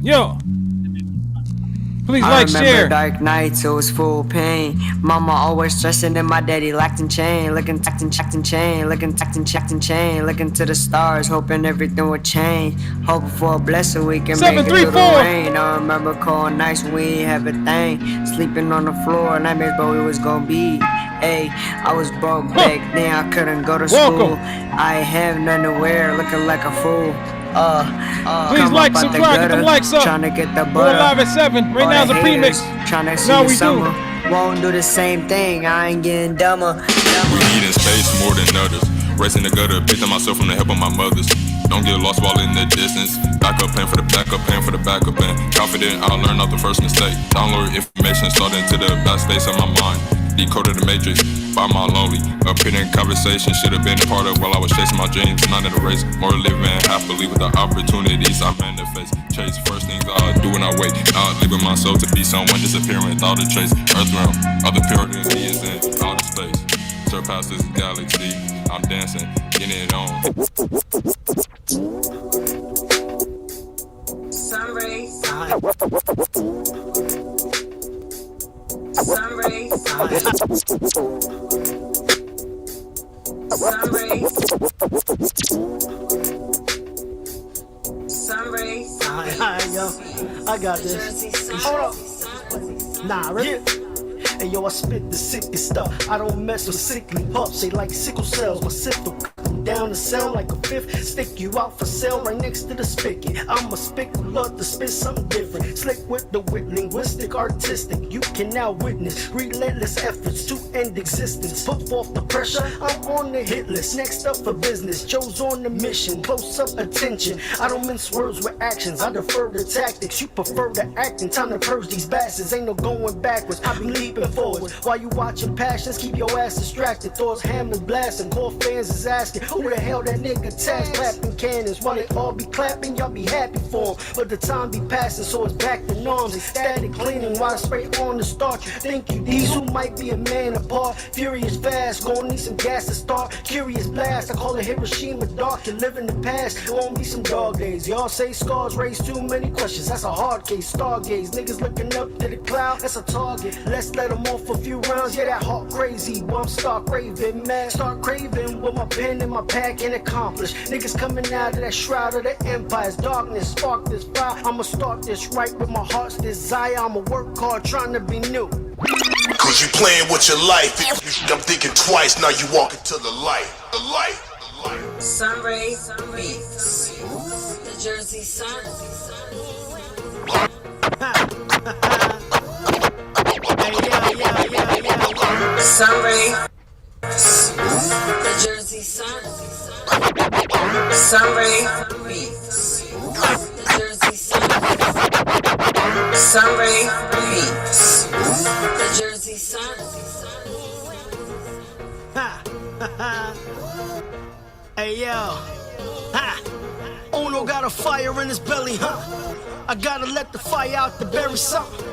Yo, please I like, remember share. dark nights, it was full pain. Mama always stressing and my daddy locked in chain. Looking chain, looking chain. Looking to the stars, hoping everything would change. Hoping for a blessing we can make it through the 734. rain. I remember cold nights when we ain't have a thing. Sleeping on the floor, nightmares, but we was gonna be. Hey, I was broke back then, I couldn't go to school. I ain't have nothing to wear, looking like a fool. Please like, subscribe, get them likes up. Trying to get the We're butter. live at 7. Right now is a premix. Trying to see Now the we summer. do. Won't do the same thing, I ain't getting dumber. We need in space more than others. Racing the gutter, picking myself from the help of my mothers. Don't get lost while in the distance. Backup plan for the backup plan for the backup plan. Confident I'll learn off the first mistake. Download information, start into the best states of my mind. Decoded the matrix by my lonely. Opinion conversation should have been a part of while I was chasing my dreams. Not in a race, more living happily with the opportunities I manifest. Chase first things I do when I wait. Not leaving my soul to be someone disappearing without a trace. Earth realm, other purity is in outer space. Surpass this galaxy. I'm dancing, getting it on. Sun rays, sun rays, sun rays, sun rays. Alright, yo, I got this. Hold up. Nah, ready? Hey yo, I spit the sickest stuff. I don't mess with sickly pups. They like sickle cells. My sip will cut them down the cell like a fifth. Stick you out for sale right next to the spigot. I'm a spick, love to spit something different. Slick with the wit, linguistic, artistic. You can now witness relentless efforts to end existence. Put forth the pressure, I'm on the hit list. Next up for business, Joe's on the mission. Close up attention. I don't mince words with actions. I defer to tactics. You prefer the acting. Time to purge these bastards. Ain't no going backwards. I be leaping forward. While you watching passions, keep your ass distracted. Thoughts hammering, blasting. Core fans is asking, who the hell that nigga tags? Clapping cannons. While they all be clapping, y'all be happy for 'em. But the time be passing, so it's back to norms. Static cleaning while I spray on the start. You think you these who might be a man apart. Furious fast, gonna need some gas to start. Curious blast, I call it Hiroshima dark. You live in the past, gonna be some dog days. Y'all say scars raise too many questions. That's a hard case. Stargaze, niggas looking up to the cloud. That's a target. Let's let them off a few rounds. Yeah, that heart crazy. Well, I'm start raving, man. Start craving with my pen in my pack and accomplish. Niggas coming out of that shroud of the empire's darkness. Spark this fire. I'ma start this right with my heart's desire. I'ma work hard trying to be new. Cause you playing with your life. I'm thinking twice, now you walking to the light. The light. The light. Sun rays, beats. The Jersey sun. Sun rays. The Jersey sun. Sun rays, beats. The Jersey sun. Sun rays, beats. The Jersey sun. Hey yo, ha! Uno got a fire in his belly, huh? I gotta let the fire out to bury something.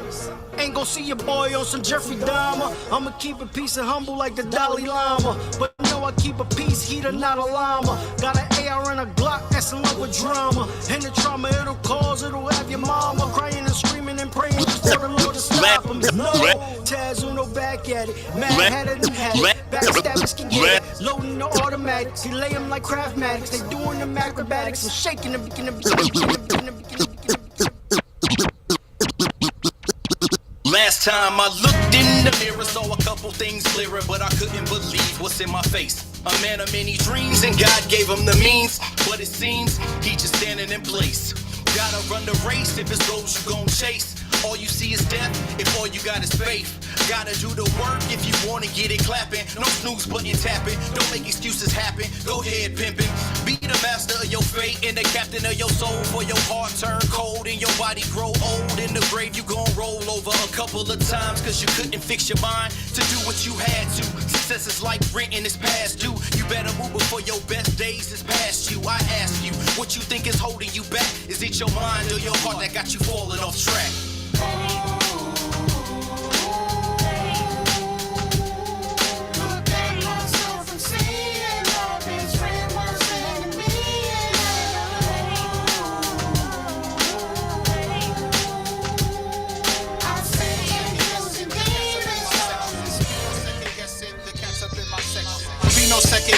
Ain't gon' see your boy on some Jeffrey Dahmer. I'ma keep it peace and humble like the Dalai Lama. But no, I keep a peace heater, not a llama. Got an AR and a Glock, that's in love with drama. And the trauma it'll cause, it'll have your mama crying and screaming and praying for the Lord to stop him. No, Taz Uno back at it. Mad headed and had it. Backstabbers can get it. Loading the automatics. He lay them like craftmatics. They doing them acrobatics. I'm shaking them, Last time I looked in the mirror, saw a couple things clearer, but I couldn't believe what's in my face. A man of many dreams, and God gave him the means, but it seems he just standing in place. Gotta run the race, if it's goals you gon' chase. All you see is death, if all you got is faith. Gotta do the work if you wanna get it clapping. No snooze button tapping, don't make excuses happen. Go ahead pimping, be the master of your fate and the captain of your soul. For your heart turn cold and your body grow old. In the grave you gon' roll over a couple of times, cause you couldn't fix your mind to do what you had to. Success is like rent and it's past due. You better move before your best days is past you. I ask you, what you think is holding you back? Is it your mind or your heart that got you falling off track?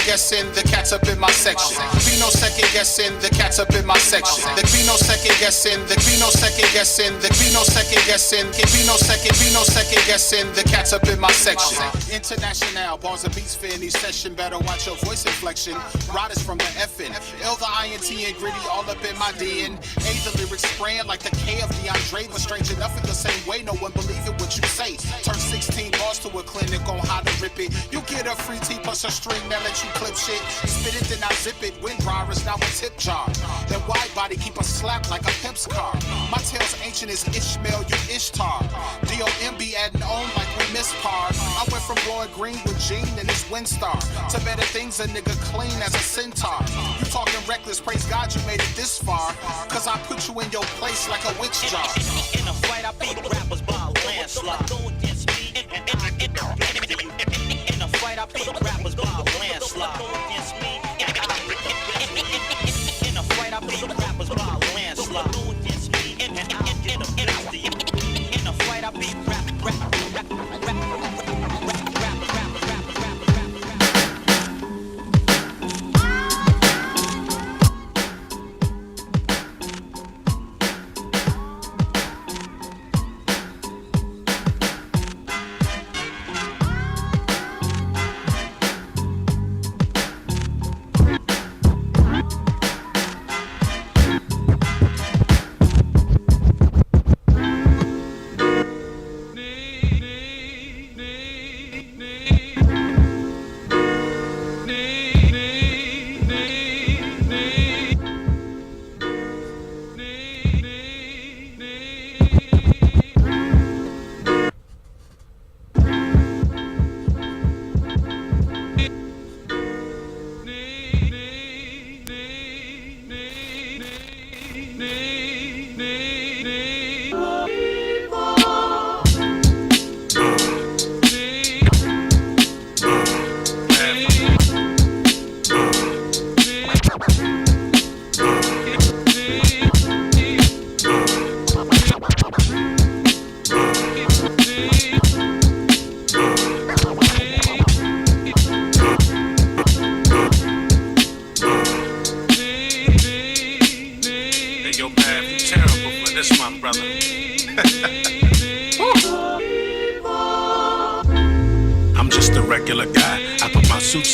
guessing, the cats up in my section. Be no second guessing, the cats up in my section. There be no second guessing, there be no second guessing, there be no second guessing, be no second guessing, the cats up in my section. International bars and beats for any session, better watch your voice inflection. Riders from the effing, L the INT and gritty all up in my DNA. The lyrics spraying like the K of DeAndre, but strange enough in the same way, no one believe it what you say. Turn 16 bars to a clinic on how to rip it. You get a free tee plus a string that let you clip shit. Spit it then I zip it. Wind dryer is now a tip jar. That wide body keep a slap like a Pep's car. My tail's ancient as Ishmael, you Ishtar. DOM be adding on like we miss par. I went from blowing green with Gene and his Windstar to better things, a nigga clean as a centaur. You talking reckless, praise God you made it this far. Cause I put you in your place like a witch jar. In a fight, I beat rappers by a landslide. In a fight, I beat rappers by a landslide. In a fight, I beat rappers by a landslide. In a fight, I beat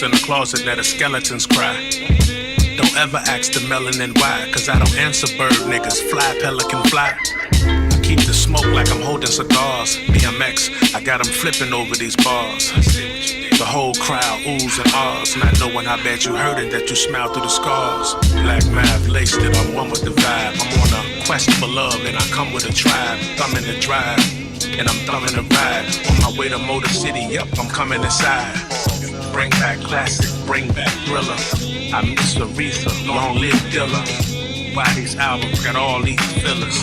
in the closet that the skeletons cry. Don't ever ask the melanin why, cause I don't answer bird niggas, fly pelican fly. I keep the smoke like I'm holding cigars. BMX, I got them flipping over these bars. The whole crowd oohs and ahs, not knowing how bad you hurt and that you smile through the scars. Black math laced it, I'm one with the vibe. I'm on a quest for love and I come with a tribe. Thumbing the drive, and I'm thumbing the ride. On my way to Motor City, yep, I'm coming inside. Bring back classic, bring back thriller. I miss Aretha, long live Dilla. Why these albums got all these fillers?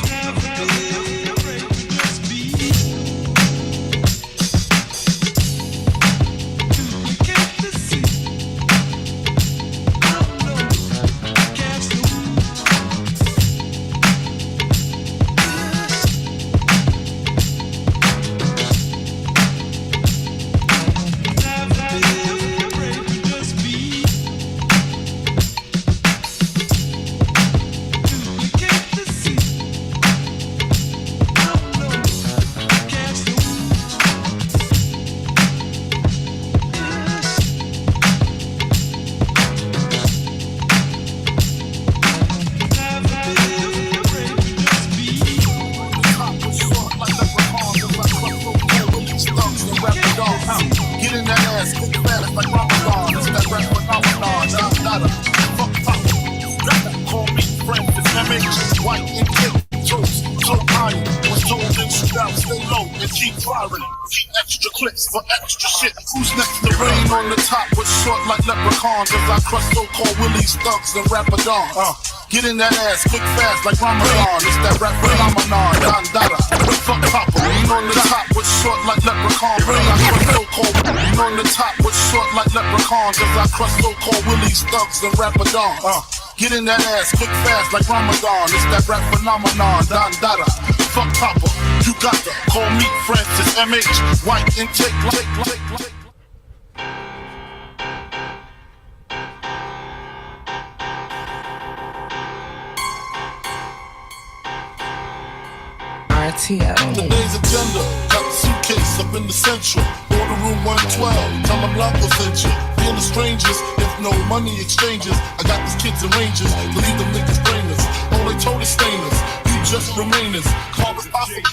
For extra shit, who's next to rain on the top with short like leprechauns as I crush so-called willies, thugs, and rapadons. Get in that ass quick fast like Ramadan. It's that rap phenomenon, Don Dada. Fuck Papa, rain on the top with short like leprechauns. Rain I crush so-called rain on the top with short like leprechauns as I crush so-called willies, thugs, and rapadons. Get in that ass quick fast like Ramadan. It's that rap phenomenon, Don Dada. Fuck Papa, you got to call me Francis MH. White intake, like. Today's agenda, got the suitcase up in the central. Order room 112, tell them Blanco sent you. Being the strangers, if no money exchanges. I got these kids and rangers, to leave them niggas brainless. All they told is stainless, you just remainers. Call us possible,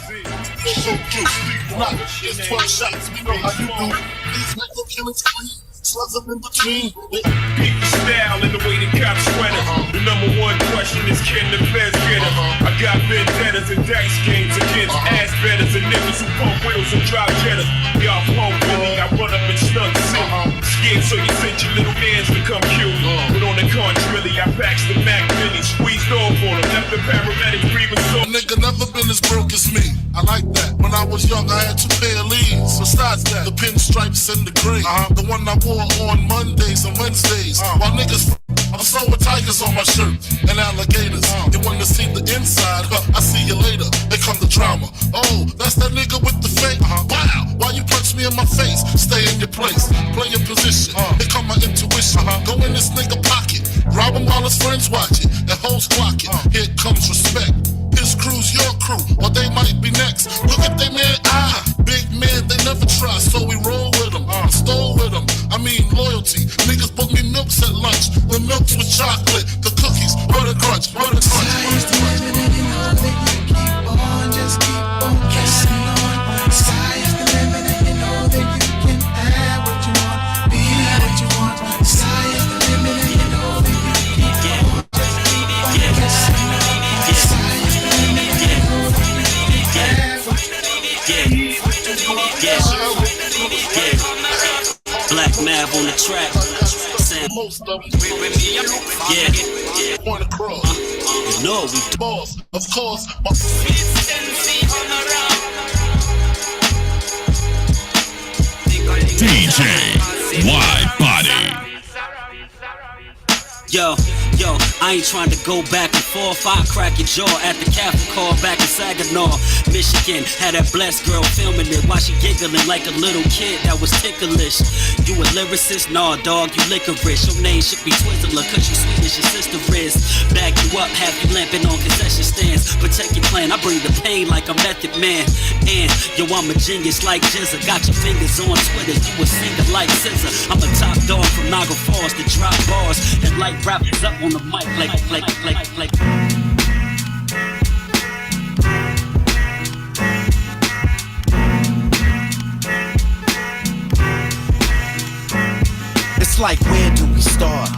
show juice. Not, it's 12 shots, we know how you do. These niggas killing clean. Slugs up in between. Beat the style and the way the cops sweat it. The number one question is, can the feds get it? I got vendettas and dice games against ass betters and niggas who pump wheels and drive jetters. Y'all pump Billy, I run up and stunt city. Scared so you sent your little mans to come kill me. But on the contrary, I packs the Mac Mini, squeezed off on them, left the paramedics breathing so. Nigga never been as broke as me. I like that. When I was young, I had 2 pair of leads. Besides that, the pinstripes and the gray. The one I wore on Mondays and Wednesdays. While niggas, I'm sewing tigers on my shirt and alligators. You wanna see the inside? I see you later. Here come the drama. Oh, that's that nigga with the fake. Wow, why you punch me in my face? Stay in your place, play your position. Here come my intuition. Go in this nigga pocket, rob him while his friends watch it. And hoes clock it. Here comes respect. His crew's your crew, or they might be next. Look at they man, big man, they never try, so we roll with them, stole with them. I mean loyalty. Niggas bought me milks at lunch. The milks with chocolate, the cookies, butter crunch, butter crunch. Sky's the limit and you know that you keep on, just keep on pressing on. Sky is the limit and you know that you can have what you want, be what you want. Sky is the limit and you know that you keep on, just keep on pressing on. Sky is the limit and you know that you can have what you want, be what you want. Black Mav on the track. Most of them, Yeah. Point across. You know we Boss, of course. DJ Wide Body. Yo, I ain't trying to go back and forth. I crack your jaw at the Catholic call back in Saginaw, Michigan. Had that blessed girl filming it while she giggling like a little kid that was ticklish. You a lyricist? Nah, dog, you licorice. Your name should be Twizzler, cause you sweet as your sister is. Back you up, have you lamping on concession stands. Protect your plan, I bring the pain like a Method Man. And yo, I'm a genius like Jizza. Got your fingers on Twitter, you a singer like Scissor. I'm a top dog from Niagara Falls to drop bars and light rappers up on the mic like. It's like, where do we start?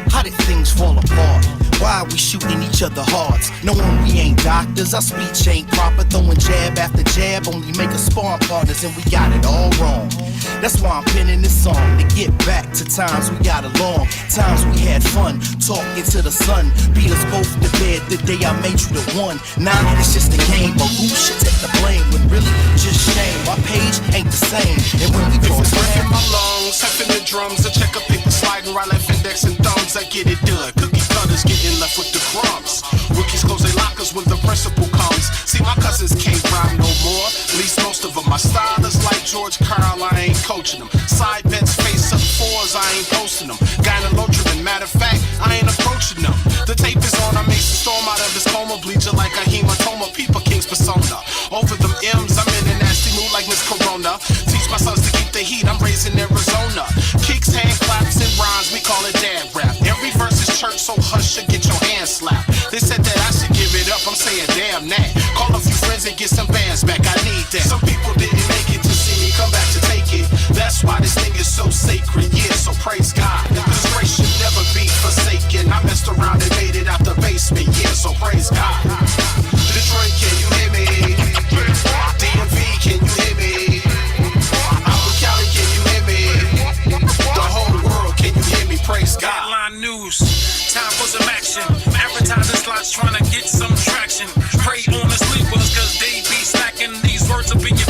How did things fall apart? Why are we shooting each other hearts? Knowing we ain't doctors, our speech ain't proper. Throwing jab after jab, only make us sparring partners, and we got it all wrong. That's why I'm penning this song, to get back to times we got along. Times we had fun, talking to the sun. Beat us both to bed the day I made you the one. Nah, it's just a game, but who should take the blame? When really, just shame. My page ain't the same, and when we cross in my lungs, tapping the drums, I check a paper sliding right left index and thumbs. I get it done. Cookie cutters getting left with the crumbs. Rookies close their lockers when the principal comes. See, my cousins can't rhyme no more. At least most of them. My style is like George Carl, I ain't coaching them. Side bets, face up fours, I ain't posting them. Gynelotrian, matter of fact, I ain't approaching them. The tape is on, I make the storm out of his coma. Bleacher like a hematoma, People King's persona. Over them M's, I'm in a nasty mood like Miss Corona. Teach my sons to keep the heat, I'm raising Arizona. Kicks, hand claps, and rhymes, we call it dad rap. Every verse is church, so hush, should get your hands slapped. They said that I should give it up, I'm saying damn that. Call a few friends and get some bands back, I need that. Some people didn't make it to see me come back to take it. That's why this thing is so sacred, yeah, so praise God. This grace should never be forsaken. I messed around and made it out the basement, yeah, so praise God. Detroit, can you hear me? DMV, can you hear me? Out in Cali, can you hear me? The whole world, can you hear me? Praise God. Headline news, time for some action. Advertising slots trying to get some traction. Pray on the sleepers, cause they be slacking. These words up in your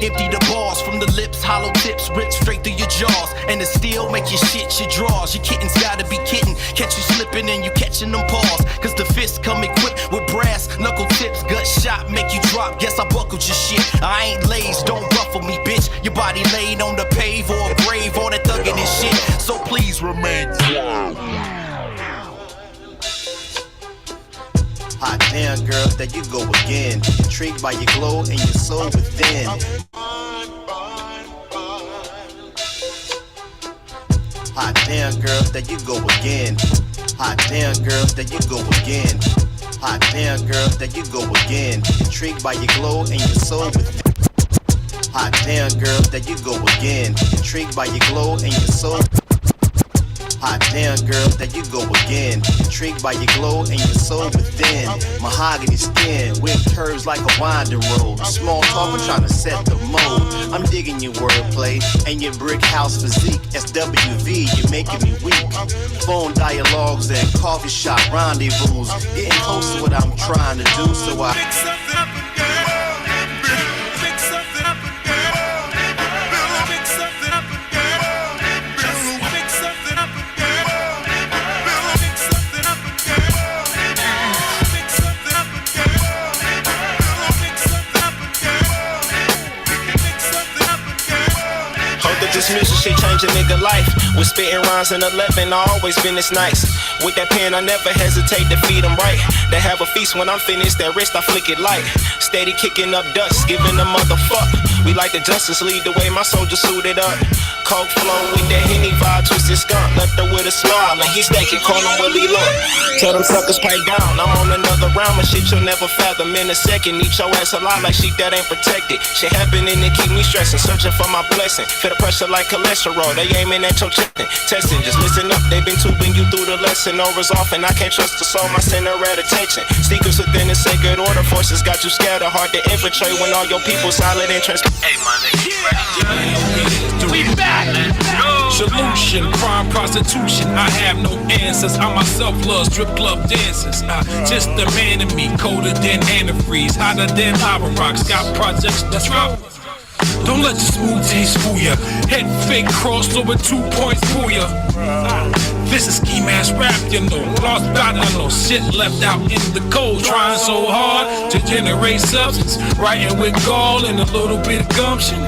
Empty the bars from the lips, hollow tips, rip straight through your jaws. And it still make you shit your draws. Your kittens gotta be kitten. Catch you slipping and you catching them paws. Cause the fists come equipped with brass knuckle tips. Gut shot make you drop. Guess I buckled your shit. I ain't lazy, don't ruffle me, bitch. Your body laid on the pave or a grave, all that thuggin' and shit. So please remain quiet. Hot damn, girl, there you go again. Intrigued by your glow and your soul within. Hot damn, girl, there you go again. Hot damn, girl, there you go again. Hot damn, girl, there you go again. Intrigued by your glow and your soul within. Hot damn, girl, there you go again. Intrigued by your glow and your soul. Hot damn, girl, there you go again. Intrigued by your glow and your soul within. Mahogany skin, whipped curves like a winding road. Small talk, I'm trying to set the mode. I'm digging your wordplay and your brick house physique. SWV, you're making me weak. Phone dialogues and coffee shop rendezvous. Getting close to what I'm trying to do, so I pick something up and go. Pick something up and go. Pick something up and go. Pick something up and go. Dismissal shit change a nigga life. With spitting rhymes in 11, I always been this nice. With that pen, I never hesitate to feed them right. They have a feast when I'm finished, that wrist I flick it light. Steady kicking up dust, giving a motherfuck. We like the justice lead the way my soldiers suited up. Coke flow with that Henny vibe, twisted skunk. Left her with a smile, and he staking, call him Willie Look. Tell them suckers pipe down, I'm on another round. But shit you'll never fathom in a second. Eat your ass a lot like sheep that ain't protected. Shit happening to keep me stressing, searching for my blessing. Feel the pressure like cholesterol, they aiming at your chicken. Testing, just listen up, they been tubing you through the lesson. No resolve, and I can't trust the soul, my center at attention. Sneakers within the sacred order, forces got you scared or hard to infiltrate when all your people silent and transparent. Hey, my nigga, we back. Solution, crime, prostitution. I have no answers. I myself love strip club dancers. Just the man in me, colder than antifreeze, hotter than lava rocks. Got projects to drop. Don't let your smooth taste fool ya. Head fake crossed over 2 points for ya. This is ski mask rap, you know. Lost battle, no shit left out in the cold. Trying so hard to generate substance. Writing with gall and a little bit of gumption.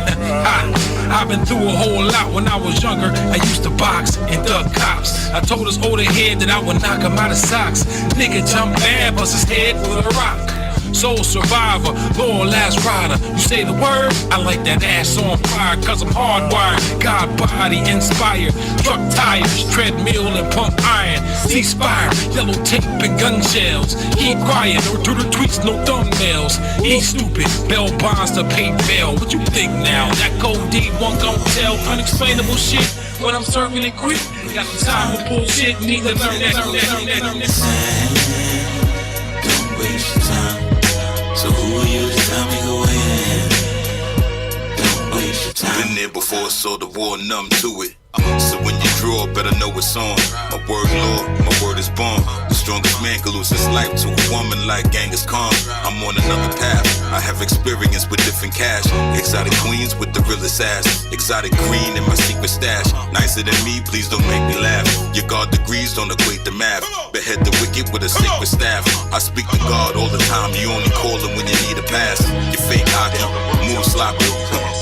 I've been through a whole lot when I was younger. I used to box and duck cops. I told his older head that I would knock him out of socks. Nigga jump bad, bust his head with a rock. Soul survivor, loyal last rider. You say the word, I like that ass on fire. Cause I'm hardwired, God body inspired. Truck tires, treadmill and pump iron. Ceasefire, yellow tape and gun shells. Keep quiet or do the tweets, no thumbnails. He's stupid, bail bonds to pay bail. What you think now? That cold deed won't gon' tell unexplainable shit when I'm serving it quick. Got the time for bullshit, need to learn that. Don't waste your time. So who are you to tell me go ahead? Don't waste your time. Been there before, so the war numb to it. So when you draw, better know it's on. My word law, my word is born. The strongest man can lose his life to a woman like Genghis Khan. I'm on another path. I have experience with different cash. Exotic queens with the realest ass. Exotic green in my secret stash. Nicer than me, please don't make me laugh. Your God degrees don't equate the math. Behead the wicked with a sacred staff. I speak to God all the time. You only call him when you need a pass. You fake hockey, move sloppy.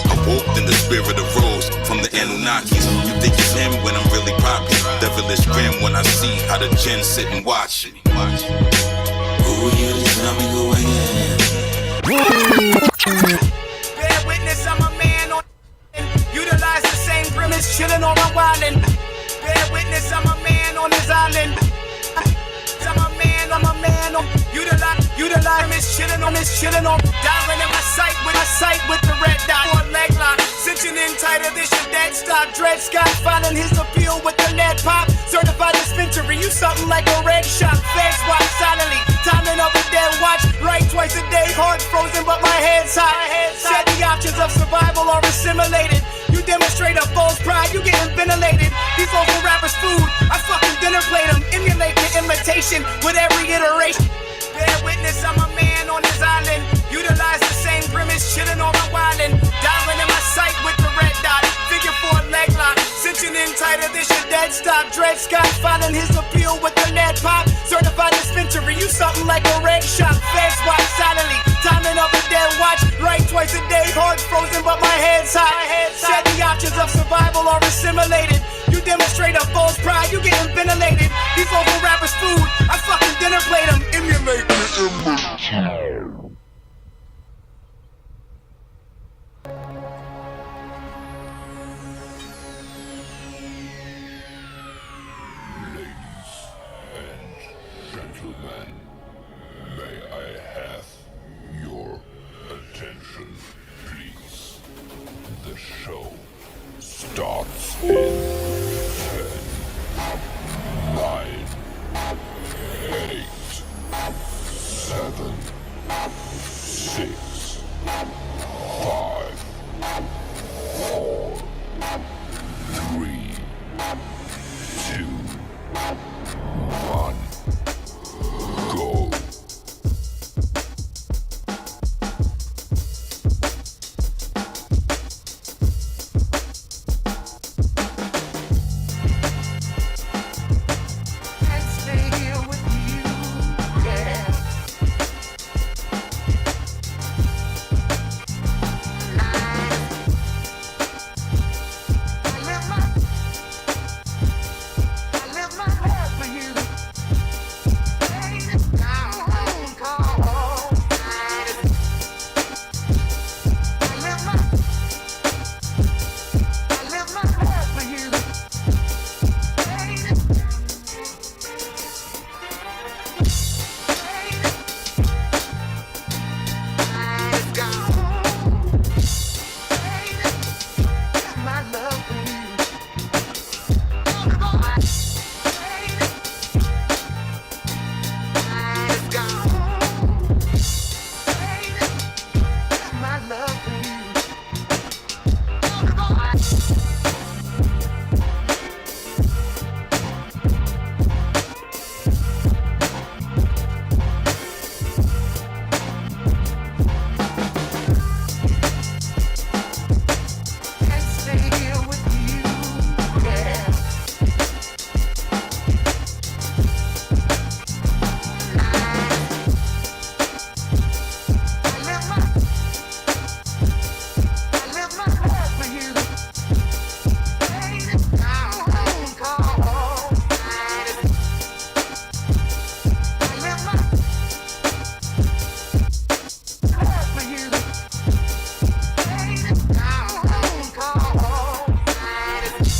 I walked in the spirit of Rose from the Anunnakis. You think it's him when I'm really poppy. Devilish grin when I see how the gen sit and watch me. Who are you to tell me go ahead? Bear witness, I'm a man on. Utilize the same premise, chillin' on my wildin'. Bear witness, I'm a man on his island. I'm a man on. Utilize miss chillin' on. Dialing in my sight with the red dot. One leg lock, cinching in tighter. This your dead stop. Dread Scott filing his appeal with the lead pop. Certified dispensary, you something like a red shot. Feds watch silently, timing up a dead watch. Right twice a day, heart frozen, but my head's hot. Said the options of survival are assimilated. You demonstrate a false pride, you getting ventilated. These local rappers' food, I fucking dinner plate them. Emulate the imitation with every iteration. Bear witness, I'm a man on his island. Utilize the same premise, chillin' on my wildin'. sight with the red dot. Figure 4 leg lock. Cinching in tighter, this your dead stop. Dread Scott finding his appeal with the lead pop. Certified dispensary, you something like a red shop. Feds watch silently, timing up a dead watch. Right twice a day, heart frozen, but my head's hot. Said the options of survival are assimilated. You demonstrate a false pride, you getting ventilated. These local rappers' food, I fucking dinner plate them. Emulate me. Starts in 10, 9, 8, 7, 6, 5, 4, 3, 2, 1, go.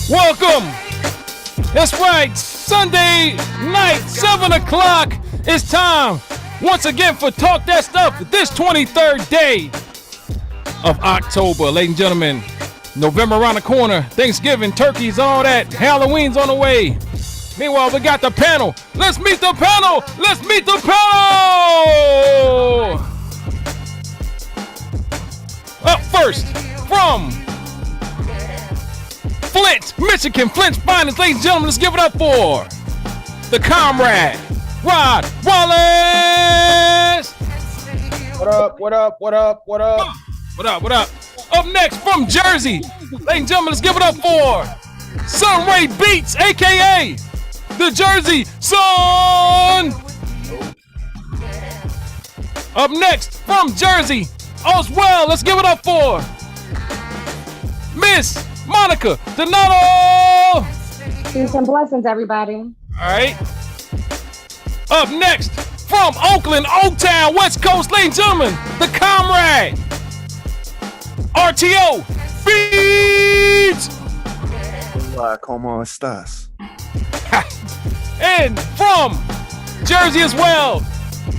Welcome. That's right. Sunday night, 7 o'clock. It's time once again for Talk That Stuff. This 23rd day of October, ladies and gentlemen. November around the corner. Thanksgiving, turkeys, all that. Halloween's on the way. Meanwhile, we got the panel. Let's meet the panel. Let's meet the panel. Up first from Flint, Michigan, Flint's finest, ladies and gentlemen, let's give it up for the comrade, Rod Wallace. What up, what up, what up, what up? What up, what up? Up next from Jersey, ladies and gentlemen, let's give it up for Sunray Beats, a.k.a. the Jersey Sun. Up next from Jersey, Oswell, let's give it up for Miss Monica Donato. Peace and blessings, everybody. All right. Up next from Oakland, Oaktown, West Coast, ladies and gentlemen, the comrade, RTO Beats. Hola, ¿cómo estás? And from Jersey as well,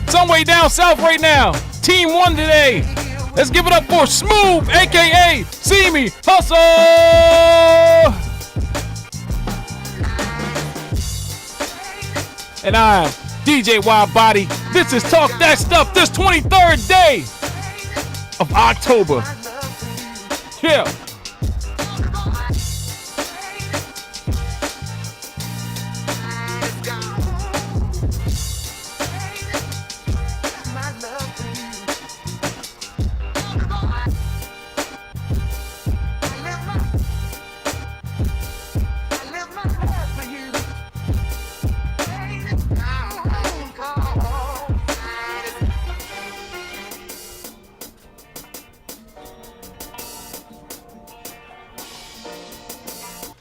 some way down south right now, Team 1 today. Let's give it up for Smooth, a.k.a. See Me Hustle. And I'm DJ Wild Body. This is Talk That Stuff, this 23rd day of October. Yeah.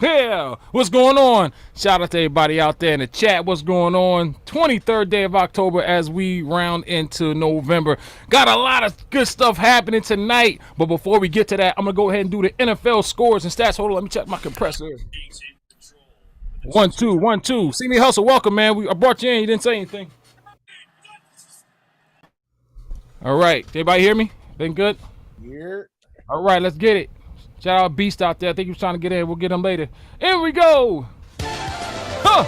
Yeah, what's going on? Shout out to everybody out there in the chat. What's going on? 23rd day of October as we round into November. Got a lot of good stuff happening tonight. But before we get to that, I'm going to go ahead and do the NFL scores and stats. Hold on, let me check my compressor. 1 2 1 2. See me hustle. Welcome, man. I brought you in. You didn't say anything. All right. Everybody hear me? Been good? Yeah. All right, let's get it. Shout out Beast out there. I think he was trying to get in. We'll get him later. Here we go. Huh.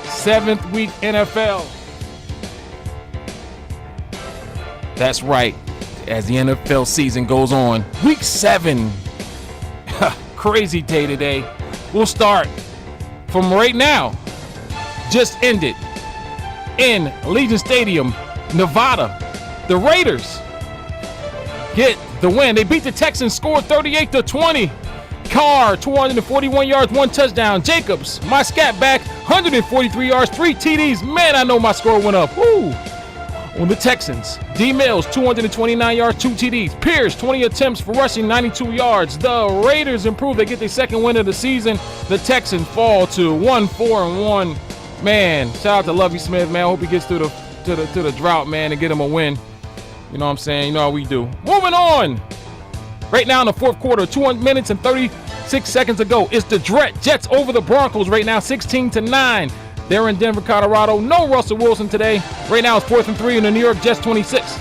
7th week NFL. That's right. As the NFL season goes on. Week 7. Crazy day today. We'll start from right now. Just ended in Allegiant Stadium, Nevada. The Raiders get the win. They beat the Texans, scored 38-20. Carr, 241 yards, 1 touchdown. Jacobs, my scat back, 143 yards, 3 TDs. Man, I know my score went up. Woo! On the Texans, D. Mills, 229 yards, 2 TDs. Pierce, 20 attempts for rushing, 92 yards. The Raiders improve. They get their second win of the season. The Texans fall to 1-4-1. Man, shout out to Lovie Smith, man. I hope he gets through the drought, man, and get him a win. You know what I'm saying? You know how we do. Moving on. Right now in the fourth quarter, 2 minutes and 36 seconds ago, it's the Jets over the Broncos right now, 16-9. They're in Denver, Colorado. No Russell Wilson today. Right now it's 4th and 3 in the New York Jets 26.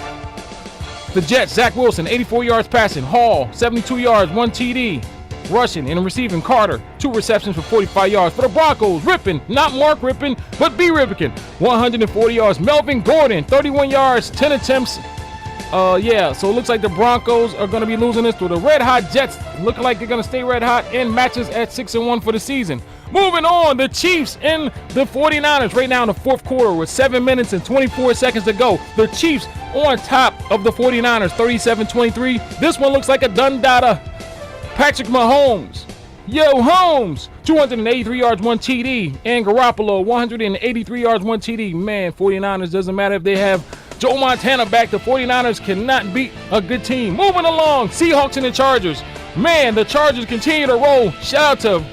The Jets, Zach Wilson, 84 yards passing. Hall, 72 yards, 1 TD. Rushing and receiving Carter, 2 receptions for 45 yards. For the Broncos, Rippin, not Mark Rippin, but B. Ripken, 140 yards. Melvin Gordon, 31 yards, 10 attempts. So it looks like the Broncos are going to be losing this to the Red Hot Jets. Look like they're going to stay red hot in matches at 6-1 for the season. Moving on, the Chiefs and the 49ers right now in the fourth quarter with 7 minutes and 24 seconds to go. The Chiefs on top of the 49ers, 37-23. This one looks like a done data. Patrick Mahomes, Holmes, 283 yards, 1 TD. And Garoppolo, 183 yards, 1 TD. Man, 49ers, doesn't matter if they have Joe Montana back. The 49ers cannot beat a good team. Moving along, Seahawks and the Chargers. Man, the Chargers continue to roll. Shout out to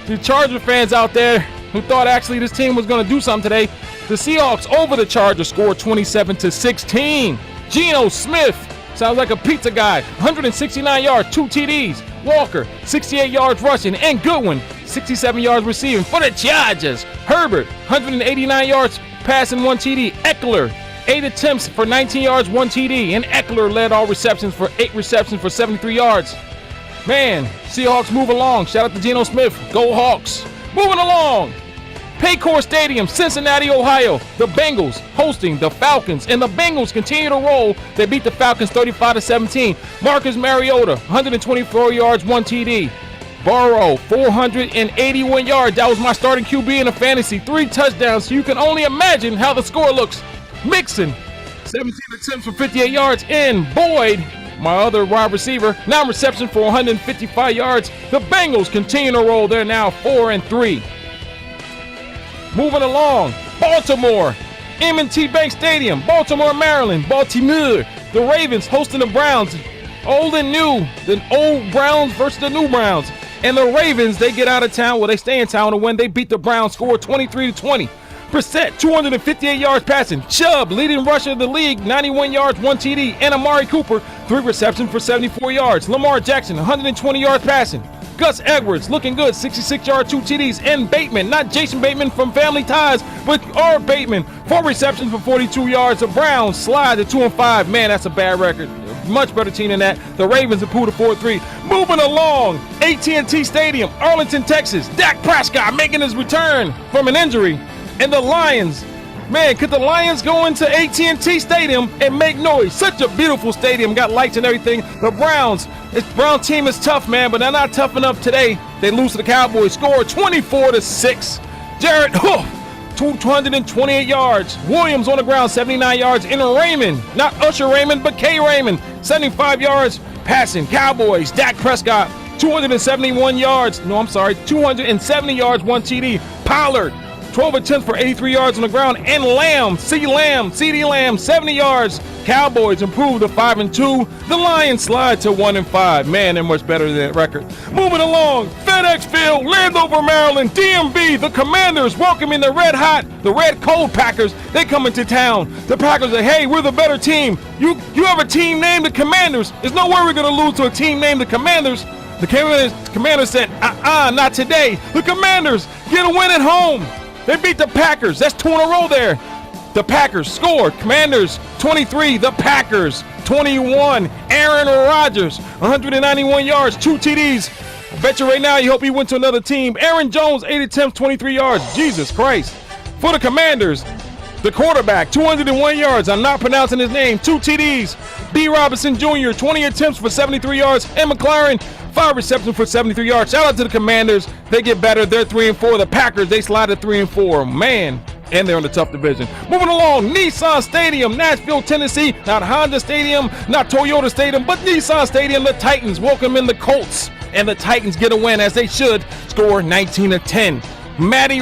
the Charger fans out there who thought actually this team was going to do something today. The Seahawks over the Chargers scored 27-16. Geno Smith, sounds like a pizza guy, 169 yards, 2 TDs. Walker, 68 yards rushing, and Goodwin, 67 yards receiving for the Chargers. Herbert, 189 yards passing, 1 TD. Eckler, 8 attempts for 19 yards, 1 TD. And Eckler led all receptions for 8 receptions for 73 yards. Man, Seahawks move along. Shout out to Geno Smith. Go Hawks. Moving along. Paycor Stadium, Cincinnati, Ohio. The Bengals hosting the Falcons, and the Bengals continue to roll. They beat the Falcons 35-17. Marcus Mariota, 124 yards, 1 TD. Burrow, 481 yards. That was my starting QB in a fantasy. 3 touchdowns, so you can only imagine how the score looks. Mixon, 17 attempts for 58 yards. And Boyd, my other wide receiver, 9 receptions for 155 yards. The Bengals continue to roll. They're now 4-3. Moving along, Baltimore, M&T Bank Stadium, Baltimore, Maryland, Baltimore. The Ravens hosting the Browns, old and new, the old Browns versus the new Browns. And the Ravens, they get out of town, they stay in town to win. They beat the Browns, score 23-20. Brissett, 258 yards passing. Chubb, leading rusher of the league, 91 yards, 1 TD. And Amari Cooper, 3 receptions for 74 yards. Lamar Jackson, 120 yards passing. Gus Edwards, looking good, 66 yards, 2 TDs. And Bateman, not Jason Bateman from Family Ties, but R. Bateman, 4 receptions for 42 yards. The Browns slide to 2-5. Man, that's a bad record. Much better team than that. The Ravens have pulled to 4-3. Moving along, AT&T Stadium, Arlington, Texas. Dak Prescott making his return from an injury. And the Lions, man, could the Lions go into AT&T Stadium and make noise? Such a beautiful stadium, got lights and everything. The Browns, this Brown team is tough, man, but they're not tough enough today. They lose to the Cowboys, score 24-6. Jared Hoof, 228 yards. Williams on the ground, 79 yards. And Raymond, not Usher Raymond, but K. Raymond, 75 yards passing. Cowboys, Dak Prescott, 271 yards. 270 yards, 1 TD. Pollard, 12 attempts for 83 yards on the ground. And CeeDee Lamb, 70 yards. Cowboys improved to 5-2. The Lions slide to 1-5. Man, they're much better than that record. Moving along, FedEx Field, Landover, Maryland, DMV. The Commanders welcoming the red cold Packers. They come into town. The Packers say, hey, we're the better team. You have a team named the Commanders. There's no way we're going to lose to a team named the Commanders. The Commanders said, not today. The Commanders get a win at home. They beat the Packers. That's 2 in a row there. The Packers scored. Commanders 23. The Packers 21. Aaron Rodgers 191 yards, 2 TDs. I bet you right now you hope he went to another team. Aaron Jones 8 attempts, 23 yards. Jesus Christ. For the Commanders, the quarterback 201 yards. I'm not pronouncing his name. 2 TDs. B. Robinson Jr. 20 attempts for 73 yards. And McLaren 5 receptions for 73 yards. Shout out to the Commanders. They get better. They're 3-4. The Packers, they slide to 3-4. Man. And they're in the tough division. Moving along, Nissan Stadium, Nashville, Tennessee. Not Honda Stadium, not Toyota Stadium, but Nissan Stadium. The Titans welcome in the Colts. And the Titans get a win, as they should. Score 19-10. Matty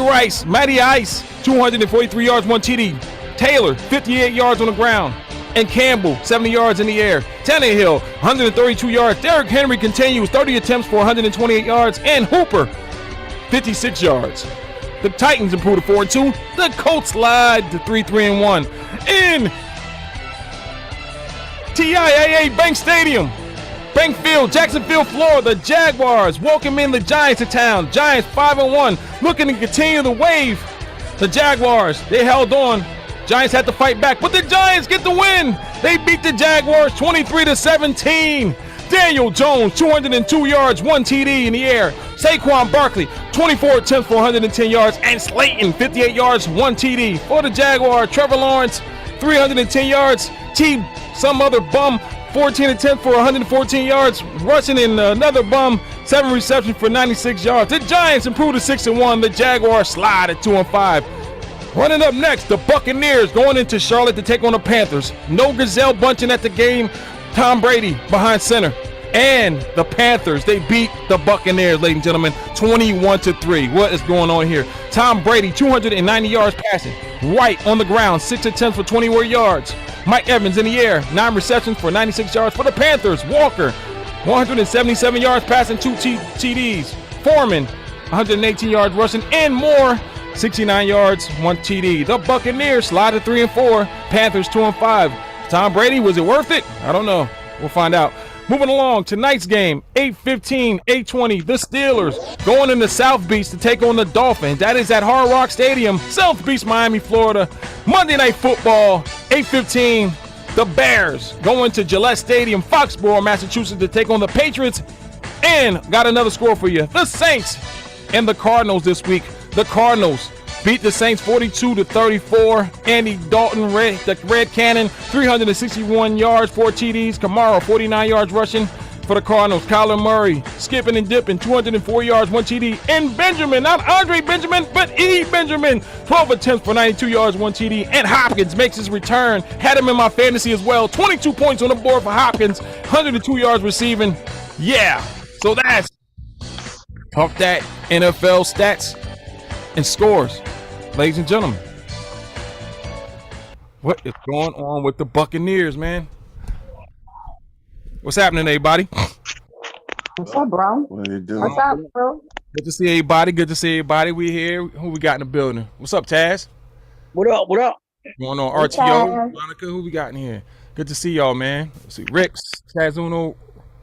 Ice, 243 yards, 1 TD. Taylor, 58 yards on the ground. And Campbell, 70 yards in the air. Tannehill, 132 yards. Derrick Henry continues, 30 attempts for 128 yards. And Hooper, 56 yards. The Titans improved to 4-2. The Colts slide to 3-1. In TIAA Bank Stadium, Bank Field, Jacksonville, Florida, the Jaguars welcome in the Giants to town. Giants 5-1, looking to continue the wave. The Jaguars, they held on. Giants had to fight back, but the Giants get the win. They beat the Jaguars 23-17. Daniel Jones, 202 yards, 1 TD in the air. Saquon Barkley, 24 attempts for 110 yards. And Slayton, 58 yards, 1 TD. For the Jaguars, Trevor Lawrence, 310 yards. Some other bum, 14 attempts for 114 yards. Rushing in another bum, 7 receptions for 96 yards. The Giants improved to 6-1. The Jaguars slide at 2-5. Running up next, the Buccaneers going into Charlotte to take on the Panthers. No Gazelle bunching at the game. Tom Brady behind center. And the Panthers, they beat the Buccaneers, ladies and gentlemen, 21-3. What is going on here? Tom Brady, 290 yards passing. White on the ground, 6 attempts for 21 yards. Mike Evans in the air, 9 receptions for 96 yards for the Panthers. Walker, 177 yards passing, 2 TDs. Foreman, 118 yards rushing, and more, 69 yards, 1 TD. The Buccaneers slide to 3-4. Panthers 2-5. Tom Brady, was it worth it? I don't know. We'll find out. Moving along, tonight's game, 8:15, 8:20. The Steelers going into South Beach to take on the Dolphins. That is at Hard Rock Stadium, South Beach, Miami, Florida. Monday Night Football, 8:15. The Bears going to Gillette Stadium, Foxborough, Massachusetts to take on the Patriots. And got another score for you. The Saints and the Cardinals this week. The Cardinals beat the Saints 42-34. Andy Dalton, the Red Cannon, 361 yards, 4 TDs. Kamara, 49 yards rushing for the Cardinals. Kyler Murray, skipping and dipping, 204 yards, 1 TD. And Benjamin, not Andre Benjamin, but E. Benjamin, 12 attempts for 92 yards, 1 TD. And Hopkins makes his return. Had him in my fantasy as well. 22 points on the board for Hopkins, 102 yards receiving. Yeah, so that's Pump That NFL stats and scores. Ladies and gentlemen, what is going on with the Buccaneers, man? What's happening, everybody? What's up, bro? What are you doing? What's up, bro? Good to see everybody. Good to see everybody. We here. Who we got in the building? What's up, Taz? What up? What up? Going on, RTO, Monica. Who we got in here? Good to see y'all, man. Let's see, Ricks, Tazuno,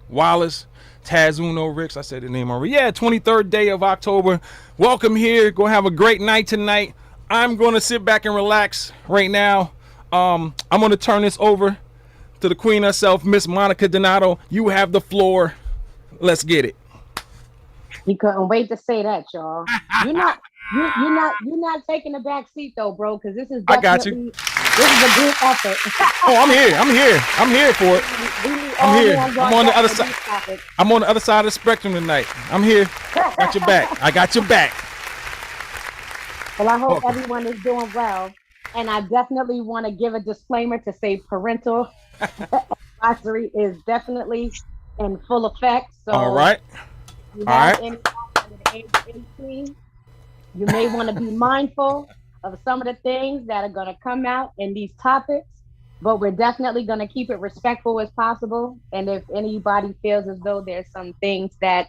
Wallace, Tazuno, Ricks. I said the name already. Yeah, 23rd day of October. Welcome here. Gonna have a great night tonight. I'm gonna sit back and relax right now. I'm gonna turn this over to the queen herself, Miss Monica Donato. You have the floor. Let's get it. You couldn't wait to say that, y'all. You're not taking the back seat though, bro, because this is I got you. This is a group effort. Oh, I'm here for it. I'm here. I'm on the other side. I'm on the other side of the spectrum tonight. I'm here. Got your back. I got your back. Well, I hope everyone is doing well. And I definitely want to give a disclaimer to say parental advisory is definitely in full effect. So all right. You have anyone under the age of 18, You may want to be mindful of some of the things that are going to come out in these topics, but we're definitely going to keep it respectful as possible. And if anybody feels as though there's some things that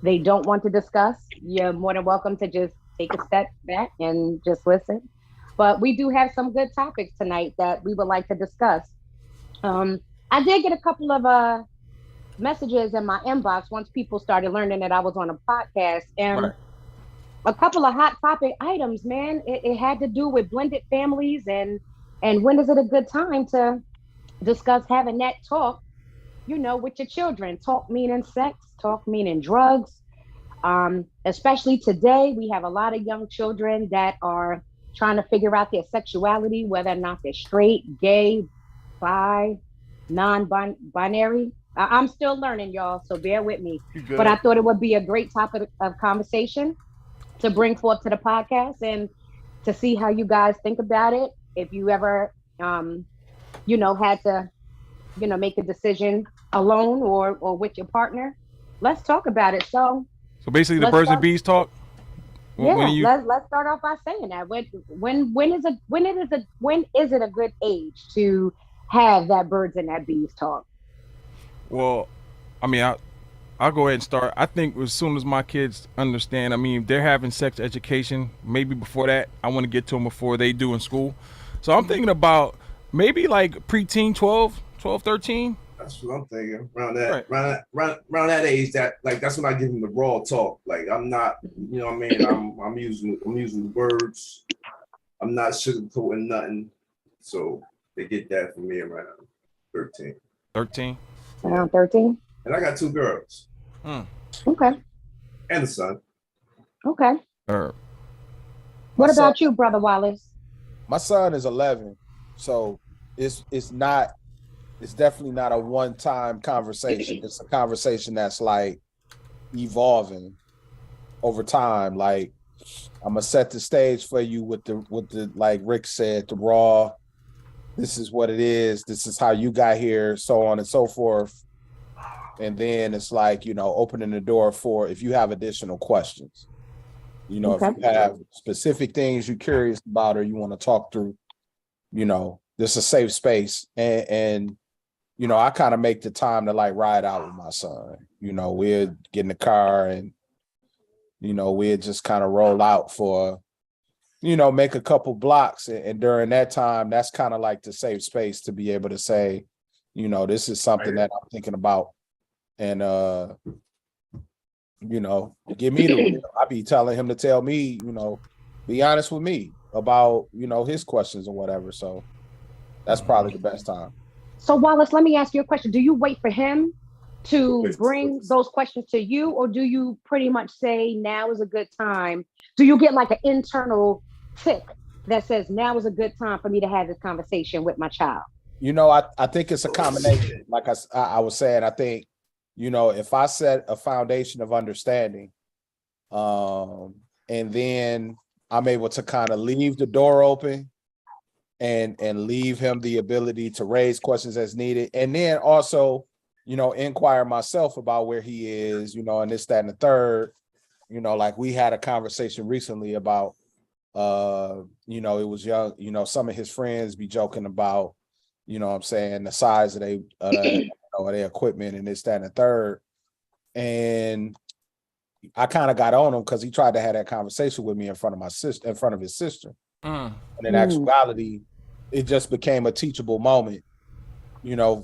they don't want to discuss, you're more than welcome to just take a step back and just listen. But we do have some good topics tonight that we would like to discuss. Um, I did get a couple of messages in my inbox once people started learning that I was on a podcast, and Right. a couple of hot topic items, man. It had to do with blended families and when is it a good time to discuss having that talk, with your children. Talk meaning sex, talk meaning drugs. Especially today, we have a lot of young children that are trying to figure out their sexuality, whether or not they're straight, gay, bi, non-binary. I'm still learning, y'all, so bear with me. But I thought it would be a great topic of conversation to bring forth to the podcast and to see how you guys think about it. If you ever, had to, make a decision alone or with your partner, let's talk about it. So basically, the birds and bees talk. Let's start off by saying that when is it a good age to have that birds and that bees talk? Well, I mean, I'll go ahead and start. I think as soon as my kids understand, I mean, they're having sex education. Maybe before that, I want to get to them before they do in school. So I'm thinking about maybe like preteen, 12, 13. That's what I'm thinking. Around that age, that's when I give them the raw talk. Like I'm not, you know what I mean? I'm using the words. I'm not sugarcoating nothing. So they get that from me around 13. 13? Around 13? And I got 2 girls. Okay. And a son. Okay. What about you, Brother Wallace? My son is 11, so it's definitely not a one-time conversation. It's a conversation that's like evolving over time. Like I'm gonna set the stage for you with the like Rick said, the raw. This is what it is. This is how you got here, so on and so forth. And then it's like, opening the door for if you have additional questions. If you have specific things you're curious about or you want to talk through, this is a safe space. And I kind of make the time to like ride out with my son. We'll get in the car and, we'll just kind of roll out for, make a couple blocks. And during that time, that's kind of like the safe space to be able to say, this is something that I'm thinking about. And, give me the, I be telling him to tell me, be honest with me about, his questions or whatever. So that's probably the best time. So Wallace, let me ask you a question. Do you wait for him to bring those questions to you, or do you pretty much say now is a good time? Do you get like an internal tick that says now is a good time for me to have this conversation with my child? I think it's a combination. Like I was saying, I think, if I set a foundation of understanding, and then I'm able to kind of leave the door open and leave him the ability to raise questions as needed. And then also, inquire myself about where he is, and this, that, and the third, like we had a conversation recently about, it was young, some of his friends be joking about, what I'm saying, the size of their equipment and this, that, and the third. And I kind of got on him because he tried to have that conversation with me in front of his sister. And in actuality, it just became a teachable moment,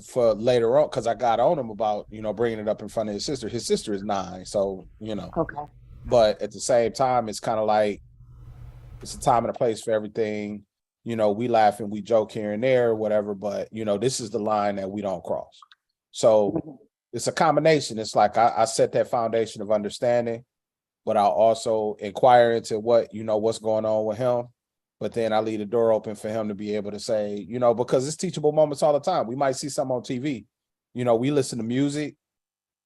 for later on, because I got on him about, bringing it up in front of his sister. His sister is 9, so, Okay. But at the same time, it's kind of like, it's a time and a place for everything. We laugh and we joke here and there, whatever, but, this is the line that we don't cross. So it's a combination. It's like I set that foundation of understanding, but I'll also inquire into what's going on with him. But then I leave the door open for him to be able to say, because it's teachable moments all the time. We might see something on TV. We listen to music,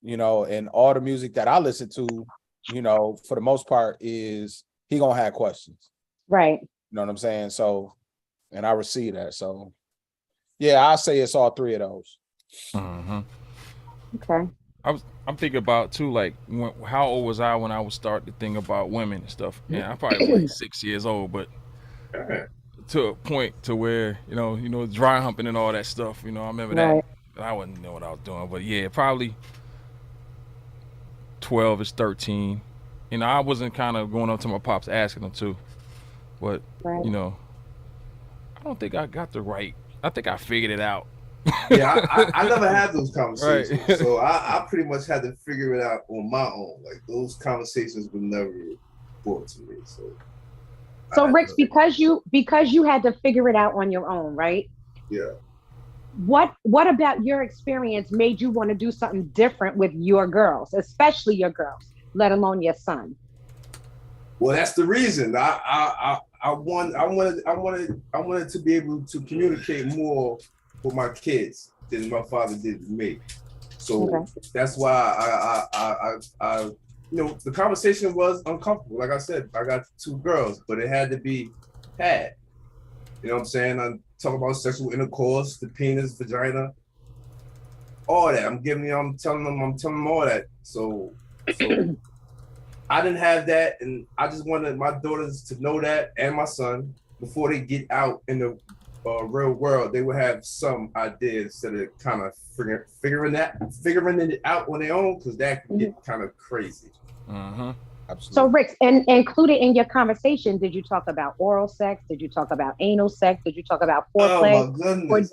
and all the music that I listen to, for the most part is he gonna have questions. Right. You know what I'm saying? So, and I receive that. So, yeah, I say it's all 3 of those. Mm-hmm. Okay. I'm thinking about too, like how old was I when I would start to think about women and stuff? And I probably was like 6 years old, but to a point to where dry humping and all that stuff. I remember that. I wouldn't know what I was doing, but yeah, probably 12 is 13. I wasn't kind of going up to my pops asking them to, but I don't think I got the right. I think I figured it out. Yeah, I never had those conversations, Right. so I pretty much had to figure it out on my own. Like those conversations were never brought to me. So Ricks, because you had to figure it out on your own, right? Yeah. What about your experience made you want to do something different with your girls, especially your girls, let alone your son? Well, that's the reason. I wanted to be able to communicate more with my kids than my father did with me. So that's why I the conversation was uncomfortable. Like I said, I got 2 girls, but it had to be had. You know what I'm saying? I'm talking about sexual intercourse, the penis, vagina, all that. I'm telling them all that. So I didn't have that, and I just wanted my daughters to know that, and my son, before they get out in the real world, they would have some idea instead of kind of figuring it out on their own, because that can get kind of crazy. Absolutely. So Rick, and included in your conversation, did you talk about oral sex? Did you talk about anal sex? Did you talk about foreplay? Oh my goodness!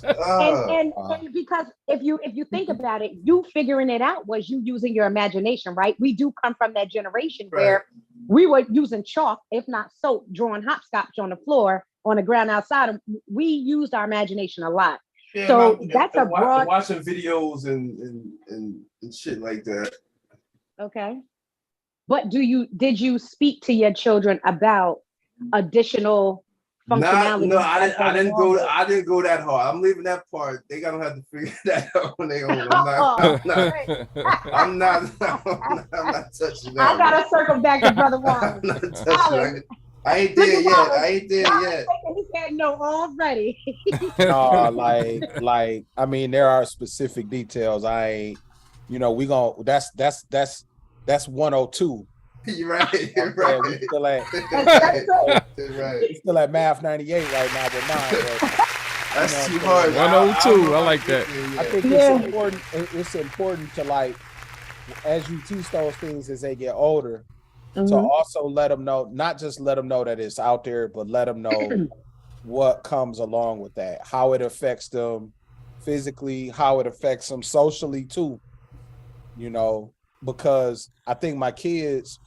And because if you think about it, you figuring it out was you using your imagination, right? We do come from that generation where we were using chalk, if not soap, drawing hopscotch on the floor, on the ground outside. We used our imagination a lot. Yeah, so that's a broad. Watching videos and shit like that. Okay. But did you speak to your children about additional functionality? No, I didn't go that hard. I'm leaving that part. They gonna have to figure that out on their own. I'm not touching that. I gotta circle back to Brother Warren. I'm not touching that. I ain't there yet. He said no already. No, like I mean, there are specific details. That's 102. You're right. We still at math 98 right now with mine. That's too hard. 102. I like that. I think it's important. It's important to, like, as you teach those things as they get older, to also let them know, not just let them know that it's out there, but let them know what comes along with that, how it affects them physically, how it affects them socially too. Because I think my kids,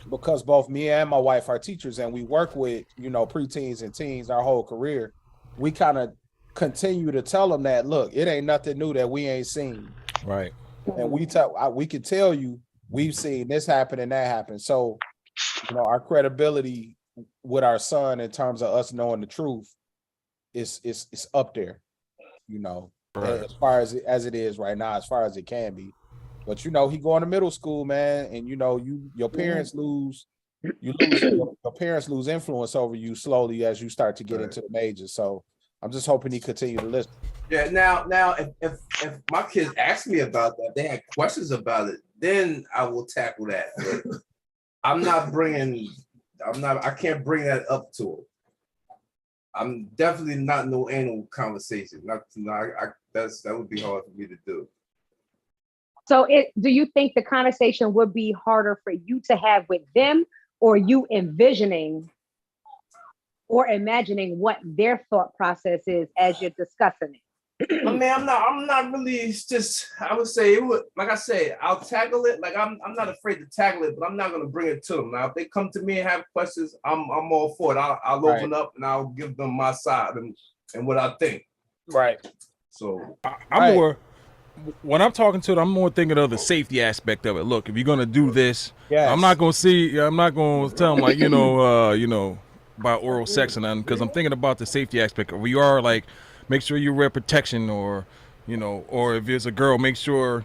because both me and my wife are teachers and we work with, preteens and teens our whole career, we kind of continue to tell them that, look, it ain't nothing new that we ain't seen. Right. And we can tell you, we've seen this happen and that happen. So, our credibility with our son in terms of us knowing the truth is up there, as far as it is right now, as far as it can be. But he going to middle school, man, and your parents your parents lose influence over you slowly as you start to get into the majors. So I'm just hoping he continue to listen. Yeah. Now, if my kids ask me about that, they had questions about it, then I will tackle that. But I can't bring that up to them. I'm definitely not no anal conversation. That would be hard for me to do. So do you think the conversation would be harder for you to have with them, or you envisioning or imagining what their thought process is as you're discussing it? I mean, I'm not really. It's just, I would say it would, like I said, I'll tackle it. Like I'm not afraid to tackle it, but I'm not gonna bring it to them. Now, if they come to me and have questions, I'm all for it. I'll open up and I'll give them my side and what I think. Right. So I'm more. When I'm talking to them, I'm more thinking of the safety aspect of it. Look, if you're gonna do this, I'm not gonna tell them like about oral sex and nothing, because I'm thinking about the safety aspect. If you are like, make sure you wear protection, or or if it's a girl, make sure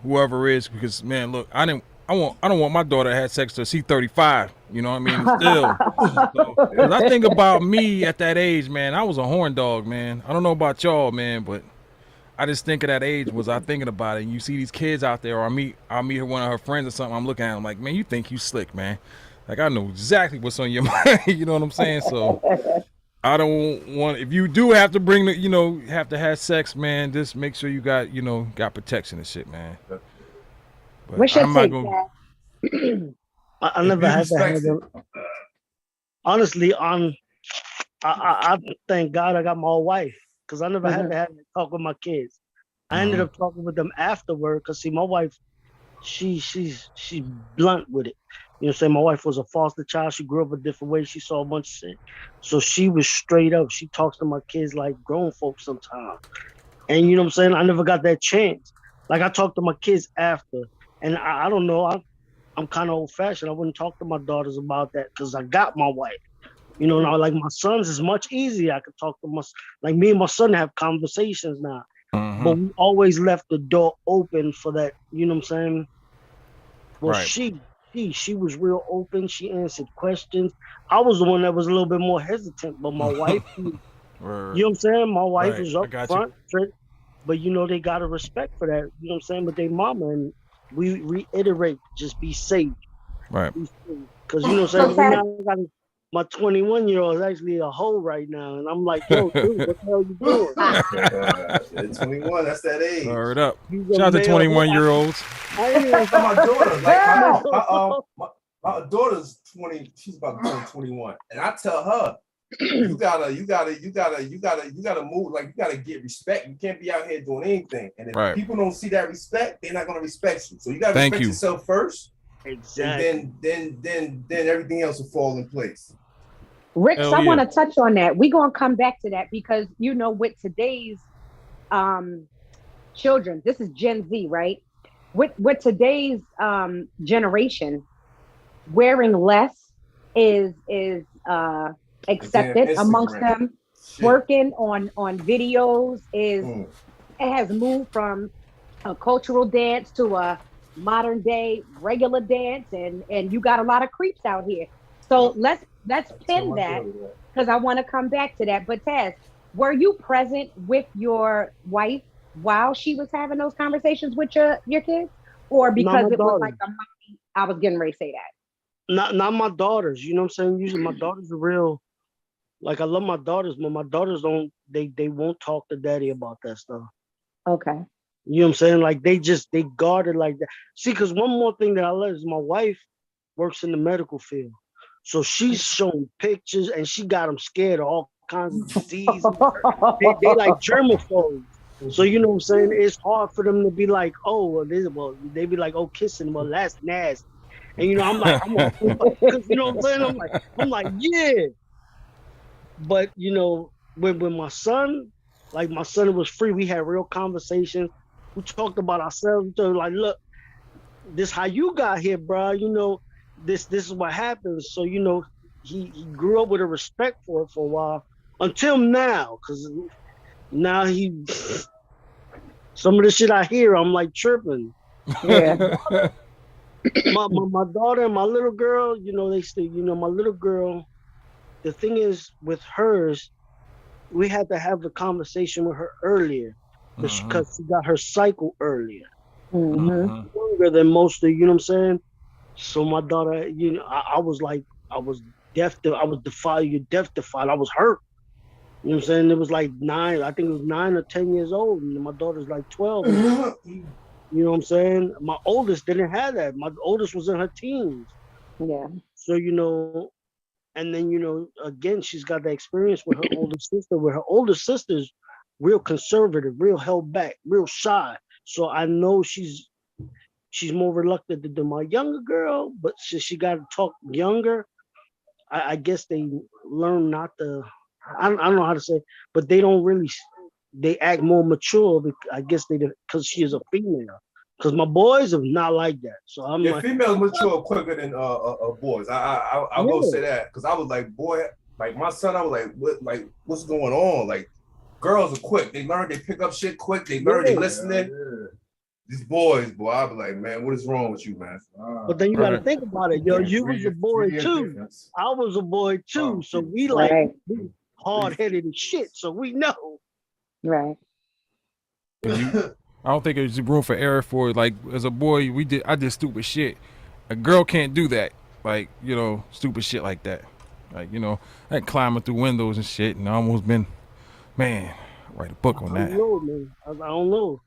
whoever is, because man, look, I don't want my daughter to have sex till she's 35. You know what I mean? Still, so, I think about me at that age, man. I was a horn dog, man. I don't know about y'all, man, but I just think of that age. Was I thinking about it? And you see these kids out there, or I'll meet her, one of her friends or something. I'm looking at them like, man, you think you slick, man? Like I know exactly what's on your mind. You know what I'm saying? So I don't want. If you do have to bring the, have to have sex, man, just make sure you got, got protection and shit, man. But What's your take, I never had to have them. Honestly, I thank God I got my wife, because I never had to have to talk with my kids. I ended up talking with them afterward, because see, my wife, she's blunt with it. You know what I'm saying? My wife was a foster child. She grew up a different way. She saw a bunch of shit. So she was straight up. She talks to my kids like grown folks sometimes. And you know what I'm saying? I never got that chance. Like I talked to my kids after. And I don't know, I'm kind of old fashioned. I wouldn't talk to my daughters about that because I got my wife. You know, now like my sons is much easier. I could talk to like me and my son have conversations now. But we always left the door open for that. You know what I'm saying? Well, right. She was real open. She answered questions. I was the one that was a little bit more hesitant, but my wife, you know what I'm saying? My wife was up front, but they got a respect for that. You know what I'm saying? But they mama, and we reiterate, just be safe. Right. Because you know what I'm saying? Now I got my 21-year-old is actually a hoe right now, and I'm like, yo, dude, what the hell you doing? 21, that's that age. Word up. Shout out to 21-year-olds. I ain't even my daughter. Like my daughter's 20. She's about to turn 21, and I tell her, you gotta move. Like you gotta get respect. You can't be out here doing anything. And if people don't see that respect, they're not gonna respect you. So you gotta respect yourself first. Exactly. And then everything else will fall in place. Rick, I want to touch on that. We're gonna come back to that because with today's children, this is Gen Z, right? With today's generation, wearing less is accepted amongst them. Working on videos it has moved from a cultural dance to a modern day regular dance, and you got a lot of creeps out here. So let's pin that, because I want to come back to that. But Taz, were you present with your wife while she was having those conversations with your kids, or because it was like I was getting ready to say that? Not my daughters. You know what I'm saying? Usually my daughters are real. Like I love my daughters, but my daughters they won't talk to daddy about that stuff. Okay. You know what I'm saying? Like they guard it like that. See, because one more thing that I love is my wife works in the medical field. So she's showing pictures and she got them scared of all kinds of diseases. they like germaphobes. So you know what I'm saying? It's hard for them to be like, oh, they be like, oh, kissing, well, that's nasty. And I'm like, because you know what I'm saying? I'm like, yeah. But when my son, like my son was free, we had real conversations. We talked about ourselves. Like, look, this how you got here, bro. This is what happens. So he grew up with a respect for it for a while until now, because now some of the shit I hear, I'm like tripping. Yeah. my daughter and my little girl, they still, my little girl. The thing is with hers, we had to have the conversation with her earlier because she got her cycle earlier. Younger than most of, you know what I'm saying? So my daughter, I was like, I was deaf defied. I was hurt. You know what I'm saying? It was like 9, I think it was 9 or 10 years old, and my daughter's like 12. You know what I'm saying? My oldest didn't have that. My oldest was in her teens. Yeah. So, and then, again, she's got that experience with her older sister, where her older sister's real conservative, real held back, real shy. So I know she's more reluctant than my younger girl, but she got to talk younger. I guess they learn not to, I don't know how to say, but they don't really, they act more mature, I guess because she is a female. Because my boys are not like that. So I'm like, females mature quicker than boys. I will say that, because I was like, boy, like my son, I was like, what's going on? Like, girls are quick. They learn, they pick up shit quick. They learn, they listening. These boys, boy, I was like, man, what is wrong with you, man? But then you got to think about it, yo. You was a boy too. I was a boy too. So we like hard headed and shit. So we know. Right. I don't think there's room for error for like as a boy. I did stupid shit. A girl can't do that. Like stupid shit like that. Like I climbing through windows and shit, and I almost been, man, write a book on that. I don't know, man. I don't know,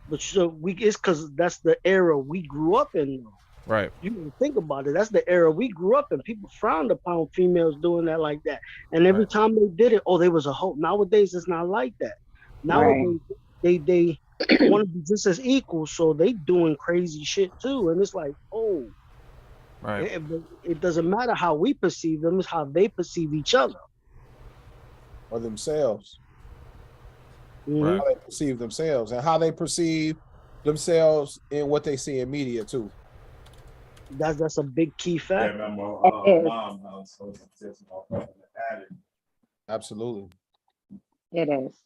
but it's because that's the era we grew up in. Though. Right. You can think about it. That's the era we grew up in. People frowned upon females doing that like that, and every time they did it, they was a hoe. Nowadays, it's not like that. Nowadays, they want to be just as equal, so they doing crazy shit too, and it's like, right. It doesn't matter how we perceive them; it's how they perceive each other or themselves. Mm-hmm. How they perceive themselves and how they perceive themselves in what they see in media too. That's a big key fact. Yeah, my mom house. Absolutely. It is.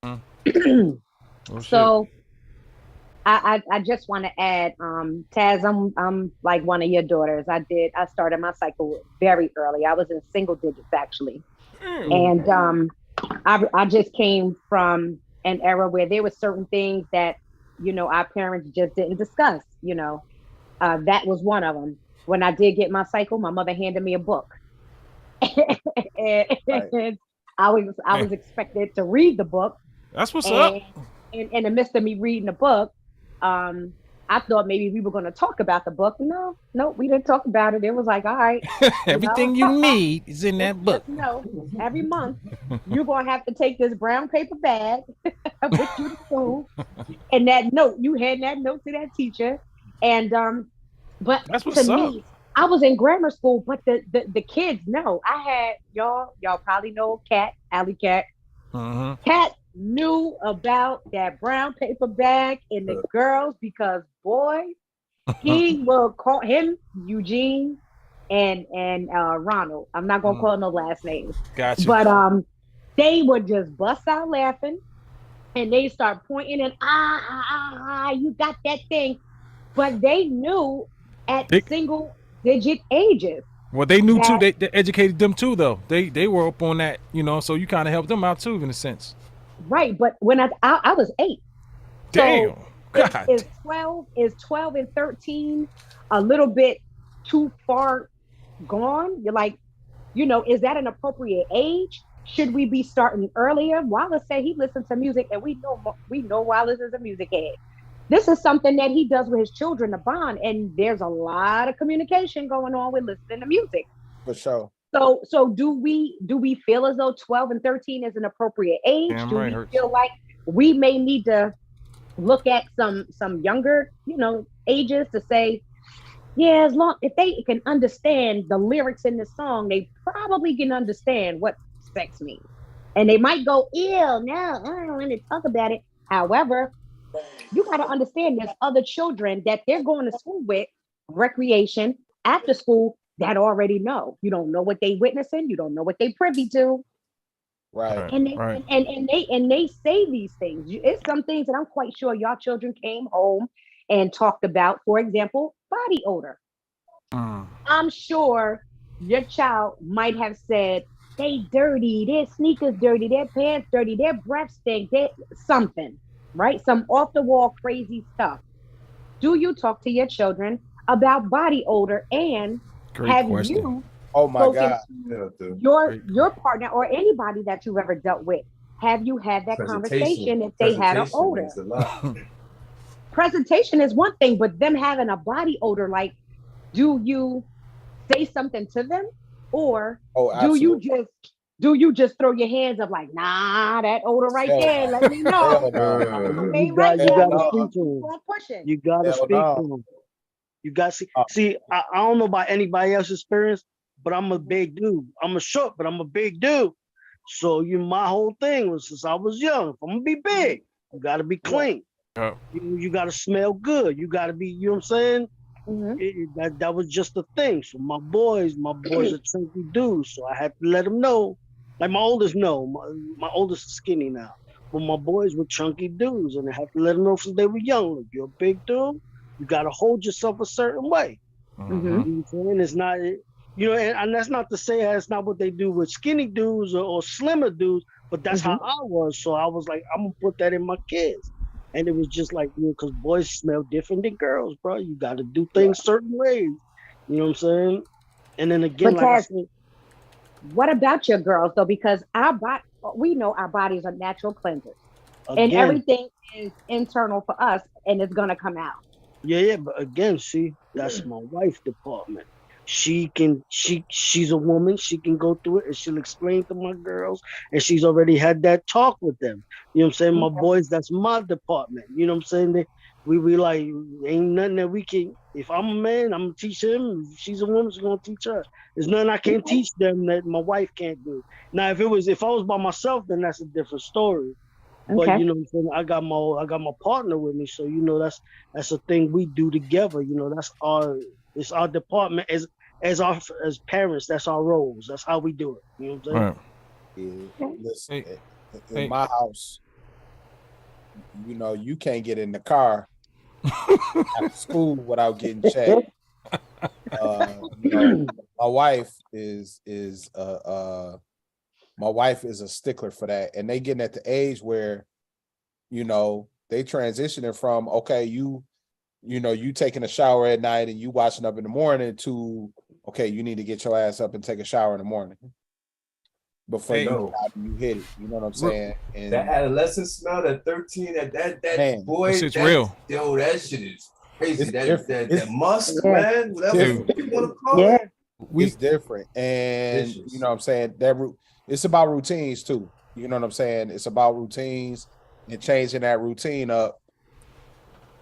Oh, so I just want to add, Taz, I'm like one of your daughters. I started my cycle very early. I was in single digits actually. And I just came from an era where there were certain things that, our parents just didn't discuss, that was one of them. When I did get my cycle, my mother handed me a book. And I was expected to read the book. That's what's up. And in the midst of me reading the book, I thought maybe we were going to talk about the book. No, we didn't talk about it. It was like, all right. Everything you need is in that book. Every month you're going to have to take this brown paper bag with you to school. And that note, you hand that note to that teacher. And, but that's what's up. Me, I was in grammar school, but the kids know. I had, y'all probably know Cat, Alley Cat. Mm-hmm. Cat knew about that brown paper bag and the girls because boy, he will call him Eugene and Ronald. I'm not gonna call no last names. Gotcha. But they would just bust out laughing and they start pointing and you got that thing. But they knew at single digit ages. Well, they knew too. They educated them too, though. They were up on that, so you kind of helped them out too, in a sense. Right, but when I was 8. Damn. So is 12 and 13 a little bit too far gone? You're like, is that an appropriate age? Should we be starting earlier? Wallace said he listens to music, and we know Wallace is a music head. This is something that he does with his children to bond, and there's a lot of communication going on with listening to music. For sure. So do we feel as though 12 and 13 is an appropriate age? Damn do right, we hurts. feel like we may need to look at some younger, ages to say, yeah, as long if they can understand the lyrics in the song, they probably can understand what sex means. And they might go, ew, no, I don't want to talk about it. However, you got to understand there's other children that they're going to school with, recreation, after school, that already know. You don't know what they witnessing. You don't know what they privy to. Right. And they say these things. It's some things that I'm quite sure y'all children came home and talked about. For example, body odor. I'm sure your child might have said, they dirty, their sneakers dirty, their pants dirty, their breath stink, something, right? Some off the wall crazy stuff. Do you talk to your children about body odor? And great have question. you oh my God, your partner or anybody that you've ever dealt with, have you had that conversation if they had an odor? Presentation is one thing, but them having a body odor, like, do you say something to them, or do you just throw your hands up like, nah, that odor right there, let me know. You gotta speak to them. You gotta speak to them. You got to see. I don't know about anybody else's experience, but I'm a big dude. I'm a short, but I'm a big dude. So my whole thing was since I was young. If I'm gonna be big, you gotta be clean. You gotta smell good. You gotta be. You know what I'm saying? Mm-hmm. That was just the thing. So my boys are chunky dudes. So I had to let them know. Like my oldest my oldest is skinny now, but my boys were chunky dudes, and I had to let them know since they were young. Look, you're a big dude. You got to hold yourself a certain way. Mm-hmm. You know what I'm saying? It's not, and that's not to say that's not what they do with skinny dudes or slimmer dudes, But that's how I was. So I was like, I'm gonna put that in my kids. And it was just like, because boys smell different than girls, bro. You got to do things certain ways. You know what I'm saying? And then again, But like I Taz, said, what about your girls though? Because we know our bodies are natural cleansers, and again, everything is internal for us, and it's gonna come out. yeah. But again, see, that's my wife's department. She's a woman. She can go through it and she'll explain to my girls. And she's already had that talk with them. You know what I'm saying? My boys, that's my department. You know what I'm saying? We like, ain't nothing that we can. If I'm a man, I'm gonna teach him. If she's a woman, she's gonna teach her. There's nothing I can't teach them that my wife can't do. Now, if I was by myself, then that's a different story. But Okay. you know what I'm saying? I got my partner with me, so you know that's a thing we do together. You know, it's our department as parents. That's our roles. That's how we do it. You know what I'm saying? Yeah. Listen, in my house, you know, you can't get in the car after school without getting checked. You know, my wife is a stickler for that, and they getting at the age where, you know, they transitioning from, okay, you know, you taking a shower at night and you washing up in the morning to, okay, you need to get your ass up and take a shower in the morning before you hit it. You know what I'm saying? And that adolescent smell, that 13, that man, boy, that shit's real. Yo, that shit is crazy. That musk, yeah. man, whatever you want to call it. It's different. And you know what I'm saying? It's about routines too. You know what I'm saying? It's about routines and changing that routine up.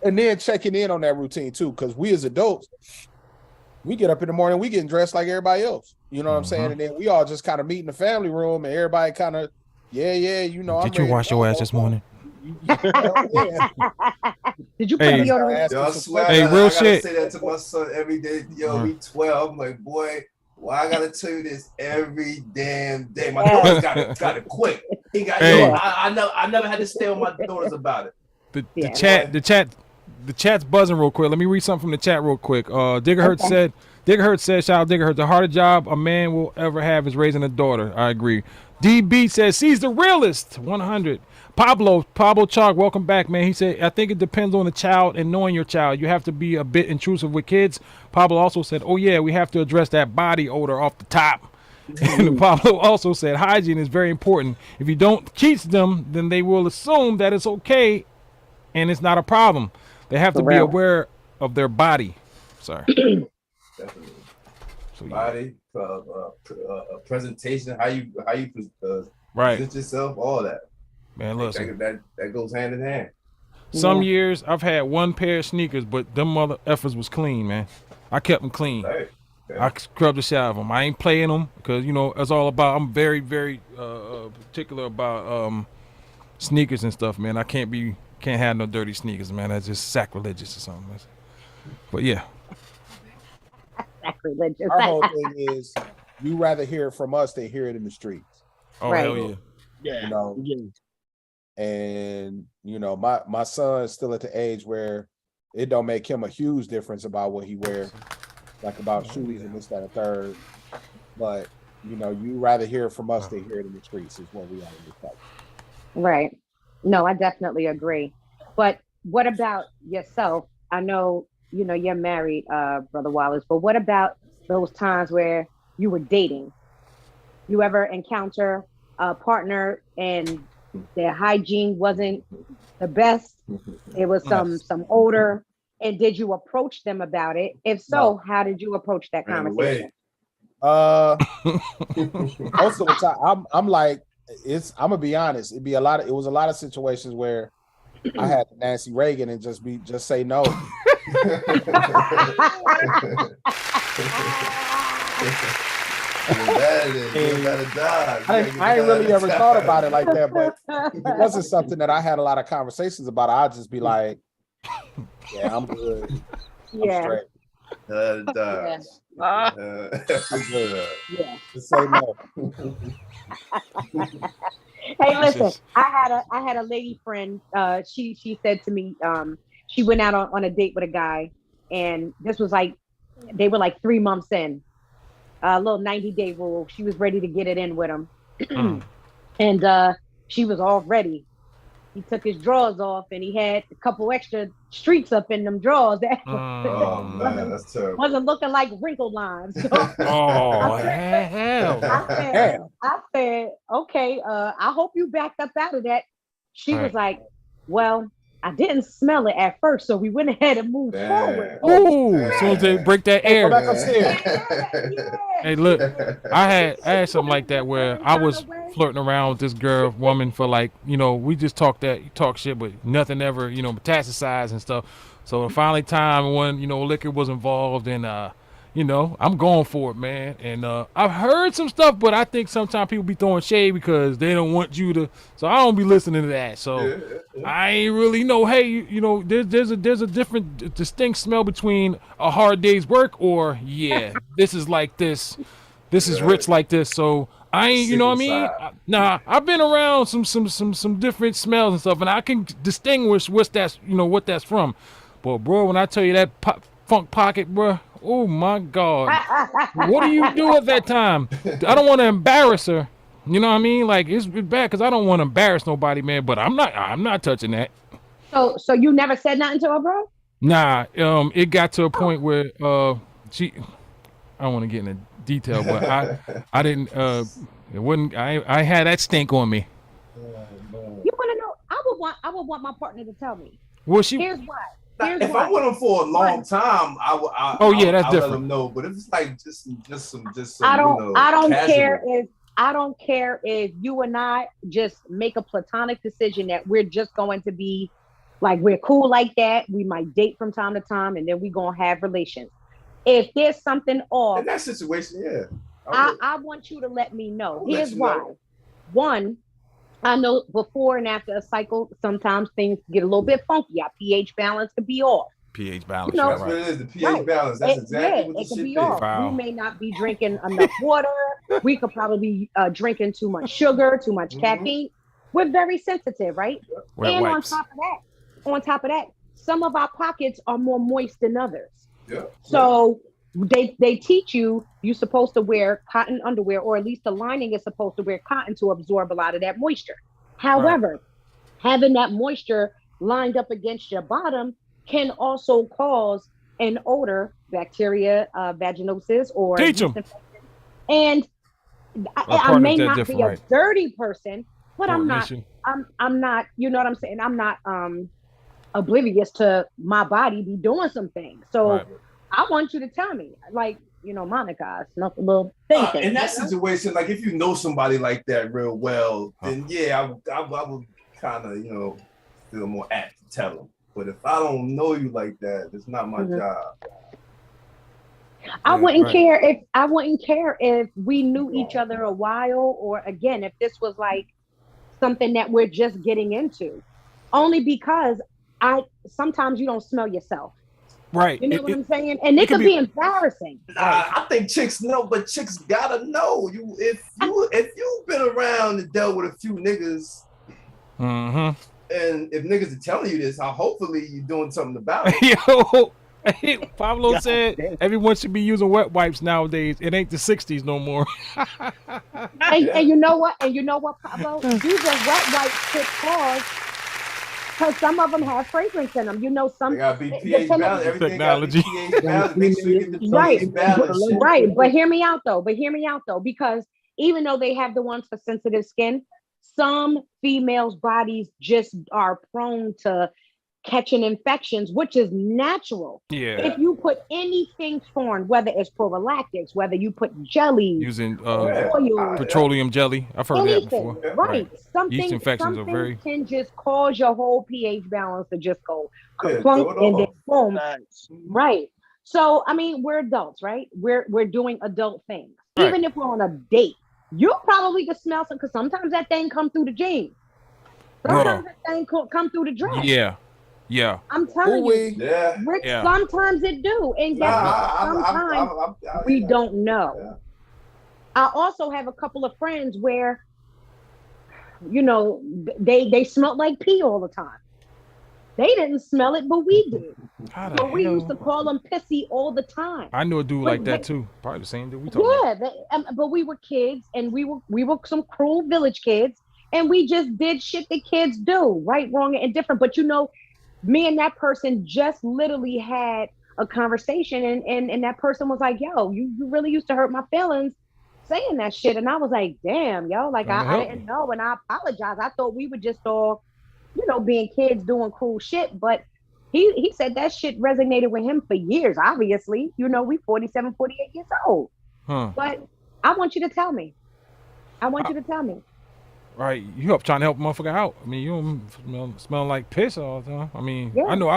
And then checking in on that routine too, because we as adults, we get up in the morning, we getting dressed like everybody else. You know what I'm saying? And then we all just kind of meet in the family room, and everybody kind of, you know. Did you wash your ass this morning? Did you put deodorant? Yo, I swear, Hey, I real gotta shit. say that to my son every day. Yo, he 12. I'm like, boy, why I gotta tell you this every damn day? My daughter's got it quick. He got I never had to stay with my daughters about it. The chat's buzzing real quick. Let me read something from the chat real quick. Diggerhurt said, shout out Diggerhurt, the hardest job a man will ever have is raising a daughter. I agree. DB says, he's the realest. 100. Pablo Chalk, welcome back, man. He said, I think it depends on the child and knowing your child. You have to be a bit intrusive with kids. Pablo also said, oh yeah, we have to address that body odor off the top. And Pablo also said, hygiene is very important. If you don't teach them, then they will assume that it's okay and it's not a problem. They have to be aware of their body. Sorry. Definitely. So, body, presentation, how you right. present yourself, all that. Man, listen. That goes hand in hand. Some years I've had one pair of sneakers, but them mother effers was clean, man. I kept them clean. Right. I scrubbed the shit out of them. I ain't playing them because, you know, it's all about, I'm very, very particular about sneakers and stuff, man. I can't have no dirty sneakers, man. That's just sacrilegious or something. But yeah. Sacrilegious. Our whole thing is, you rather hear it from us than hear it in the streets. Oh, hell yeah. Yeah. You know, and you know, my son's still at the age where it don't make him a huge difference about what he wears, like about shoes and this, that, and third. But you know, you rather hear it from us than hear it in the streets is what we always say. Right. No, I definitely agree. But what about yourself? I know, you know, you're married, Brother Wallace, but what about those times where you were dating? You ever encounter a partner and their hygiene wasn't the best? It was some odor. And did you approach them about it? If so, how did you approach that conversation? Most of the time, I'm like, I'm gonna be honest. It was a lot of situations where I had Nancy Reagan and just say no. I ain't really ever thought about it like that, but it wasn't something that I had a lot of conversations about. I'd just be like, yeah, I'm good. I'm straight. I'm good. Just say no. Hey, listen, I had a lady friend. She said to me, she went out on a date with a guy, and this was like, they were like 3 months in, a little 90-day rule. She was ready to get it in with him. And she was all ready. He took his drawers off and he had a couple extra streaks up in them drawers that Oh man, that's terrible. wasn't looking like wrinkled lines. So Oh hell! I said, okay, I hope you backed up out of that. She was like, well, I didn't smell it at first, so we went ahead and moved forward. Ooh, as soon as they break that air. Go back upstairs. Hey, look, I had something like that where I was flirting around with this woman for like, we just talk shit, but nothing ever, metastasized and stuff. So finally time when, liquor was involved and, I'm going for it, man. And I've heard some stuff, but I think sometimes people be throwing shade because they don't want you to. So I don't be listening to that. So I ain't really know. Hey, there's a different, distinct smell between a hard day's work or this is like this. This is rich like this. So I ain't, you know what I mean? Nah, I've been around some different smells and stuff, and I can distinguish what that's from. But bro, when I tell you that funk pocket, bro. Oh my God! What do you do at that time? I don't want to embarrass her. You know what I mean? Like it's bad because I don't want to embarrass nobody, man. But I'm not touching that. So you never said nothing to her, bro? Nah. It got to a point where she. I don't want to get into detail, but I didn't. It wouldn't. I had that stink on me. You want to know? I would want my partner to tell me. Well, here's why. If I'm with him for a long time, I'll that's different. let him know. But if it's like just some I don't casual. I don't care if you and I just make a platonic decision that we're just going to be like we're cool like that. We might date from time to time, and then we gonna have relations. If there's something off In that situation, I want you to let me know. Here's why. One, I know before and after a cycle, sometimes things get a little bit funky. Our pH balance could be off. pH balance. That's what it is. The pH balance. That's exactly what the it could shit be is. off. Wow. We may not be drinking enough water. We could probably be drinking too much sugar, too much caffeine. We're very sensitive, right? Wet and wipes. on top of that, some of our pockets are more moist than others. Yeah. So they teach you're supposed to wear cotton underwear, or at least the lining is supposed to wear cotton to absorb a lot of that moisture. However, having that moisture lined up against your bottom can also cause an odor, bacteria, vaginosis, or teach them. And I may not be a dirty person, but I'm not. You know what I'm saying? I'm not oblivious to my body be doing some things. So I want you to tell me, like, Monica, it's not a little thing. In that situation, like if you know somebody like that real well, then I would kind of, feel more apt to tell them. But if I don't know you like that, it's not my job. I wouldn't care if we knew each other a while, or again, if this was like something that we're just getting into. Only because sometimes you don't smell yourself. Right. You know what I'm saying? And it could be embarrassing. I think chicks know, but chicks gotta know. If you've been around and dealt with a few niggas, and if niggas are telling you this, hopefully you're doing something about it. Yo, Pablo said everyone should be using wet wipes nowadays. It ain't the 60s no more. and you know what? Pablo? These are wet wipes to cause. Because some of them have fragrance in them. Some. They gotta be pH balance. Everything Technology. gotta be pH balance. Make sure you get the pH balance. Right. But hear me out though. Because even though they have the ones for sensitive skin, some females' bodies just are prone to catching infections, which is natural. Yeah. If you put anything foreign, whether it's prophylactics, whether you put jellies, using oil, petroleum jelly. I've heard that before. Right. Yeast infections are very can just cause your whole pH balance to just go clunk and then boom. Right. So I mean, we're adults, right? We're doing adult things. Right. Even if we're on a date, you'll probably just smell some, because sometimes that thing come through the jeans. Sometimes that thing come through the dress. Yeah. I'm telling you, Yeah. Rick, sometimes it do. And sometimes we don't know. Yeah. I also have a couple of friends where, they smelled like pee all the time. They didn't smell it, but we did. But we used to call them pissy all the time. I knew a dude like that too. Probably the same dude we talking about. But we were kids, and we were some cruel village kids, and we just did shit that kids do, right, wrong, and different. But me and that person just literally had a conversation, and that person was like, yo, you really used to hurt my feelings saying that shit. And I was like, damn, yo, like I didn't know, and I apologize. I thought we were just all, being kids doing cool shit. But he said that shit resonated with him for years, obviously. We 47, 48 years old. But I want you to tell me. Right, you trying to help a motherfucker out. I mean, you don't smell like piss all the time. I mean, yeah. I know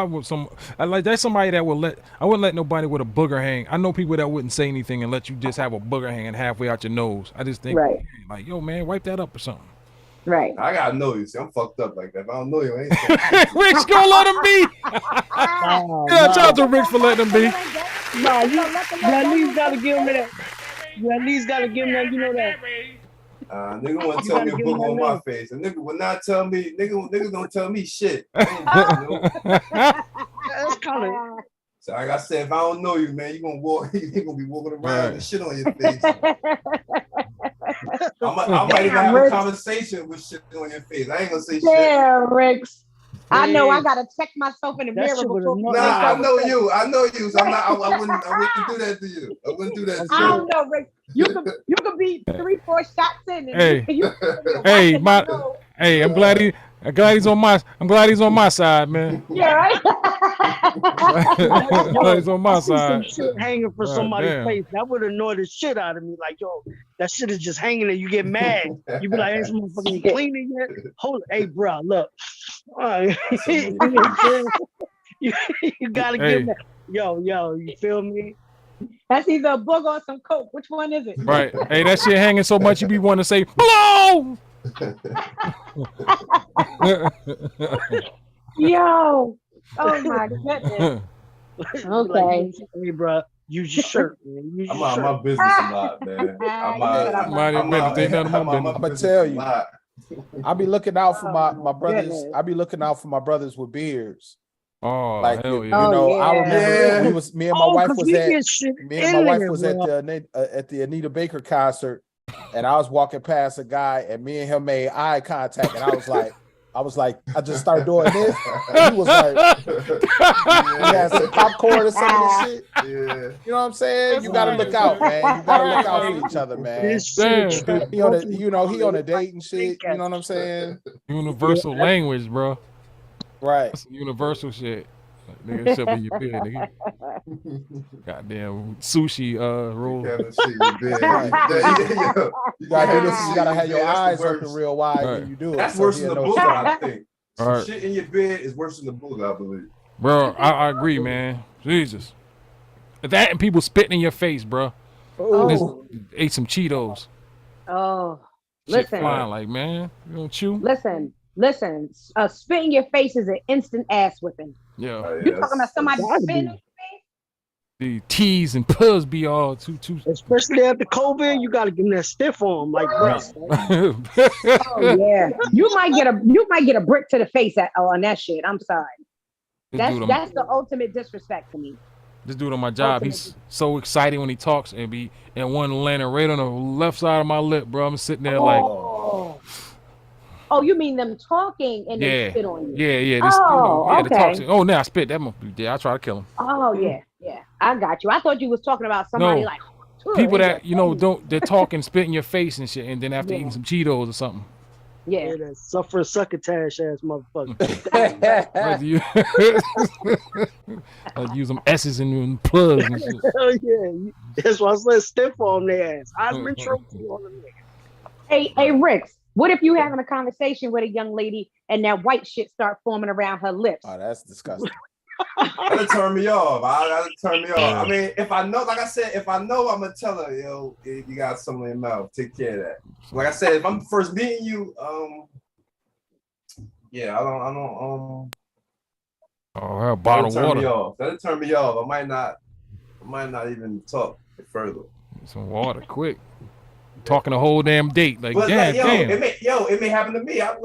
that's somebody that I wouldn't let nobody with a booger hang. I know people that wouldn't say anything and let you just have a booger hanging halfway out your nose. I just think, like, yo, man, wipe that up or something. Right. I gotta know you. See, I'm fucked up like that. If I don't know you, I ain't. Rick's gonna let him be. Shout out to Rick for letting him be. No, you at least gotta give him that. You at least gotta give him that. You know that. Nigga want to tell me a book on my face. A nigga will not tell me. Nigga don't tell me shit. That's kind of. So like I said, if I don't know you, man, you gonna be walking around with shit on your face. I might even have a conversation with shit on your face. I ain't gonna say shit. Yeah, Ricks. I know I gotta check myself in the mirror before. Nah, I know you. So I wouldn't do that to you. I wouldn't do that to you. I don't know, Rick. You could be 3-4 shots in. And I'm glad he's on my side, man. Yeah, right. He's on my side. Some shit hanging for somebody's face. That would annoy the shit out of me. Like, yo, that shit is just hanging there. You get mad. You be like, hey, some motherfucking cleaning yet? Hold it. Hey, bro, look. You gotta give that. Yo, you feel me? That's either a booger or some coke. Which one is it? Right. Hey, that shit hanging so much you be wanting to say, blow! Yo. Oh my goodness. Okay. Hey, bro, use your shirt, man. Use your I'm my business a lot, man. I'm gonna tell you. I be looking out for my brothers. I be looking out for my brothers with beards. Oh, like hell you yeah. know, I remember me and my wife was at the Anita Baker concert, and I was walking past a guy, and me and him made eye contact, and I was like, I just started doing this. And he was like, he had some popcorn or some of this shit. Yeah. You know what I'm saying? You gotta look out, man. You gotta look out for each other, man. He on a date and shit. You know what I'm saying? Universal language, bro. Right. That's some universal shit. Nigga, shit in your bed, nigga. Goddamn sushi roll. You gotta do this. You gotta have your eyes open real wide when you do it. That's worse than the book, I think. Shit in your bed is worse than the book, I believe. Bro, I agree, man. Jesus. That and people spitting in your face, bro. Oh. Ate some Cheetos. Oh. Shit Listen. flying like, man, you don't chew? Listen. Spit in your face is an instant ass whipping. Yeah. You talking about somebody spitting in your face? The T's and P's be all too. Especially after COVID, you gotta give them that stiff arm, like breast. Oh yeah. You might get a brick to the face on that shit. I'm sorry. That's the ultimate disrespect to me. This dude on my job, he's so excited when he talks and one landing right on the left side of my lip, bro. I'm sitting there like. Oh, you mean them talking and they spit on you? Yeah. Okay. Now I spit. That must be. Yeah, I try to kill him. Oh yeah. I got you. I thought you was talking about somebody like people that they're talking, spit in your face and shit, and then after eating some Cheetos or something. Yeah, that suffer succotash ass motherfucker. Like use them S's and plugs and shit. Hell yeah, that's why I said stiff on their ass. I've been trophy on them. Hey, Ricks. What if you having a conversation with a young lady and that white shit start forming around her lips? Oh, that's disgusting. That'll turn me off. I mean, if I know, like I said, I'm gonna tell her, yo, you got something in your mouth. Take care of that. Like I said, if I'm first meeting you, I don't. Oh, a bottle of water. That'll turn me off. I might not even talk further. Some water, quick. Talking a whole damn date, damn. It may happen to me. I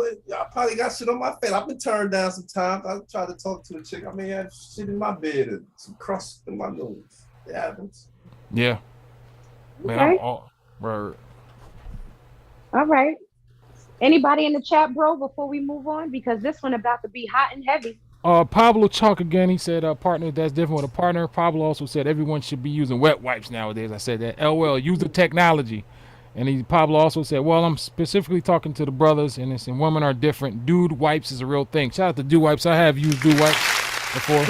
probably got shit on my face. I've been turned down sometimes. I try to talk to a chick. I mean, I have shit in my bed and some crust in my nose. It happens. Yeah. Man, okay. I'm all right. All right. Anybody in the chat, bro, before we move on? Because this one about to be hot and heavy. Pablo Chalk again. He said, "Partner, that's different with a partner." Pablo also said, "Everyone should be using wet wipes nowadays." I said that. LOL, use the technology. And Pablo also said, "Well, I'm specifically talking to the brothers, and women are different. Dude wipes is a real thing." Shout out to Dude Wipes. I have used Dude Wipes before.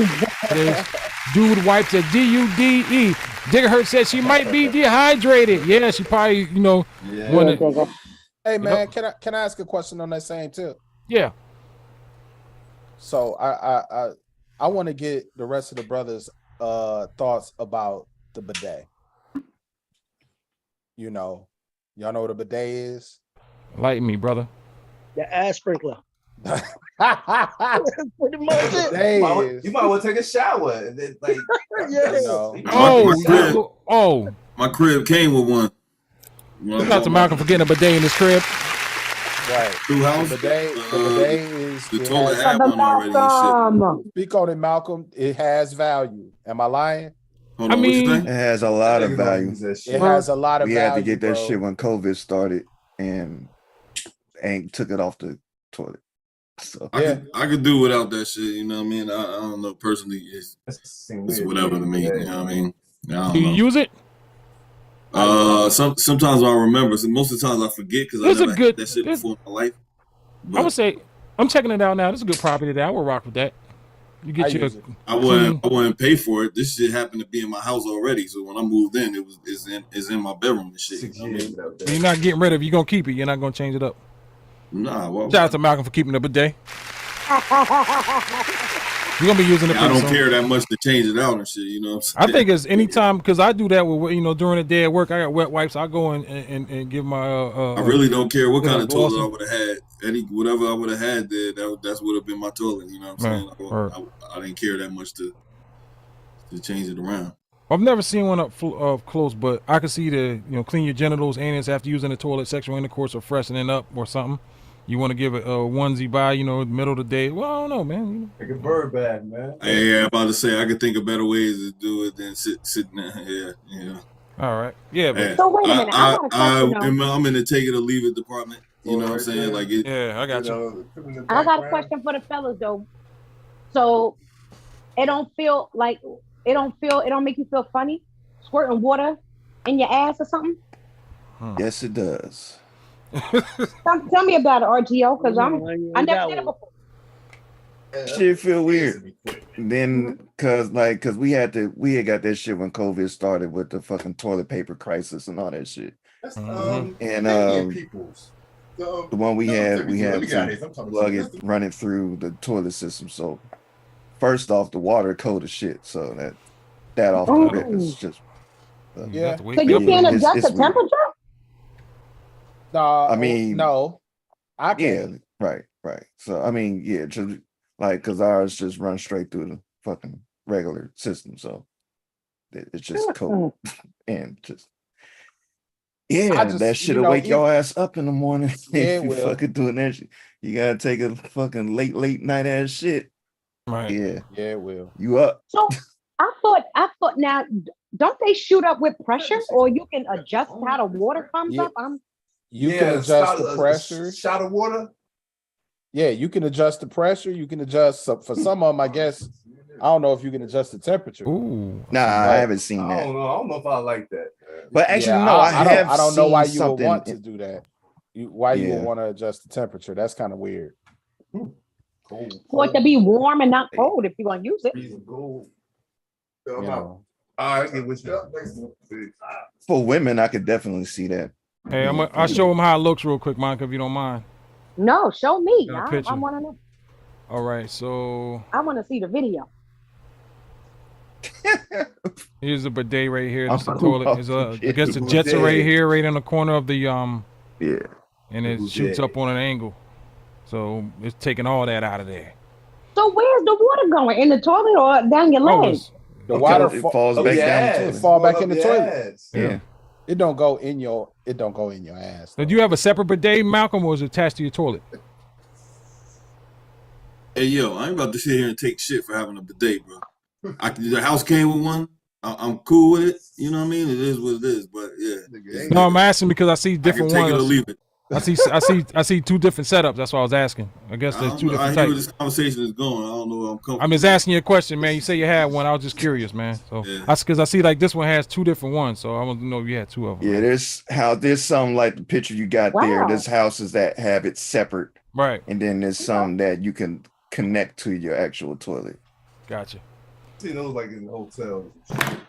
It is Dude Wipes at DUDE. Diggerhurt said she might be dehydrated. Yeah, she probably, wanted. Hey man, can I ask a question on that same tip? Yeah. So I want to get the rest of the brothers' thoughts about the bidet. Y'all know what a bidet is? Lighten me, brother. The ass sprinkler. Pretty much it. You might want to take a shower. And then, My crib came with one. Shout out to Malcolm for getting a bidet in his crib. Right. House. The bidet is the toilet had one already and shit. Speak on it, Malcolm. It has value. Am I lying? Hold on, it has a lot of value. It has a lot of value. We had to get that shit when COVID started and took it off the toilet. So I could do without that shit. You know what I mean? I don't know personally. It's whatever to me. You know what I mean? Do you use it? Sometimes I remember. So most of the times I forget because I never had that shit before in my life. I would say I'm checking it out now. This is a good property there. I will rock with that. You get I wouldn't pay for it. This shit happened to be in my house already. So when I moved in, it's in my bedroom and shit. You're not getting rid of it. You're gonna keep it. You're not gonna change it up. Nah. Shout out to Malcolm for keeping the bidet. You're gonna be using it. I don't care that much to change it out and shit. You know what I'm saying? I think it's anytime because I do that with during the day at work. I got wet wipes. I go in and give my. I really don't care what kind of toilet I would have had. Whatever I would have had there, that's would have been my toilet. You know what I'm saying? I didn't care that much to change it around. I've never seen one up close, but I can see clean your genitals, anus after using the toilet, sexual intercourse, or freshening up or something. You want to give it a onesie by, middle of the day. Well, I don't know, man. Like a bird bag, man. Yeah, I'm about to say I could think of better ways to do it than sitting there. Yeah. All right. Yeah, man. So wait a minute. I'm in the take it or leave it department. You know what I'm saying? Like it. Yeah, I got you. I got a question for the fellas though. So it don't make you feel funny squirting water in your ass or something? Yes, it does. Tell me about it, RGO, because I never did it before. Shit feel weird. Then, cause we had got that shit when COVID started with the fucking toilet paper crisis and all that shit. And the one we had to plug it, run it through the toilet system. So first off, the water cold as shit. So that off the rip is just yeah. So you can't adjust the temperature? No, I mean, no, I can. Yeah, right. So I mean, yeah, just because ours just run straight through the fucking regular system, so it's just cold and just that shit'll wake your ass up in the morning if you fucking doing that shit. You gotta take a fucking late night ass shit. Right. Yeah, it will. You up? So I thought now, don't they shoot up with pressure, or you can adjust how the water comes up? You can adjust the pressure. Shot of water. Yeah, you can adjust the pressure. You can adjust for some of them. I guess I don't know if you can adjust the temperature. Ooh, nah, I haven't seen that. I don't know if I like that. But actually, no, I don't know why you would want to do that. Why you would want to adjust the temperature? That's kind of weird. For it to be warm and not cold if you're gonna use it. For women, I could definitely see that. Hey, I'll show them how it looks real quick, Monica, if you don't mind. No, show me. I want to know. All right, so I want to see the video. Here's the bidet right here. This is the toilet. I guess the jets are right here, right in the corner of the and it shoots up on an angle. So it's taking all that out of there. So where's the water going? In the toilet or down your legs? The water falls back down the toilet. It fall back in the toilet. Yeah. It don't go in your ass. Now, do you have a separate bidet, Malcolm, or is it attached to your toilet? Hey yo, I ain't about to sit here and take shit for having a bidet, bro. The house came with one. I'm cool with it. You know what I mean? It is what it is. But yeah. No, I'm asking because I see different I can take ones. it or leave it. I see two different setups. That's why I was asking. I guess there's two different I hear where types. this conversation is going. I don't know where I'm coming. I'm just asking you a question, man. You say you had one. I was just curious, man. So because I see like this one has two different ones, so I want to know if you had two of them. Yeah, there's some like the picture you got there. There's houses that have it separate, right? And then there's some that you can connect to your actual toilet. Gotcha. See those like in hotels.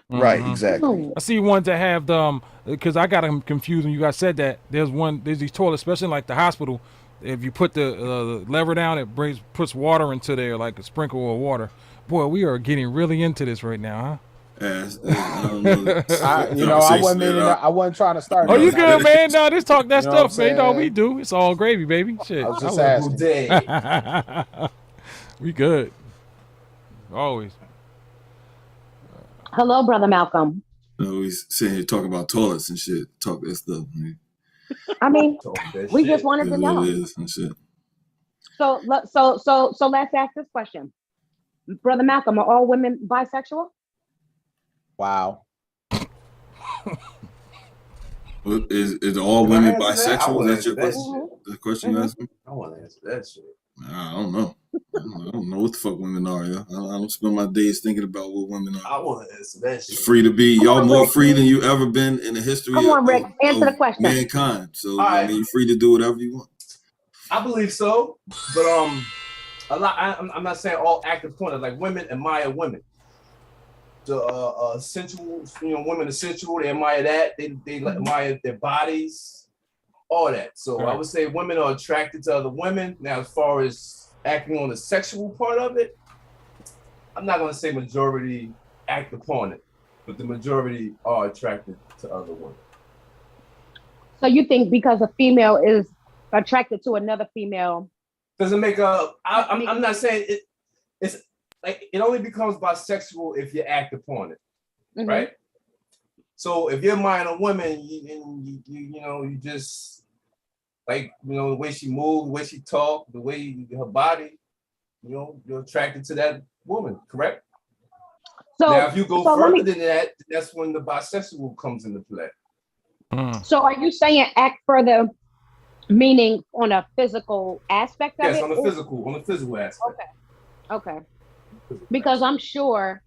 Right, exactly. I see ones that have the because I got them confused when you guys said that. There's these toilets, especially in like the hospital. If you put the lever down, it puts water into there, like a sprinkle of water. Boy, we are getting really into this right now, huh? I wasn't trying to start. Oh, you good, man? No, this talk that You know stuff, man. No, saying? we do. It's all gravy, baby. Shit. I was just asking. We good. Always. Hello, Brother Malcolm. He's sitting here talking about toilets and shit. Talk that stuff. Man. I mean, we just wanted to know. It is and shit. So let's ask this question. Brother Malcolm, are all women bisexual? Wow. Is all women bisexual? Is that your question? The question you asked me? I want to answer that shit. I don't know. I don't know what the fuck women are. Yeah? I don't spend my days thinking about what women are. I want to answer that shit. Free to be. Y'all more free than you ever been in the history Come on, Rick. Answer the question. Mankind. So right. I mean, you're free to do whatever you want. I believe so, but a lot. I'm not saying all active porn. Like women admire women. The sensual, women are sensual. They admire that. They admire their bodies, all that. So I would say women are attracted to other women. Now, as far as acting on the sexual part of it, I'm not gonna say majority act upon it, but the majority are attracted to other women. So you think because a female is attracted to another female doesn't make I'm not saying it's like it only becomes bisexual if you act upon it, right? So if you're admiring a woman you just like the way she moves, the way she talks, the way her body, you're attracted to that woman, correct? So now if you go further than that, that's when the bisexual comes into play. So are you saying act further, meaning on a physical aspect of it? Yes, on the physical aspect. Okay. Because I'm sure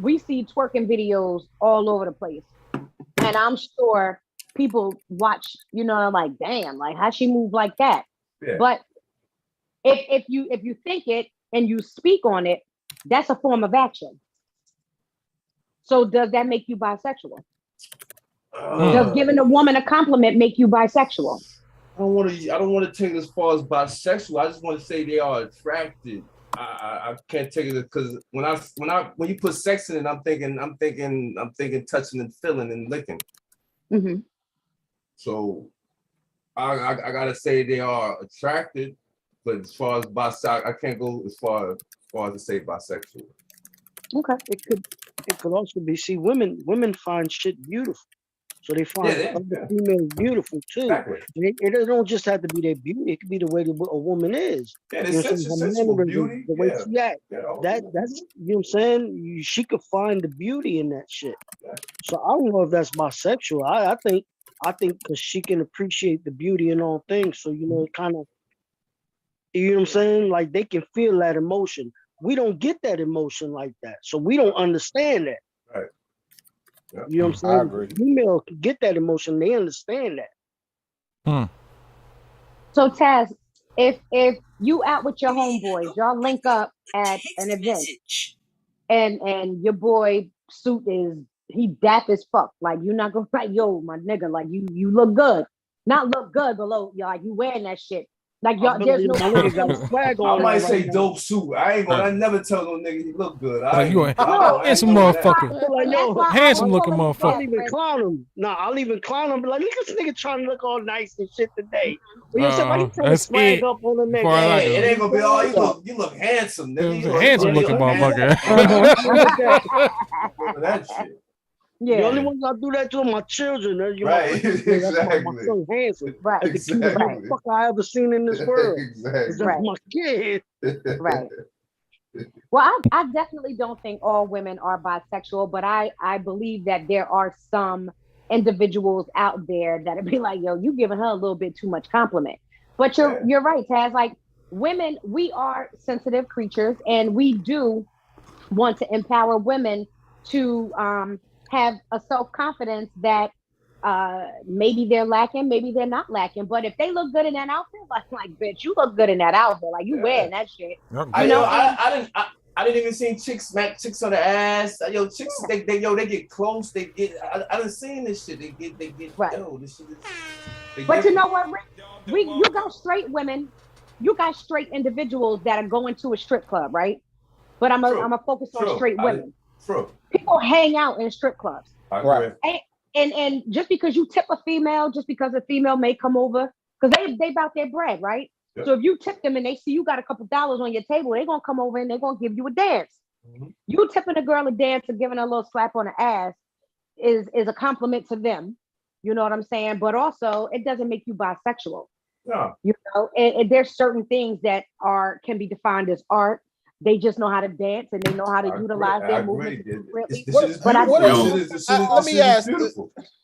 we see twerking videos all over the place. And I'm sure people watch, like, damn, like how she move like that. Yeah. But if you think it and you speak on it, that's a form of action. So does that make you bisexual? Does giving a woman a compliment make you bisexual? I don't want to take it as far as bisexual. I just want to say they are attracted. I can't take it because when you put sex in it, I'm thinking touching and feeling and licking. Mm-hmm. So I gotta say they are attracted, but as far as bisexual, I can't go as far as to say bisexual. Okay. It could also be women find shit beautiful. So they find other females beautiful too. Exactly. It don't just have to be their beauty. It could be the way a woman is. Yeah, sensual beauty. The way she acts. That's what I'm saying. She could find the beauty in that shit. So I don't know if that's bisexual. I think because she can appreciate the beauty in all things. So it kind of, you know what I'm saying? Like they can feel that emotion. We don't get that emotion like that, so we don't understand that. Right. You know what I'm saying? I agree. Female can get that emotion. They understand that. So Taz, if you out with your homeboys, y'all link up at an event, and your boy suit he dap as fuck. Like you're not gonna like, yo, my nigga, like you look good. Not look good, but like you wearing that shit. Like y'all, there's no swag on. I might say dope suit. I never tell no nigga he look good. You a handsome motherfucker. Handsome looking motherfucker. I'll even clown him. I'll even clown him. Be like, look at this nigga trying to look all nice and shit today. But you said, why you trying to swag up on the nigga? It ain't gonna be all you look handsome, nigga. Handsome looking motherfucker. That shit. Yeah. The only ones I do that to are my children. Right, exactly. My son handsome. Right. The cutest motherfucker I ever seen in this world. Exactly. That's my kid. Right. Well, I definitely don't think all women are bisexual, but I believe that there are some individuals out there that'd be like, yo, you giving her a little bit too much compliment. But you're right, Taz. Like women, we are sensitive creatures, and we do want to empower women to have a self-confidence that maybe they're lacking, maybe they're not lacking. But if they look good in that outfit, like bitch, you look good in that outfit. Like you wearing that shit. I didn't even see chicks smack chicks on the ass. Yo, chicks, they get close. They get. I done seen this shit. They get. Right. Yo, this shit is. But you know what, Rick? You got straight women, you got straight individuals that are going to a strip club, right? But I'm a focus on straight women. True. People hang out in strip clubs. Right. And just because you tip a female, just because a female may come over, because they about their bread, right? Yep. So if you tip them and they see you got a couple dollars on your table, they're gonna come over and they're gonna give you a dance. Mm-hmm. You tipping a girl a dance or giving her a little slap on the ass is a compliment to them. You know what I'm saying? But also it doesn't make you bisexual. Yeah. You know, and there's certain things that can be defined as art. They just know how to dance and they know how to utilize their movements. Let me ask.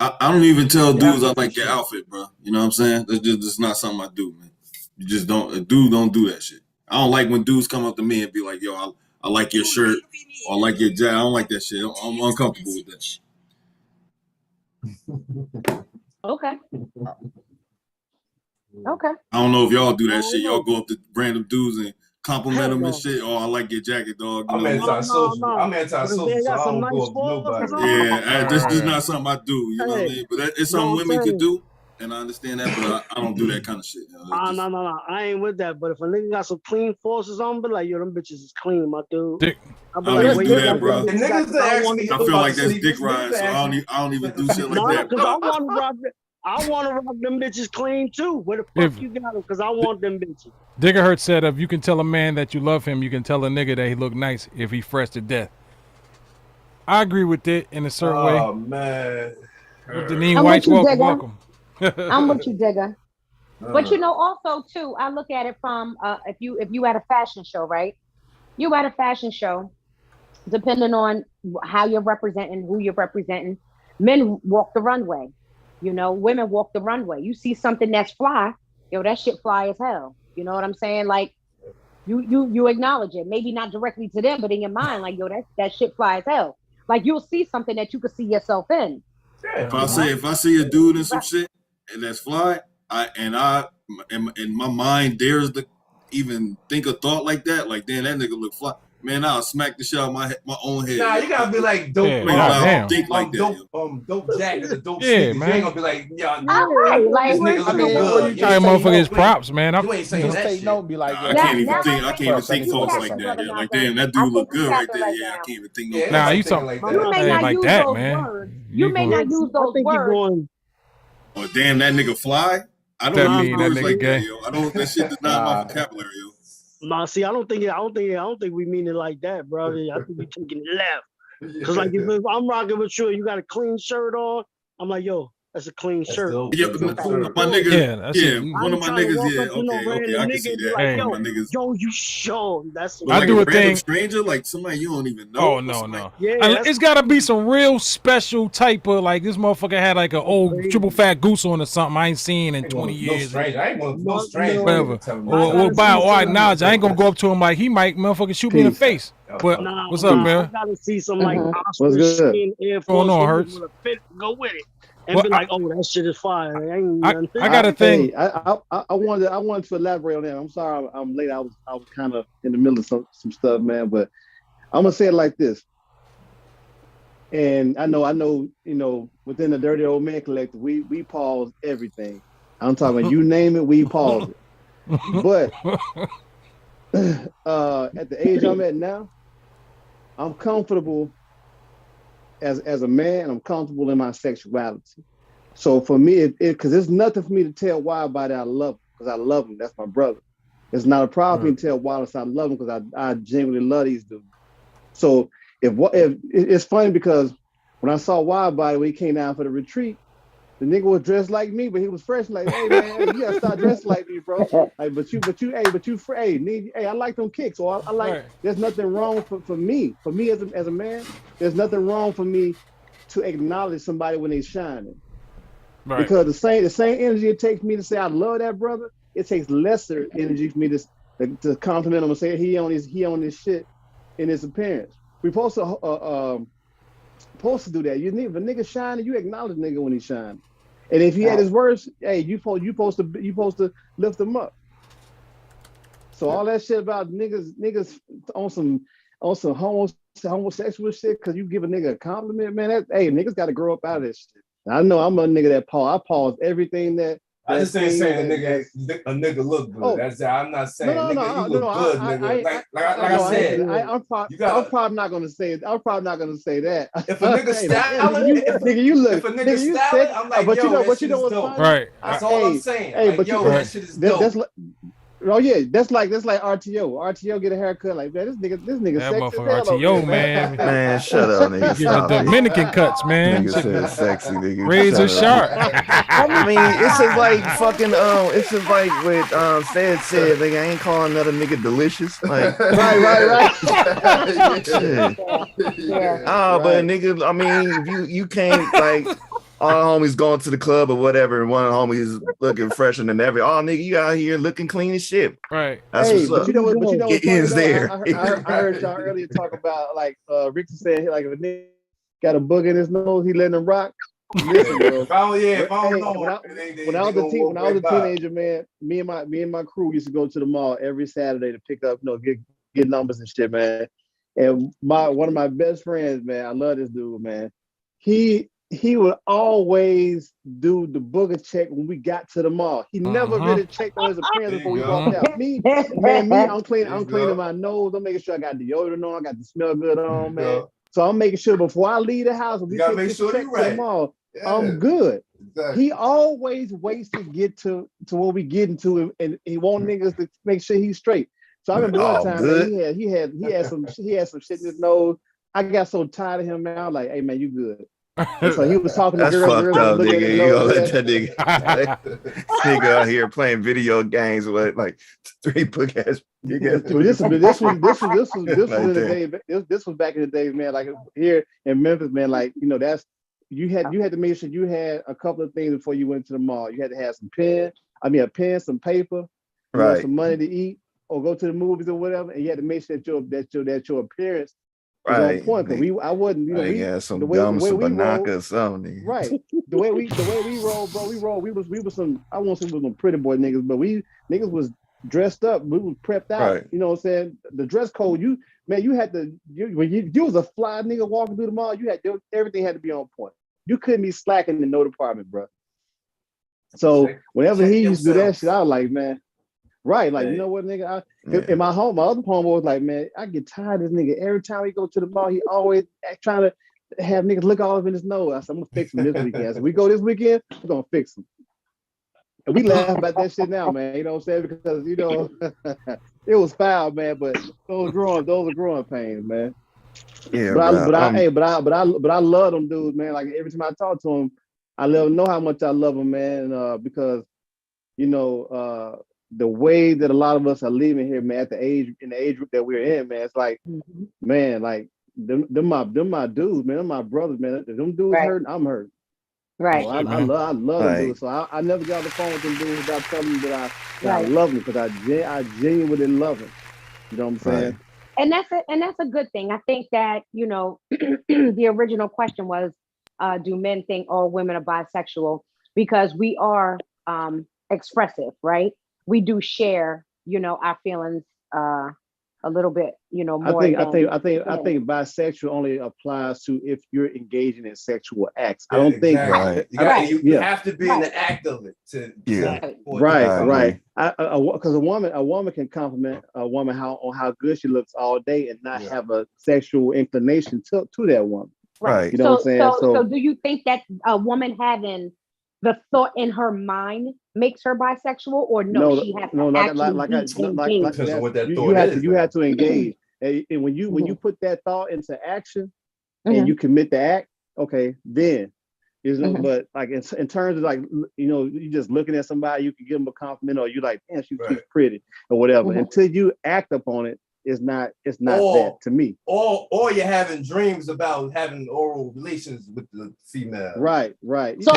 I don't even tell dudes I like your outfit, bro. You know what I'm saying? That's just not something I do, man. You just don't. A dude don't do that shit. I don't like when dudes come up to me and be like, "Yo, I like your shirt or I like your jacket." I don't like that shit. I'm uncomfortable with that. Okay. Okay. I don't know if y'all do that shit. Y'all go up to random dudes and compliment them and shit. Oh, I like your jacket, dog. I'm anti-social. I'm anti-social. So I don't go up to nobody. Yeah, this is not something I do. You know what I mean? But it's something women could do. And I understand that, but I don't do that kind of shit. You know, No. I ain't with that. But if a nigga got some clean forces on, be like, yo, them bitches is clean, my dude. I don't even do that, bro. The niggas that actually, I feel like that's dick ride, so I don't even do shit like that, because bro. I want to rock them bitches clean too. Where the fuck you got them? Because I want them bitches. Diggerhurt said, if you can tell a man that you love him, you can tell a nigga that he look nice if he fresh to death. I agree with it in a certain way. Oh, man. Deneen White, welcome. I'm with you, Digger. But you know, also too, I look at it from if you at a fashion show, right? You at a fashion show, depending on how you're representing, who you're representing. Men walk the runway, you know. Women walk the runway. You see something that's fly, yo, that shit fly as hell. You know what I'm saying? Like, you acknowledge it, maybe not directly to them, but in your mind, like, yo, that shit fly as hell. Like, you'll see something that you could see yourself in. If I see a dude in some shit and that's fly, in my mind dares to even think a thought like that, like, damn, that nigga look fly. Man, I'll smack the shit out of my own head. Nah, you gotta be like dope. Think like that. Dope jacket, or dope Yeah, sneakers. man. You ain't gonna be like, yeah, All right, like, this nigga looking good. Try motherfuckers props, man. You ain't saying that shit. No, be like, I can't even think thoughts like that. Yeah, like, damn, that dude look good right there. Yeah, I can't even think no. Nah, you talking like You may not like use that, those man. words. You may not use those words. Oh, damn, that nigga fly. I don't That use mean that words nigga like gay. that, yo. I don't. That shit is not my vocabulary, yo. Nah, see, I don't think we mean it like that, bro. I think we taking it left. Cause like if I'm rocking with you got a clean shirt on, I'm like, yo, that's a clean shirt. Yeah, but my nigga, one of my niggas, okay, I can see that. Like, One of my niggas. yo, you show. That's But like do a a random thing. stranger, like somebody you don't even know. Oh no. Yeah, It's gotta be some real special type of, like, this motherfucker had like an old triple fat goose on or something I ain't seen in 20 years. I ain't gonna no stranger. Whatever. Or by all knowledge, I ain't gonna go up to him like he might motherfucking shoot me in the face. But what's up, man? I gotta see some like What's Oxford good? skin Air Force on, One Hurts? with a fit, go with it. And Well, be like, oh, that shit is fire. I got a thing. Hey, I wanted to elaborate on that. I'm sorry I'm late. I was kind of in the middle of some stuff, man. But I'm gonna say it like this. And I know, you know, within the Dirty Old Man Collective, we pause everything. I'm talking, you name it, we pause it. But at the age I'm at now, I'm comfortable as a man. I'm comfortable in my sexuality. So for me, because it's nothing for me to tell Wildbody I love him, because I love him. That's my brother. It's not a problem for me to tell Wallace I love him, because I genuinely love these dudes. So if it's funny, because when I saw Wildbody when he came down for the retreat, the nigga was dressed like me, but he was fresh. Like, hey man, you gotta start dressing like me, bro. Like, hey, I like them kicks. Or I like. Right. There's nothing wrong for me. For me as a man, there's nothing wrong for me to acknowledge somebody when they shining. Right. Because the same energy it takes me to say I love that brother, it takes lesser energy for me to compliment him and say he on his shit in his appearance. We supposed to do that. If a nigga shining, you acknowledge nigga when he shining. And if he at his worst, hey, you supposed to lift him up. So all that shit about niggas on some homosexual shit because you give a nigga a compliment, man. Niggas got to grow up out of this shit. I know I'm a nigga that pause. I pause everything that. I just ain't saying a nigga look good. That's it. I'm not saying you look good, nigga. Like I said, I'm probably not gonna say it. I'm probably not gonna say that. If a nigga styling, nigga, you look. If a nigga styling, I'm like, yo, that shit is dope. Right. That's all I'm saying. Like, yo, that shit is dope. Oh yeah, that's like RTO. RTO get a haircut like, man, this nigga That sexy motherfucker as hell RTO, over man. Man, shut up, nigga. Give the Dominican cuts, man. Nigga said sexy, nigga. Razor sharp. I mean, it's just like fucking it's just like what Fed said, nigga, I ain't calling another nigga delicious. Like right. But nigga, I mean, if you can't like all homies going to the club or whatever, and one of the homies looking fresher than ever. Oh, nigga, you out here looking clean as shit. Right. That's what's up. You know what? Get ins there. I heard y'all earlier talk about like Ricky said, like if a nigga got a bug in his nose, he letting him rock. Listen, bro. When I was a teenager, man, me and my crew used to go to the mall every Saturday to pick up, get numbers and shit, man. And one of my best friends, man, I love this dude, man. He would always do the booger check when we got to the mall. He never really checked on his appearance before we walked out. Me, I'm cleaning my nose. I'm making sure I got deodorant on. I got the smell good on, man. So I'm making sure before I leave the house, we take this check to the mall, I'm good. Exactly. He always waits to get to what we get into, and he want niggas to make sure he's straight. So I remember one time man, he had some shit in his nose. I got so tired of him, man. I was like, hey man, you good. And so he was talking to girls. Fucked up, nigga. You gonna let that nigga out here playing video games with like 3 book ass niggas. This was back in the day, man. Like here in Memphis, man. Like that's you had to make sure you had a couple of things before you went to the mall. You had to have some pen, some paper, right, some money to eat, or go to the movies or whatever. And you had to make sure that your appearance. Right, point, but I wasn't. Some gum, some banaka, something. Right, the way we roll, bro. We was some. I won't say we was some pretty boy niggas, but niggas was dressed up. We was prepped out. Right. You know what I'm saying? The dress code. You had to. When you was a fly nigga walking through the mall, everything had to be on point. You couldn't be slacking in no department, bro. So whenever he used to do that shit, I was like, man. Right, like you know what, nigga? In my other home was like, man, I get tired of this nigga. Every time we go to the mall, he always trying to have niggas look all up in his nose. I said, I'm gonna fix him this weekend. So we go this weekend, we're gonna fix him. And we laugh about that shit now, man. You know what I'm saying? Because it was foul, man. But those are growing pains, man. Yeah, but I love them dudes, man. Like every time I talk to them, I let them know how much I love them, man. Because the way that a lot of us are living here, man, in the age group that we're in, man, it's like, man, like them my dudes, man, them my brothers, man. Them dudes hurt, I'm hurt. Right. I love them dudes. So I never got on the phone with them dudes without telling them that I love them, because I genuinely love them. You know what I'm saying? And that's a good thing. I think that the original question was, do men think all women are bisexual? Because we are expressive, right? We do share, our feelings a little bit, more. I think bisexual only applies to if you're engaging in sexual acts. I don't think you have to be in the act of it right. Because a woman can compliment a woman on how good she looks all day and not have a sexual inclination to that woman. Right. You know what I'm saying? So do you think that a woman having the thought in her mind makes her bisexual, or she has to actually because of what that thought is. You have to engage, and when you put that thought into action, and you commit the act, okay, then but like in terms of like you just looking at somebody, you can give them a compliment, or you like, man, she's pretty or whatever. Until you act upon it, it's not that to me. Or you're having dreams about having oral relations with the female. Right. So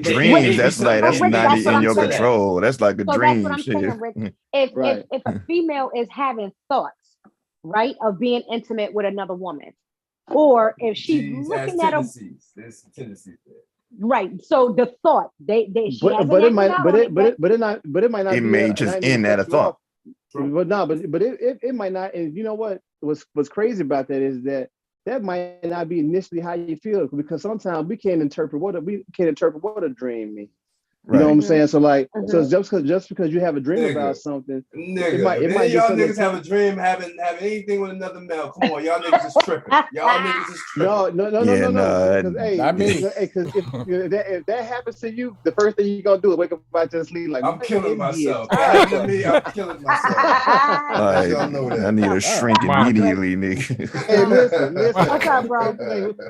dreams. That's not in your control. That's like a dream. That's what I'm saying, Rick. If a female is having thoughts, right, of being intimate with another woman, or if she's looking at there's tendencies there. Right. So the thought it might not. It may just end at a thought. But it might not. And you know what's crazy about that is that might not be initially how you feel, because sometimes we can't interpret what a dream means. You know what I'm saying? So like, so just because you have a dream about something, it might y'all niggas have a dream having anything with another male. Come on, y'all niggas is tripping. Y'all niggas is tripping. No. Because if that happens to you, the first thing you gonna do is wake up out your sleep like, I'm killing myself. I'm killing myself. I need a shrink immediately, nigga. Hey, listen. What's up, bro?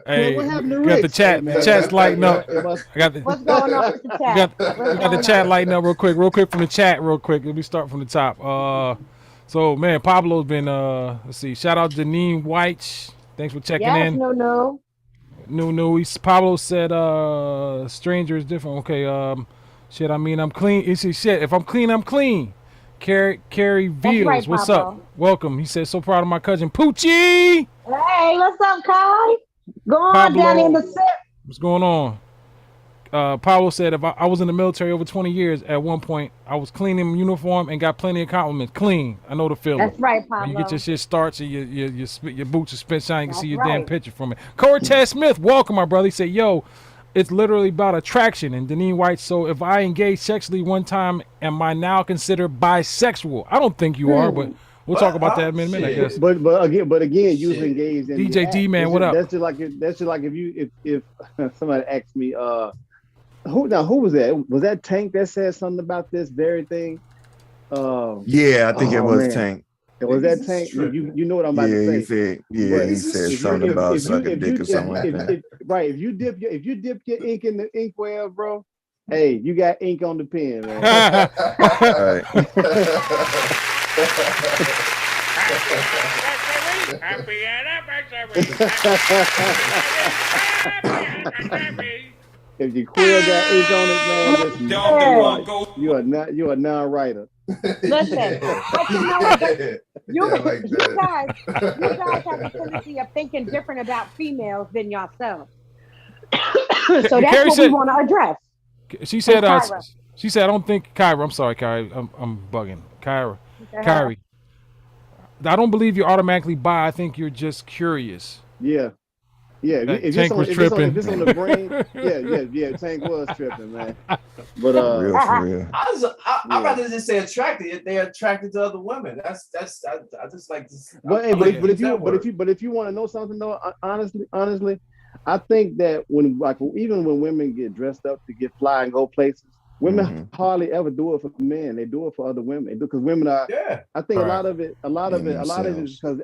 Hey, what happened to Rick? Got the chat. The chat's lighting up. What's going on with the chat? We got the chat lighting up real quick from the chat real quick. Let me start from the top. So man, Pablo's been let's see. Shout out to Janine White. Thanks for checking in. No. Pablo said stranger is different. Okay, shit, I mean I'm clean. He said shit, if I'm clean, I'm clean. Carrie Veals, right, what's Pablo. up? Welcome. He said so proud of my cousin Poochie. Hey, what's up, Kai? Go on Pablo, down in the sip. What's going on? Pablo said, if I was in the military over 20 years, at one point, I was cleaning uniform and got plenty of compliments. Clean. I know the feeling. That's right, Pablo. When you get your shit starched and your boots are spit shine, you can see your damn picture from it. Cortez Smith, welcome, my brother. He said, yo, it's literally about attraction. And Deneen White, so if I engage sexually one time, am I now considered bisexual? I don't think you are, but we'll talk about that in a minute, I guess. But again, you was engaged in DJ D man, what up? That's just like if somebody asked me, who was that? Was that Tank that said something about this very thing? Yeah, I think it was Tank. Was that Tank? You know what I'm about to say. He said something about sucking dick or something like that. Right. If you dip your ink in the inkwell, bro, hey, you got ink on the pen, man. Happy anniversary. If your quill got ink on it, man, you are not a writer. Listen, but you know what? You guys have a tendency of thinking different about females than yourselves. So that's Carrie what we want to address. She said, I don't think Kyra. I'm sorry, Kyrie. I'm bugging. Kyrie. I don't believe you're automatically bi. I think you're just curious. Yeah. If Tank was tripping. If it's on the brain, yeah. Tank was tripping, man. But for real. I'd rather just say attracted. If they're attracted to other women, I just like to. But if you want to know something though, honestly, I think that even when women get dressed up to get fly and go places, women hardly ever do it for men. They do it for other women because women are. Yeah. I think a lot of it is because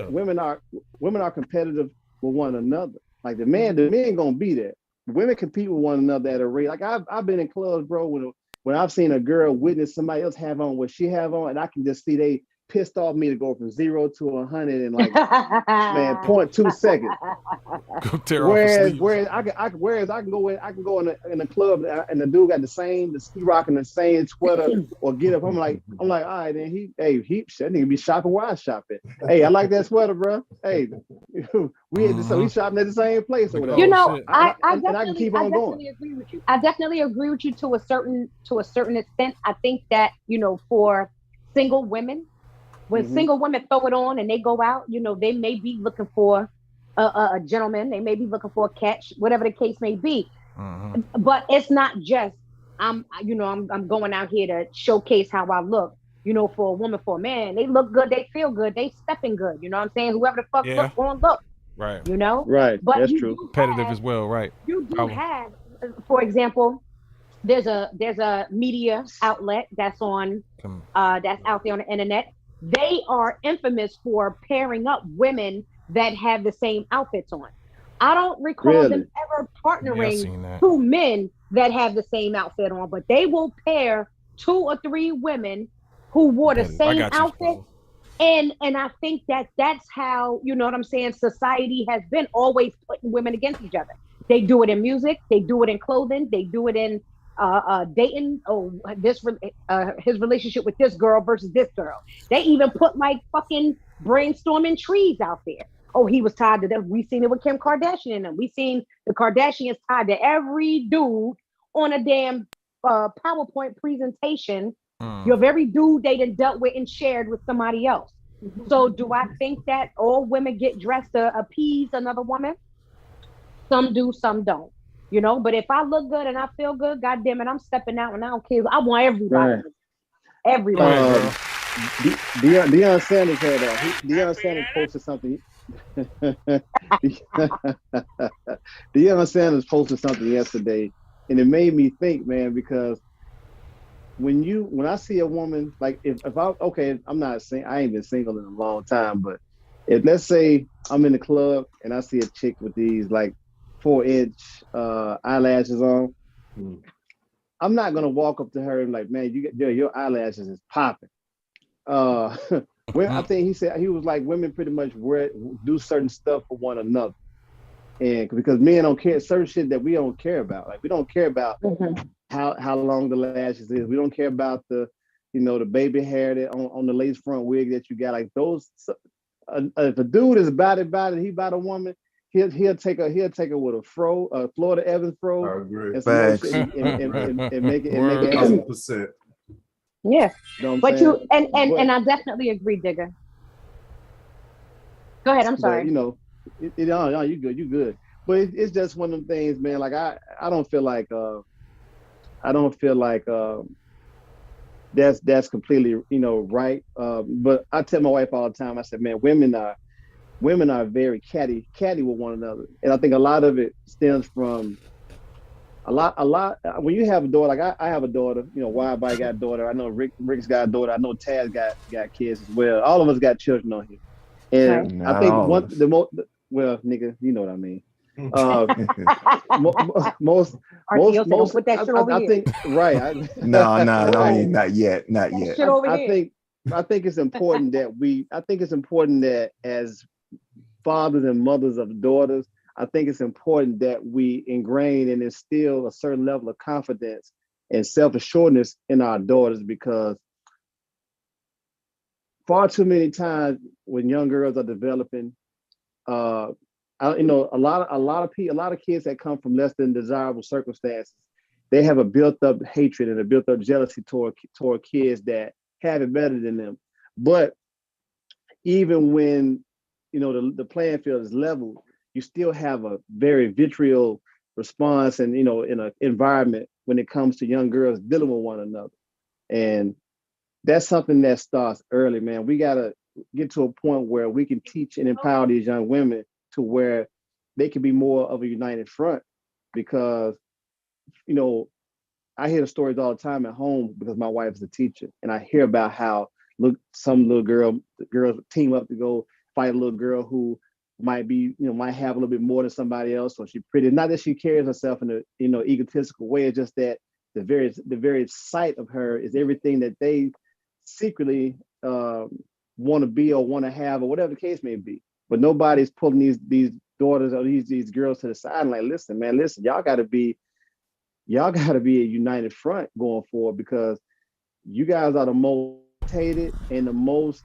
women are competitive with one another. Like the men gonna be there. Women compete with one another at a rate. Like I've been in clubs, bro, when I've seen a girl witness somebody else have on what she have on, and I can just see they pissed off me to go from 0 to 100 in like 0.2 seconds. Whereas I can go in a club and the dude got the ski rocking the same sweater or get up. I'm like, all right, then he that nigga be shopping where I shop at. Hey, I like that sweater, bro. Hey, we shopping at the same place or whatever. You know, I can keep on going. Agree with you. I definitely agree with you to a certain extent. I think that, for single women, when single women throw it on and they go out, they may be looking for a gentleman, they may be looking for a catch, whatever the case may be. But it's not just I'm going out here to showcase how I look. For a woman, for a man, they look good, they feel good, they stepping good. You know what I'm saying? Whoever the fuck look, going look. Right. Right. But that's true. Competitive as well, right? You do have, for example, there's a media outlet that's on that's out there on the internet. They are infamous for pairing up women that have the same outfits on. I don't recall them ever partnering two men that have the same outfit on, but they will pair 2 or 3 women who wore the same outfit And I think that that's how, you know what I'm saying, society has been always putting women against each other. They do it in music, they do it in clothing, they do it in dating. Oh, his relationship with this girl versus this girl. They even put like fucking brainstorming trees out there. Oh, he was tied to them. We seen it with Kim Kardashian and them. We seen the Kardashians tied to every dude on a damn PowerPoint presentation. Your very dude they done dealt with and shared with somebody else. So do I think that all women get dressed to appease another woman? Some do, some don't. You know, but if I look good and I feel good, god damn it, I'm stepping out and I don't care. I want everybody. Right. Everybody. Deion Sanders had Deion Sanders posted something. Deion Sanders posted something yesterday, and it made me think, man, because when I see a woman, like if I'm not I ain't been single in a long time, but if let's say I'm in the club and I see a chick with these like 4-inch eyelashes on, I'm not gonna walk up to her and like, man, your eyelashes is popping. I think he was like, women pretty much do certain stuff for one another, and because men don't care certain shit that we don't care about. Like we don't care about how long the lashes is. We don't care about the baby hair that on the lace front wig that you got. Like those, if a dude is about it, he about a woman, he'll take her with a Florida Evans fro, and some more shit, and make it 100%. Yeah, you know but you and I definitely agree, Digger. Go ahead. I'm sorry. But, you good. But it's just one of them things, man. Like I don't feel like that's completely right. But I tell my wife all the time. I said, man, women are very catty with one another, and I think a lot of it stems from a lot. When you have a daughter, like I have a daughter, Wide Body got a daughter. I know Rick's got a daughter. I know Taz got kids as well. All of us got children on here, and I think nigga, you know what I mean. Most put that shit over I here. think right. No, not yet. I think it's important that as fathers and mothers of daughters, I think it's important that we ingrain and instill a certain level of confidence and self-assuredness in our daughters, because far too many times when young girls are developing, a lot of kids that come from less than desirable circumstances, they have a built-up hatred and a built-up jealousy toward kids that have it better than them. But even when the playing field is level, you still have a very vitriol response, and in an environment when it comes to young girls dealing with one another, and that's something that starts early, man. We gotta get to a point where we can teach and empower these young women to where they can be more of a united front, because I hear the stories all the time at home because my wife is a teacher, and I hear about how some girls team up to go fight a little girl who might have a little bit more than somebody else, or she's pretty. Not that she carries herself in a egotistical way. It's just that the very sight of her is everything that they secretly want to be or want to have, or whatever the case may be. But nobody's pulling these daughters or these girls to the side and like, listen, y'all gotta be a united front going forward, because you guys are the most hated and the most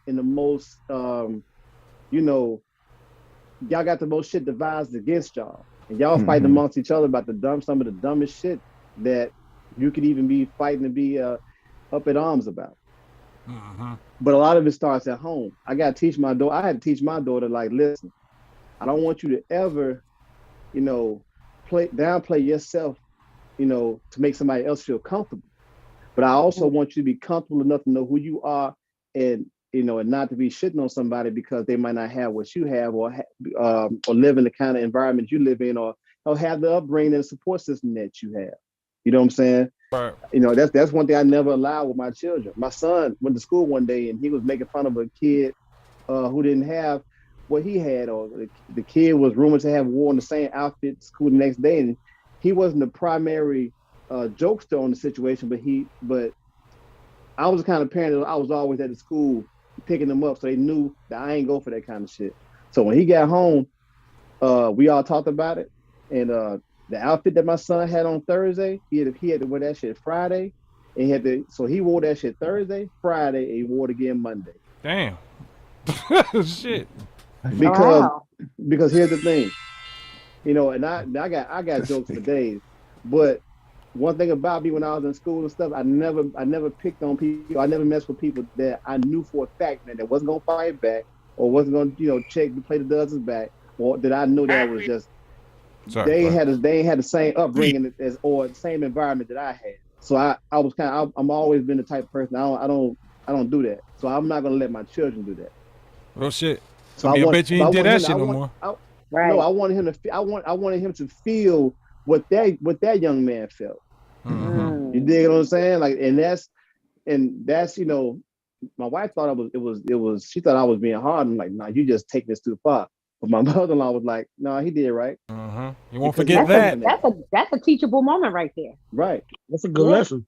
y'all got the most shit devised against y'all, and y'all fighting amongst each other about some of the dumbest shit that you could even be fighting to be up at arms about. But a lot of it starts at home. I had to teach my daughter, like, listen, I don't want you to ever, downplay yourself, to make somebody else feel comfortable. But I also want you to be comfortable enough to know who you are, and and not to be shitting on somebody because they might not have what you have, or live in the kind of environment you live in, or have the upbringing and support system that you have. You know what I'm saying? Right. That's one thing I never allowed with my children. My son went to school one day and he was making fun of a kid who didn't have what he had, or the kid was rumored to have worn the same outfit to school the next day, and he wasn't the primary jokester on the situation, but I was the kind of parent that I was always at the school picking them up, so they knew that I ain't go for that kind of shit. So when he got home, we all talked about it, and the outfit that my son had on Thursday, he had to wear that shit Friday, and so he wore that shit Thursday, Friday, and he wore it again Monday. Damn. Shit. Because here's the thing, and I got jokes for days, but one thing about me when I was in school and stuff, I never picked on people. I never messed with people that I knew for a fact that wasn't gonna fight back or wasn't gonna check to play the dozens back, or that I knew that was just they ain't had the same upbringing as or the same environment that I had. So I was I'm always been the type of person I don't do that. So I'm not gonna let my children do that. Real shit. So I bet you ain't did that shit no more. No, I wanted him to. I wanted him to feel what that young man felt. Mm-hmm. You dig what I'm saying? Like, and that's my wife thought it was. She thought I was being hard. I'm like, nah, you just take this too far. But my mother-in-law was like, no, he did right. You won't forget that. That's a teachable moment right there. Right. That's a good lesson.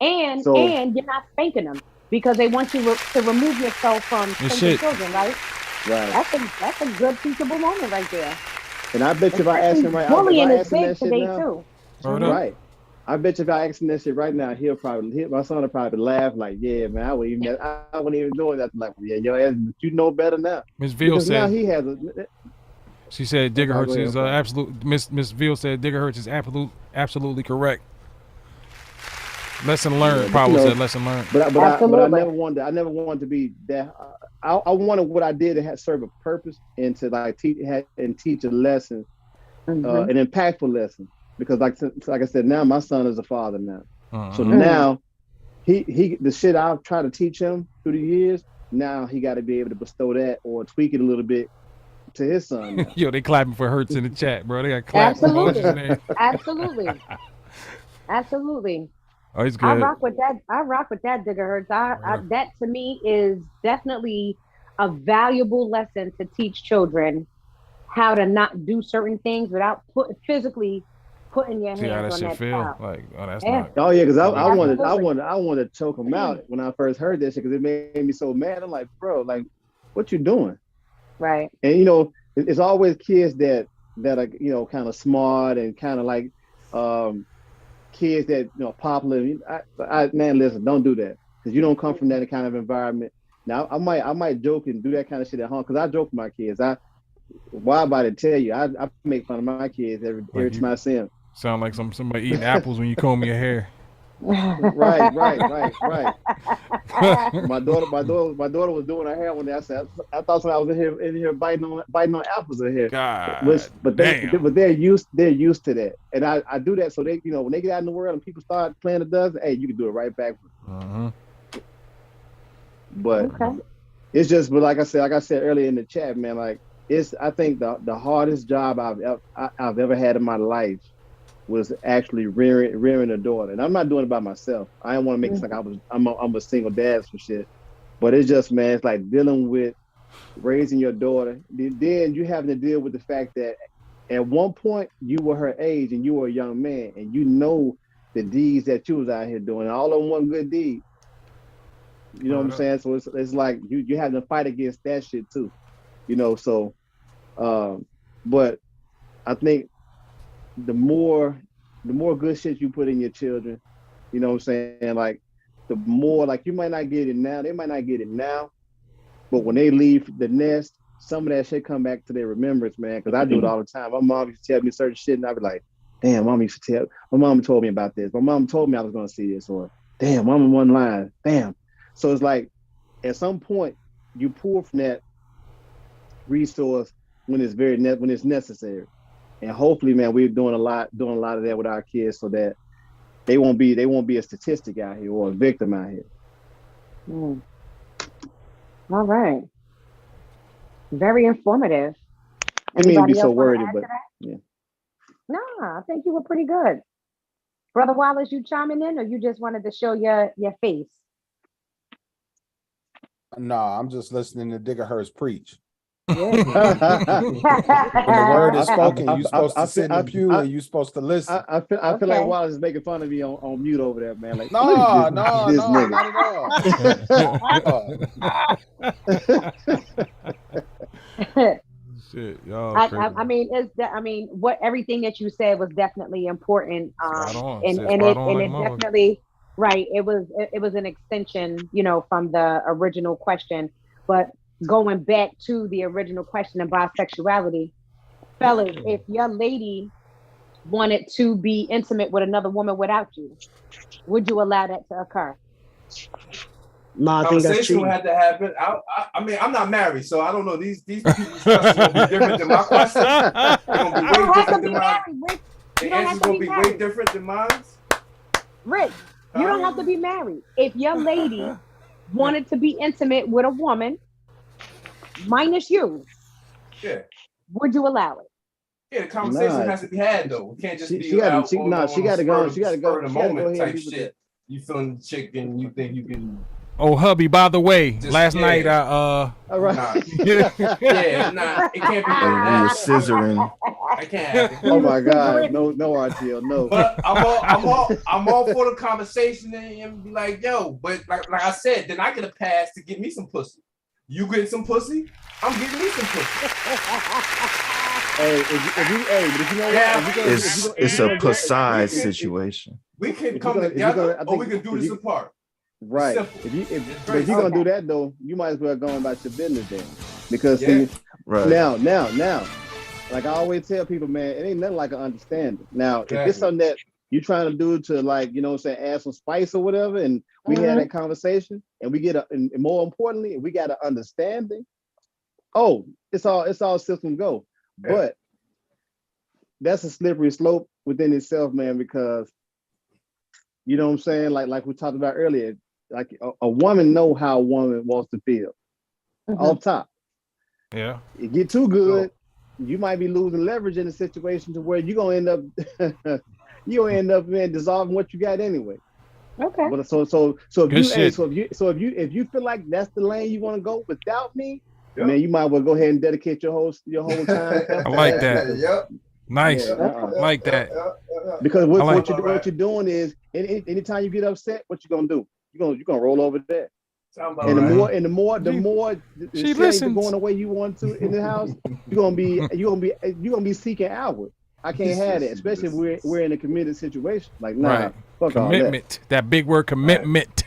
And you're not spanking them because they want you to remove yourself from spanking children, right? Right. That's a good teachable moment right there. And I bet you if I ask him right, bullying is big today too. Right. I bet you if I ask him that shit right now, my son will probably laugh like, yeah, man, I wouldn't even doing that. Like, yeah, your ass, but you know better now. Miss Veal said now he has she said Diggerhertz is absolute. Miss Veal said Diggerhertz is absolutely correct. Lesson learned. Probably said lesson learned. But I never wanted to be that. I wanted what I did to serve a purpose and to like teach a lesson, an impactful lesson. Because like I said, now my son is a father now. So now he the shit I've tried to teach him through the years, now he got to be able to bestow that or tweak it a little bit to his son now. Yo, they clapping for Hertz in the chat, bro. They got clapping emojis in there. Absolutely. Oh, he's good. I rock with that, Diggerhertz. That to me is definitely a valuable lesson to teach children how to not do certain things without physically putting your hands on that child. Like, oh, that's not. Oh yeah, because I wanted to choke him out when I first heard that shit because it made me so mad. I'm like, bro, like, what you doing? Right. And it's always kids that are kind of smart and kind of like kids that popular. Man, listen, don't do that because you don't come from that kind of environment. Now I might joke and do that kind of shit at home because I joke with my kids. Why about to tell you? I make fun of my kids every time I see them. Sound like somebody eating apples when you comb your hair. Right. My daughter was doing her hair one day. I said, I thought I was in here biting on apples in here. But they're used to that, and I do that so they when they get out in the world and people start playing the dozen, hey, you can do it right back. But it's just, but like I said earlier in the chat, man, like I think the hardest job I've ever had in my life was actually rearing a daughter, and I'm not doing it by myself. I didn't want to make it like I'm a single dad for shit, but it's just, man, it's like dealing with raising your daughter. Then you having to deal with the fact that at one point you were her age and you were a young man, and you know the deeds that you was out here doing, all of them one good deed. You know what I'm saying? So it's like you having to fight against that shit too. So but I think the more good shit you put in your children, you know what I'm saying? Like the more, like, you might not get it now, they might not get it now, but when they leave the nest, some of that shit come back to their remembrance, man. Because I do it all the time. My mom used to tell me certain shit, and I'd be like, damn, my mom told me about this. My mom told me I was gonna see this, or damn, mama one line, damn. So it's like at some point you pull from that resource when it's necessary. And hopefully, man, we're doing a lot of that with our kids so that they won't be a statistic out here or a victim out here. All right. Very informative. I mean, be so worried, but yeah. Nah, I think you were pretty good. Brother Wallace, you chiming in, or you just wanted to show your face? No, I'm just listening to Diggerhertz preach. When the word is spoken, you're supposed to sit in the pew and you're supposed to listen. I feel like Wallace is making fun of me on mute over there, man. Like, No, look no, at this no, not at all. Shit, y'all. I mean, what everything that you said was definitely important. Spot on. And Said and spot it on and like it mother. definitely right. It was an extension, from the original question. But going back to the original question of bisexuality, fellas, if your lady wanted to be intimate with another woman without you, would you allow that to occur? No, I think that's Conversation cheating. will have to happen. I mean, I'm not married, so I don't know. These people's questions gonna be different than my questions. They're gonna be way different than mine. The answer's gonna be way different than mine. Rick, you don't have to be married. If your lady wanted to be intimate with a woman, minus you, Yeah. would you allow it? Yeah, the conversation has to be had though. We can't just be she got out to on go. She got to go. spur of the She gotta moment go ahead type and be with shit. You feeling the chick and you think you can. Oh, hubby, by the way, last night All right. Yeah, nah, it can't be like You're that. scissoring. I can't have it. Oh my God, no, RTL, no. But I'm all for the conversation and be like, yo, but like I said, then I get a pass to get me some pussy. You getting some pussy? I'm getting me some pussy. If you know what? It's a Poseidon situation. We can come together, or we can do this apart. Right. If you're gonna do that though, you might as well go about your business then, because see, now, like I always tell people, man, it ain't nothing like an understanding. Now, if it's something that you're trying to do to, like, add some spice or whatever, and we had that conversation, and we get and more importantly, we got an understanding. Oh, it's all system go. Yeah. But that's a slippery slope within itself, man, because you know what I'm saying? Like we talked about earlier, like a woman know how a woman wants to feel off top. Yeah. You get too good, you might be losing leverage in a situation to where you're gonna end up man, dissolving what you got anyway. Okay. But so if you feel like that's the lane you want to go without me, man, you might well go ahead and dedicate your whole time. I like that. Yep. Nice. Like that. Because what you're doing is anytime you get upset, what you gonna do? You're gonna roll over there. And the more she listens going the way you want to in the house, you're gonna be seeking outward. I can't have that, especially if we're in a committed situation. Like, nah, fuck commitment. All that big word, commitment.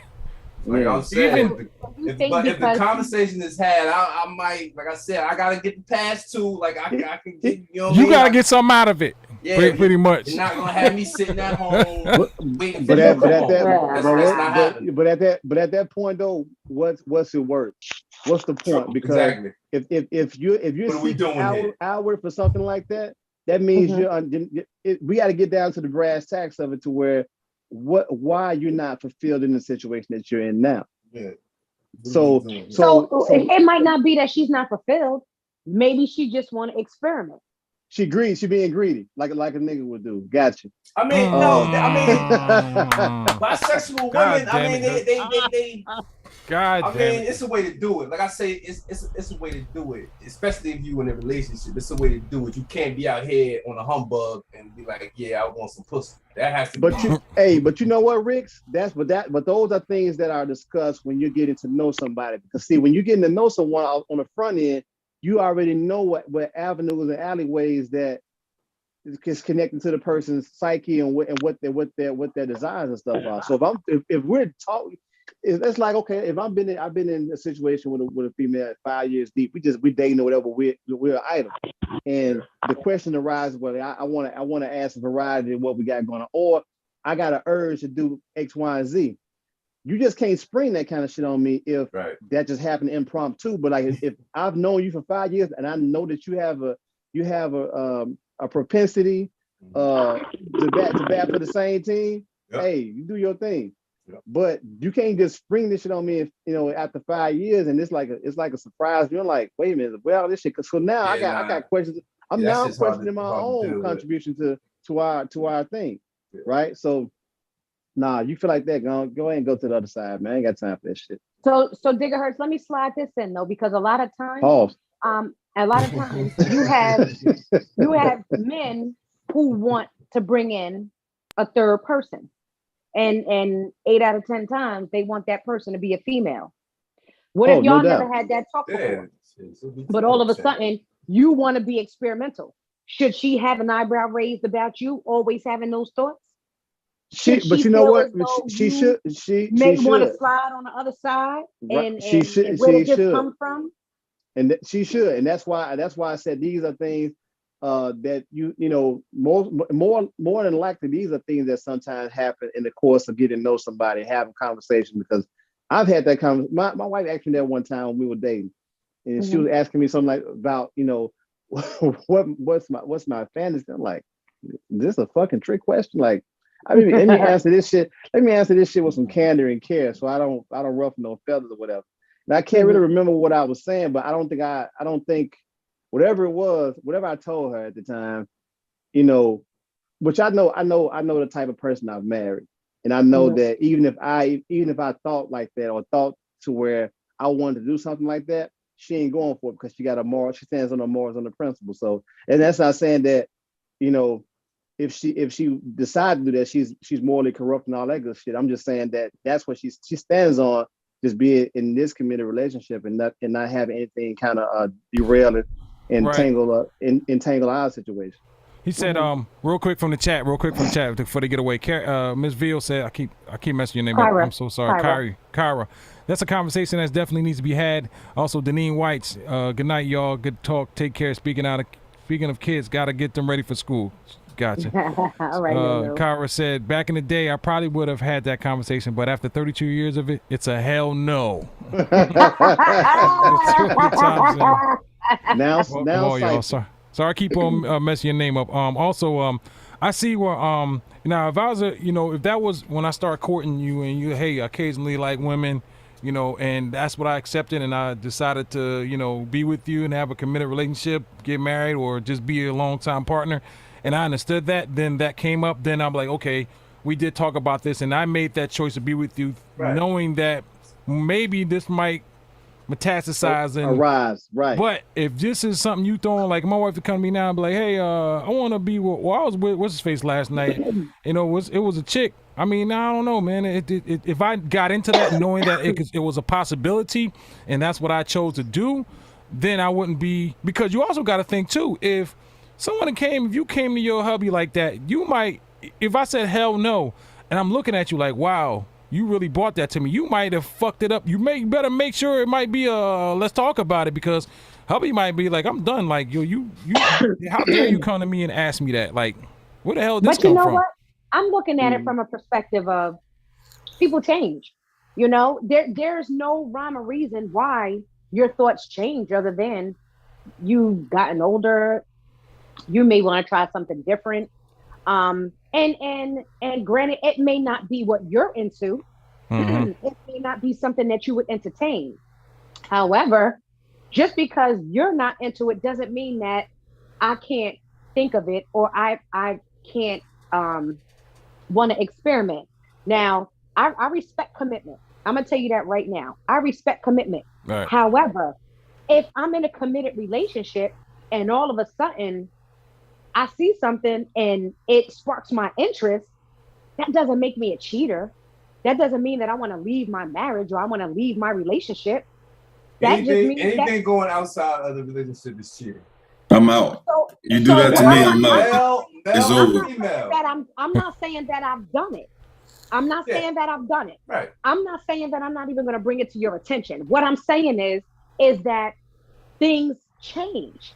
Like I'm saying, if the conversation is had, I might, like I said, I gotta get the pass too. Like I can get, you gotta get something out of it. Yeah, pretty much. You're not gonna have me sitting at home waiting but for at that point though, what's it worth? What's the point? Because if you're seeking outward for something like that, that means we got to get down to the brass tacks of it, to where why you're not fulfilled in the situation that you're in now. Yeah. So it might not be that she's not fulfilled. Maybe she just want to experiment. She being greedy, like a nigga would do. Gotcha. I mean, bisexual women. I mean, they. God, I mean, it's a way to do it. Like I say, it's a way to do it, especially if you in a relationship. It's a way to do it. You can't be out here on a humbug and be like, "Yeah, I want some pussy." That has to. But you know what, Ricks? But those are things that are discussed when you're getting to know somebody. Because see, when you're getting to know someone on the front end, you already know what avenues and alleyways that is connected to the person's psyche and what their desires and stuff are. So if we're talking. It's like, okay, if I've been in a situation with a female 5 years deep, we dating or whatever, we're idle, and the question arises, well, I want to ask a variety of what we got going on, or I got an urge to do X, Y, and Z. You just can't spring that kind of shit on me if that just happened impromptu. But like if I've known you for 5 years and I know that you have a propensity to bat for the same team, hey, you do your thing. Yep. But you can't just spring this shit on me, after 5 years, and it's like a surprise. You're like, wait a minute, well, this shit. So now I got questions. I'm questioning my own contribution to our thing, right? So, you feel like that? Go ahead and go to the other side, man. I ain't got time for that shit. So Digger Hurts, let me slide this in though, because a lot of times, A lot of times you have men who want to bring in a third person. And 8 out of 10 times they want that person to be a female. What if y'all never had that talk before? But all of a sudden you want to be experimental. Should she have an eyebrow raised about you always having those thoughts? But you know what? She may want to should slide on the other side, and should. where did this come from? And she should, and that's why I said these are things that you know more than likely these are things that sometimes happen in the course of getting to know somebody, having conversation. Because I've had that conversation. My wife asked me that one time when we were dating, and she was asking me something like about what's my fantasy. I'm like, is this a fucking trick question? Like, I mean, let me answer this shit. Let me answer this shit with some candor and care, so I don't ruffle no feathers or whatever. And I can't really remember what I was saying, but I don't think whatever it was, whatever I told her at the time, which I know the type of person I've married, and I know that even if I thought like that or thought to where I wanted to do something like that, she ain't going for it because she got a moral. She stands on the morals and the principle. So, and that's not saying that, if she decides to do that, she's morally corrupt and all that good shit. I'm just saying that that's what she stands on, just being in this committed relationship and not having anything kind of derail it and entangle our situation. He said, real quick from the chat before they get away. Ms. Veal said, I keep messing your name up. I'm so sorry. Kyra. That's a conversation that definitely needs to be had. Also, Deneen Whites, good night, y'all. Good talk. Take care. Speaking of kids, got to get them ready for school. Gotcha. All right. Kyra said, back in the day, I probably would have had that conversation, but after 32 years of it, it's a hell no. Now, y'all. Sorry, I keep on messing your name up. Also, I see where now if I was if that was when I start courting you and you occasionally like women, and that's what I accepted, and I decided to be with you and have a committed relationship, get married, or just be a long time partner, and I understood that, then that came up, then I'm like, okay, we did talk about this, and I made that choice to be with you, knowing that maybe this might metastasize and arise, right? But if this is something you throwing, like my wife to come to me now and be like, hey, I want to be with, I was with what's his face last night, it was a chick. I mean, I don't know, man. If I got into that knowing that it was a possibility and that's what I chose to do, then I wouldn't be, because you also got to think too, if you came to your hubby like that, you might, if I said hell no, and I'm looking at you like, wow, you really brought that to me, you might have fucked it up. You better make sure it might be let's talk about it, because hubby might be like, I'm done. Like, you how dare you come to me and ask me that? Like, where the hell did this come from? What? I'm looking at it from a perspective of people change. There's no rhyme or reason why your thoughts change other than you've gotten older. You may want to try something different. And granted, it may not be what you're into. Mm-hmm. It may not be something that you would entertain. However, just because you're not into it doesn't mean that I can't think of it or I can't want to experiment. Now, I respect commitment. I'm gonna tell you that right now. I respect commitment. Right. However, if I'm in a committed relationship and all of a sudden I see something and it sparks my interest, that doesn't make me a cheater. That doesn't mean that I want to leave my marriage or I want to leave my relationship. That anything going outside of the relationship is cheating. I'm out. You do that to me, I'm out. It's over. I'm not saying that I've done it. I'm not saying that I've done it. Right. I'm not saying that I'm not even going to bring it to your attention. What I'm saying is that things change.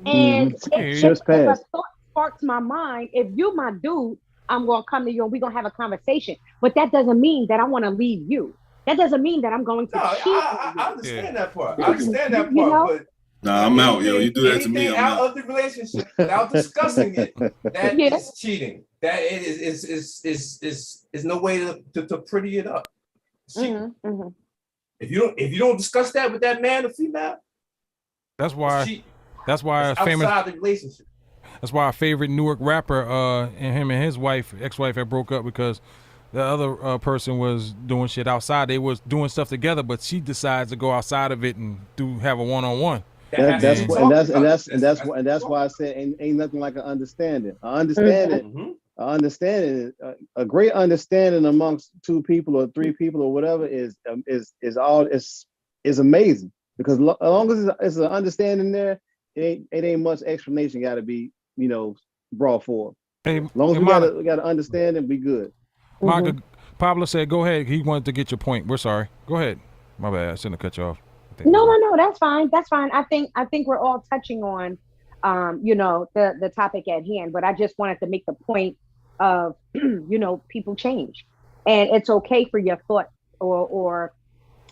And if a thought sparks my mind, if you're my dude, I'm going to come to you and we're going to have a conversation. But that doesn't mean that I want to leave you. That doesn't mean that I'm going to cheat. I understand that part. I understand that part, but nah, I'm out, yo. You do that to me, I'm out of the relationship without discussing it, that is cheating. That is no way to pretty it up. Mm-hmm. If you don't discuss that with that man or female, that's why famous outside the relationship. That's why our favorite Newark rapper and him and his ex-wife had broke up, because the other person was doing shit outside. They was doing stuff together, but she decides to go outside of it and have a one-on-one. That's why I said ain't nothing like an understanding. A great understanding amongst two people or three people or whatever is amazing, because as long as it's an understanding there, it ain't much explanation got to be brought forth. Hey, as long as we got to understand and be good. Monica, Pablo said, "Go ahead." He wanted to get your point. We're sorry. Go ahead. My bad. I shouldn't have cut you off. No, that's fine. That's fine. I think we're all touching on, the topic at hand. But I just wanted to make the point of, people change, and it's okay for your thought or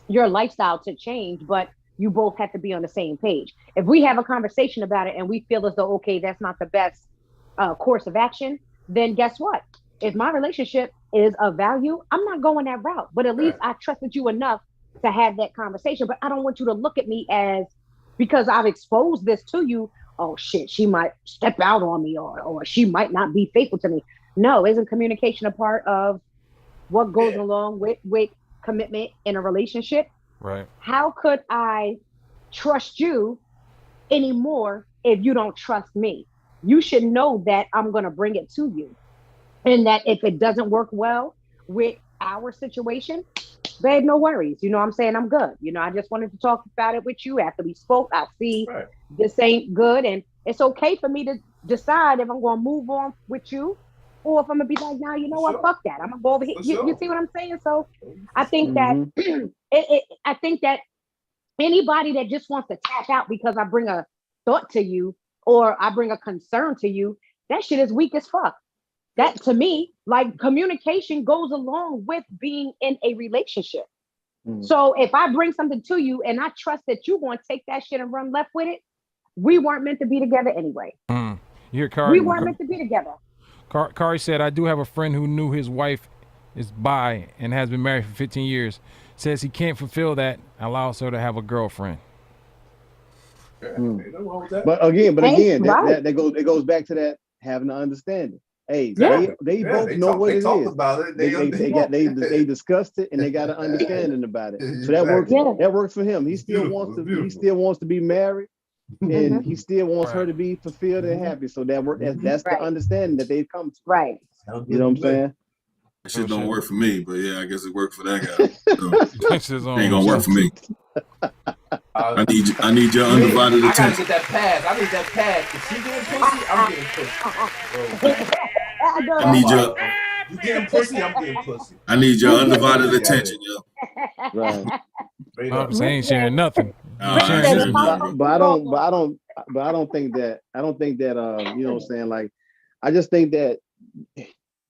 your lifestyle to change, but you both have to be on the same page. If we have a conversation about it and we feel as though, okay, that's not the best course of action, then guess what? If my relationship is of value, I'm not going that route. But at least I trusted you enough to have that conversation. But I don't want you to look at me as, because I've exposed this to you, oh shit, she might step out on me or she might not be faithful to me. No, isn't communication a part of what goes along with commitment in a relationship? Right. How could I trust you anymore if you don't trust me? You should know that I'm going to bring it to you. And that if it doesn't work well with our situation, babe, no worries. You know what I'm saying? I'm good. I just wanted to talk about it with you after we spoke. I see this ain't good. And it's okay for me to decide if I'm going to move on with you or if I'm going to be like, nah, you know what? Fuck that. I'm going to go over here. You see what I'm saying? So I think that I think that anybody that just wants to tap out because I bring a thought to you or I bring a concern to you, that shit is weak as fuck. That to me, like, communication goes along with being in a relationship. So if I bring something to you and I trust that you're going to take that shit and run left with it, we weren't meant to be together anyway. You hear Kari? We weren't meant to be together. Kari said, I do have a friend who knew his wife is bi and has been married for 15 years. Says he can't fulfill that, allows her to have a girlfriend. But again, that goes back to that having an understanding. Hey, they both know what it is. They talked about it. They discussed it and they got an understanding about it. So that works. That works for him. He still wants to be married, and he still wants her to be fulfilled and happy. So that work. That's the understanding that they've come to. Right. You know what I'm saying? That shit don't work for me, but yeah, I guess it worked for that guy. So, ain't gonna work for me. I need your undivided attention. I gotta get that pass. I need that pass. If she getting pussy, I'm getting pussy. I need your. You getting pussy? I'm getting pussy. I need your undivided attention, yo. Right. I ain't sharing nothing. But I don't think that. You know what I'm saying? Like, I just think that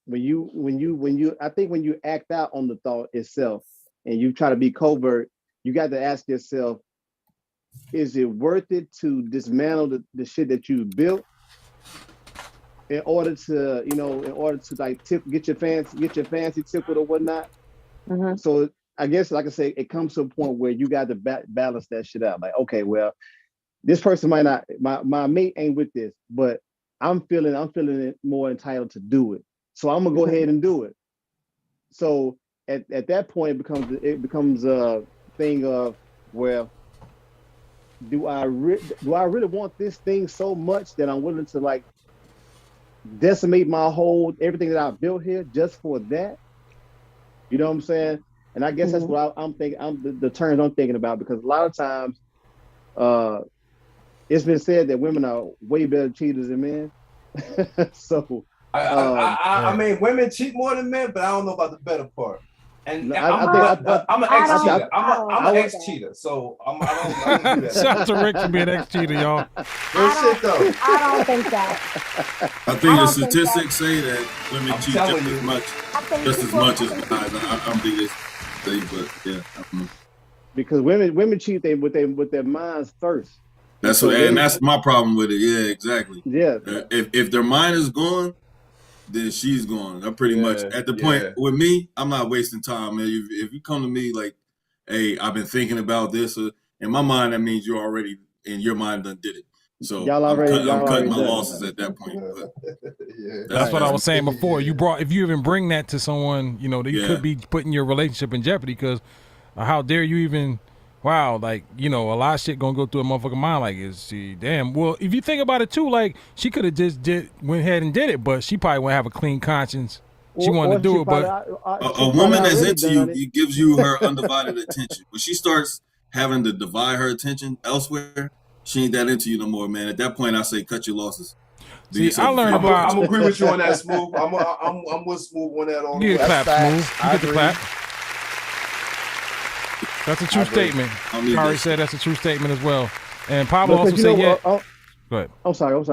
when you act out on the thought itself and you try to be covert, you got to ask yourself, is it worth it to dismantle the shit that you built in order to like get your fancy tickled or whatnot? So I guess, like I say, it comes to a point where you got to balance that shit out. Like, okay, well, this person might not, my mate ain't with this, but I'm feeling it more entitled to do it. So I'm gonna go ahead and do it. So at that point, it becomes a thing of, well, do I really want this thing so much that I'm willing to like decimate everything that I've built here just for that? You know what I'm saying? And I guess that's what I'm thinking. The terms I'm thinking about, because a lot of times, it's been said that women are way better cheaters than men. So I mean, women cheat more than men, but I don't know about the better part. And I'm an ex-cheater. I'm an ex-cheater, so I don't do that. Shout out to Rick for being ex-cheater, y'all. Real shit, though. I don't think that. I think the statistics say that women cheat just as much as guys. I don't think they say, but yeah. I don't know. Because women cheat with their minds first. That's my problem with it. Yeah, exactly. Yeah. If their mind is gone, then she's gone. I'm pretty much at the point with me. I'm not wasting time, man. If you come to me like, hey, I've been thinking about this, in my mind, that means you're already in your mind done did it. So I'm cutting my losses at that point. But that's what I was saying before. If you even bring that to someone, you could be putting your relationship in jeopardy, because how dare you even wow, like, you know, a lot of shit gonna go through a motherfucking mind. Like, is she damn? Well, if you think about it too, like, she could have just went ahead and did it, but she probably wouldn't have a clean conscience. She wanted to do it, but a woman that's into you, it gives you her undivided attention. When she starts having to divide her attention elsewhere, she ain't that into you no more, man. At that point, I say cut your losses. See, I learned about. I'm agree with you on that, Smooth. I'm with Smooth on that. On you get clap, Smooth. You get the clap. That's a true statement. Kari said that's a true statement as well. And Pablo also said, yeah. Go ahead. I'm sorry.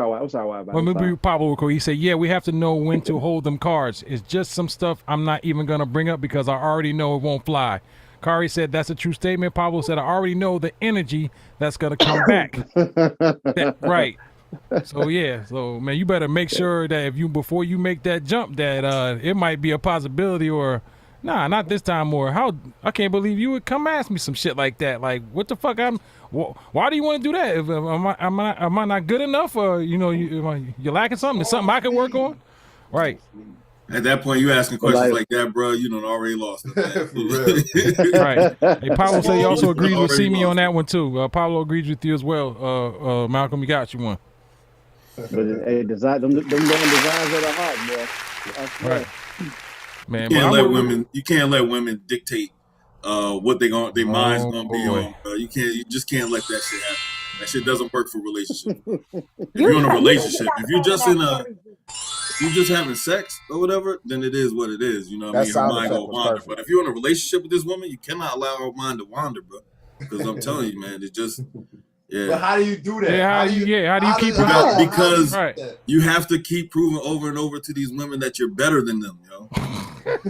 Maybe Pablo, he said, yeah, we have to know when to hold them cards. It's just some stuff I'm not even going to bring up because I already know it won't fly. Kari said that's a true statement. Pablo said, I already know the energy that's going to come back. Right. So, yeah. So, man, you better make sure that before you make that jump, that it might be a possibility or, nah, not this time, or I can't believe you would come ask me some shit like that. Like, what the fuck? Why do you want to do that? Am I not good enough, or you know, you're lacking something? There's something I can work on, right? At that point, you asking questions like that, bro. You done already lost it. Right. Hey, Pablo said he also agrees with me on that one too. Pablo agrees with you as well. Malcolm, you got you one. But hey, them designs of the heart, boy. Right. Man, you can't let women dictate what their mind's gonna be on. You just can't let that shit happen. That shit doesn't work for relationship. If you're in a relationship, if you're just having sex or whatever, then it is what it is. You know what I mean? Her mind gonna wander. But if you're in a relationship with this woman, you cannot allow her mind to wander, bro. Because I'm telling you, man, it's just. Yeah. But how do you do that? Yeah, how do you keep it? Because you have to keep proving over and over to these women that you're better than them, yo.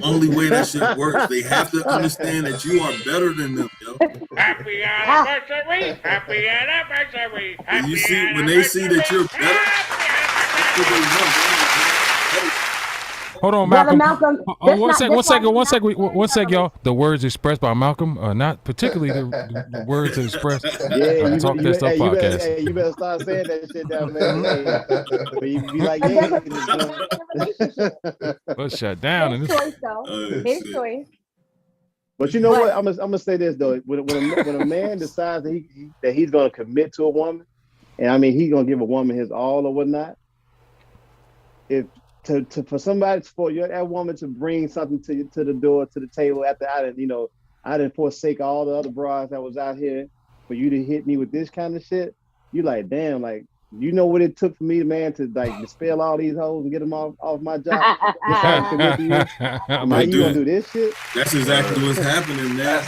Only way that shit works. They have to understand that you are better than them, yo. Happy anniversary! Happy anniversary! You see, when they see that you're better, hold on, Malcolm. One second, y'all. The words expressed by Malcolm are not particularly the words expressed. Yeah, you Talk That Stuff podcast. You better start saying that shit down, man. You be like, Let's shut down. His choice, though. His choice. But you know what? I'm gonna say this though. When a man decides that he's gonna commit to a woman, and I mean he's gonna give a woman his all or whatnot, for that woman to bring something to the door, to the table after I didn't forsake all the other bras that was out here for you to hit me with this kind of shit. You like, damn, like, you know what it took for me, man, to like dispel all these hoes and get them off my job. Now you gonna do this shit? That's exactly what's happening, man.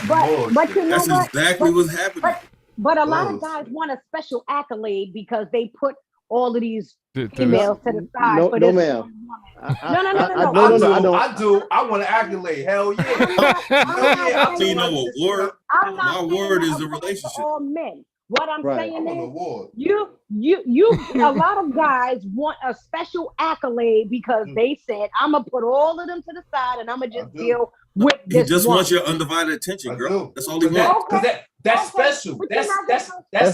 But you know that's exactly what's happening. But a lot of guys want a special accolade because they put all of these females to the side. No, ma'am. No. I do. I want an accolade. Hell yeah. I mean, no award. My word is the relationship. All men. What I'm saying is, you, a lot of guys want a special accolade because they said, I'm gonna put all of them to the side and I'm gonna just deal with this. He just wants your undivided attention, girl. That's all he wants. That's special. That's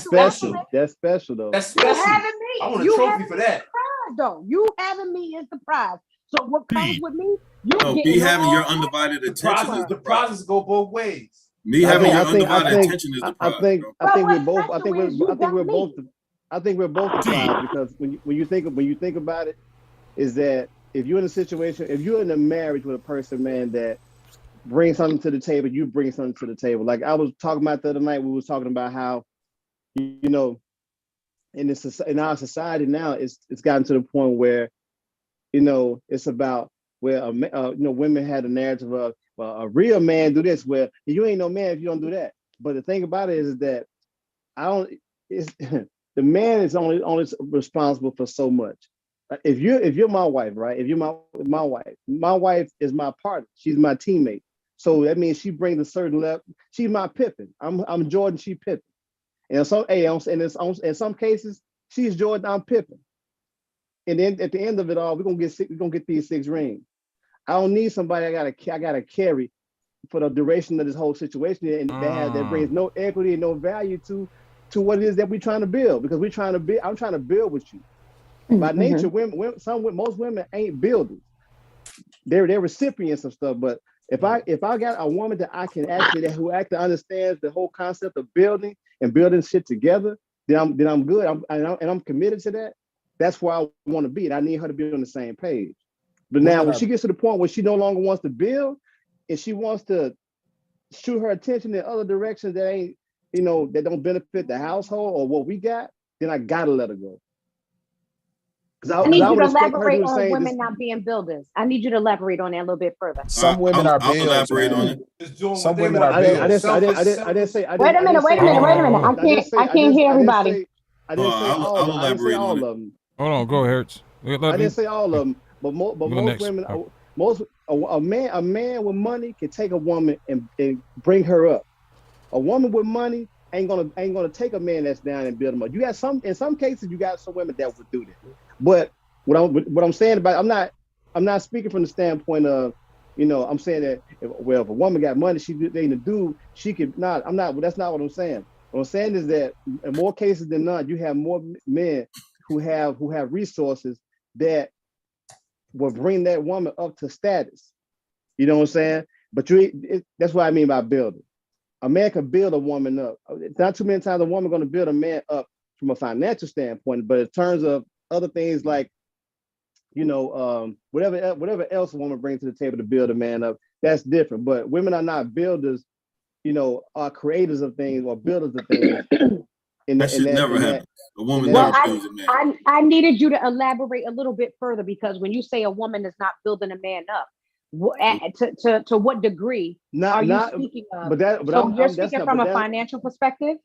special. That's special, though. That's special. I want a trophy for that. Though you having me is the prize. So what comes with me? Me having your undivided attention. The process go both ways. Me having your undivided attention is the prize. I think we're both the prize because when you think about it, is that if you're in a situation, if you're in a marriage with a person, man, that brings something to the table, you bring something to the table. Like I was talking about the other night, we was talking about how, you know, in our society now, it's gotten to the point where, you know, it's about where women had a narrative of a real man do this, where you ain't no man if you don't do that. But the thing about it is that the man is only responsible for so much. If you're my wife, right? If you're my wife is my partner. She's my teammate. So that means she brings a certain level. She's my Pippen. I'm Jordan. She Pippen. And in some cases, she's Jordan. I'm Pippen. And then at the end of it all, we're gonna get these 6 rings. I don't need somebody I gotta carry for the duration of this whole situation, and that brings no equity and no value to what it is that we're trying to build. Because I'm trying to build with you. By nature, most women ain't builders. They're recipients of stuff, but If I got a woman that I can who actually understands the whole concept of building and building shit together, then I'm good. I'm committed to that. That's where I want to be, and I need her to be on the same page. But now, when she gets to the point where she no longer wants to build, and she wants to shoot her attention in other directions that ain't, that don't benefit the household or what we got, then I gotta let her go. I need you to elaborate on women not being builders. I need you to elaborate on that a little bit further. Some women are builders. Elaborate on it. Some women are builders. I didn't say. Wait a minute. I can't hear everybody. I didn't say all of them. I didn't say all of them. Hold on, go ahead. I didn't say all of them, but most women, a man with money can take a woman and bring her up. A woman with money ain't gonna take a man that's down and build him up. You got in some cases you got some women that would do that. But what I'm saying about I'm not speaking from the standpoint of, I'm saying that if a woman got money, she ain't a dude, she could not. That's not what I'm saying. What I'm saying is that in more cases than not, you have more men who have resources that will bring that woman up to status. You know what I'm saying? But that's what I mean by building. A man can build a woman up. It's not too many times a woman going to build a man up from a financial standpoint, but in terms of other things like, whatever else a woman brings to the table to build a man up, that's different. But women are not builders, are creators of things or builders of things. That shit never happens. A woman well, never builds a man. I needed you to elaborate a little bit further, because when you say a woman is not building a man up, to what degree are you speaking of? You're speaking from a financial perspective?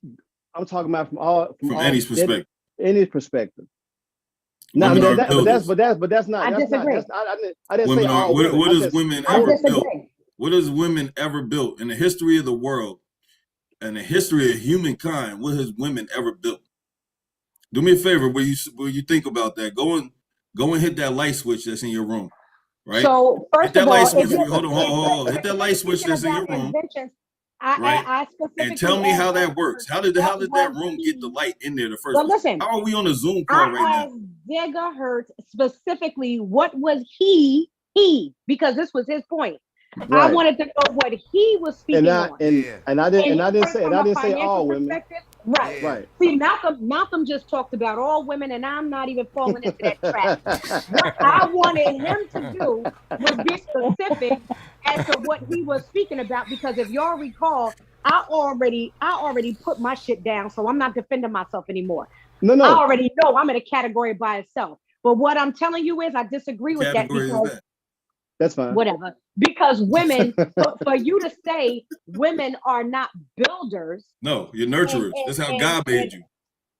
I'm talking about from any perspective. Any perspective. No, but that's not. I disagree. I didn't say all women. What does women ever built? What has women ever built in the history of the world and the history of humankind? What has women ever built? Do me a favor, will you think about that? Go and hit that light switch that's in your room, right? So first hit that of all, light switch. Hold on. Hit that light switch that's in your room. Right. And tell me how that works. How did that room get the light in there the first time? Listen, how are we on a Zoom call right now? Gigahertz specifically, what was he? Because this was his point. Right. I wanted to know what he was speaking on. And I didn't say all women. Right. See, Malcolm just talked about all women, and I'm not even falling into that trap. What I wanted him to do was be specific as to what he was speaking about, because if y'all recall, I already put my shit down, so I'm not defending myself anymore. No. I already know I'm in a category by itself. But what I'm telling you is I disagree with that, because that's fine. Whatever. Because women, for you to say women are not builders. No, you're nurturers. That's how God made you.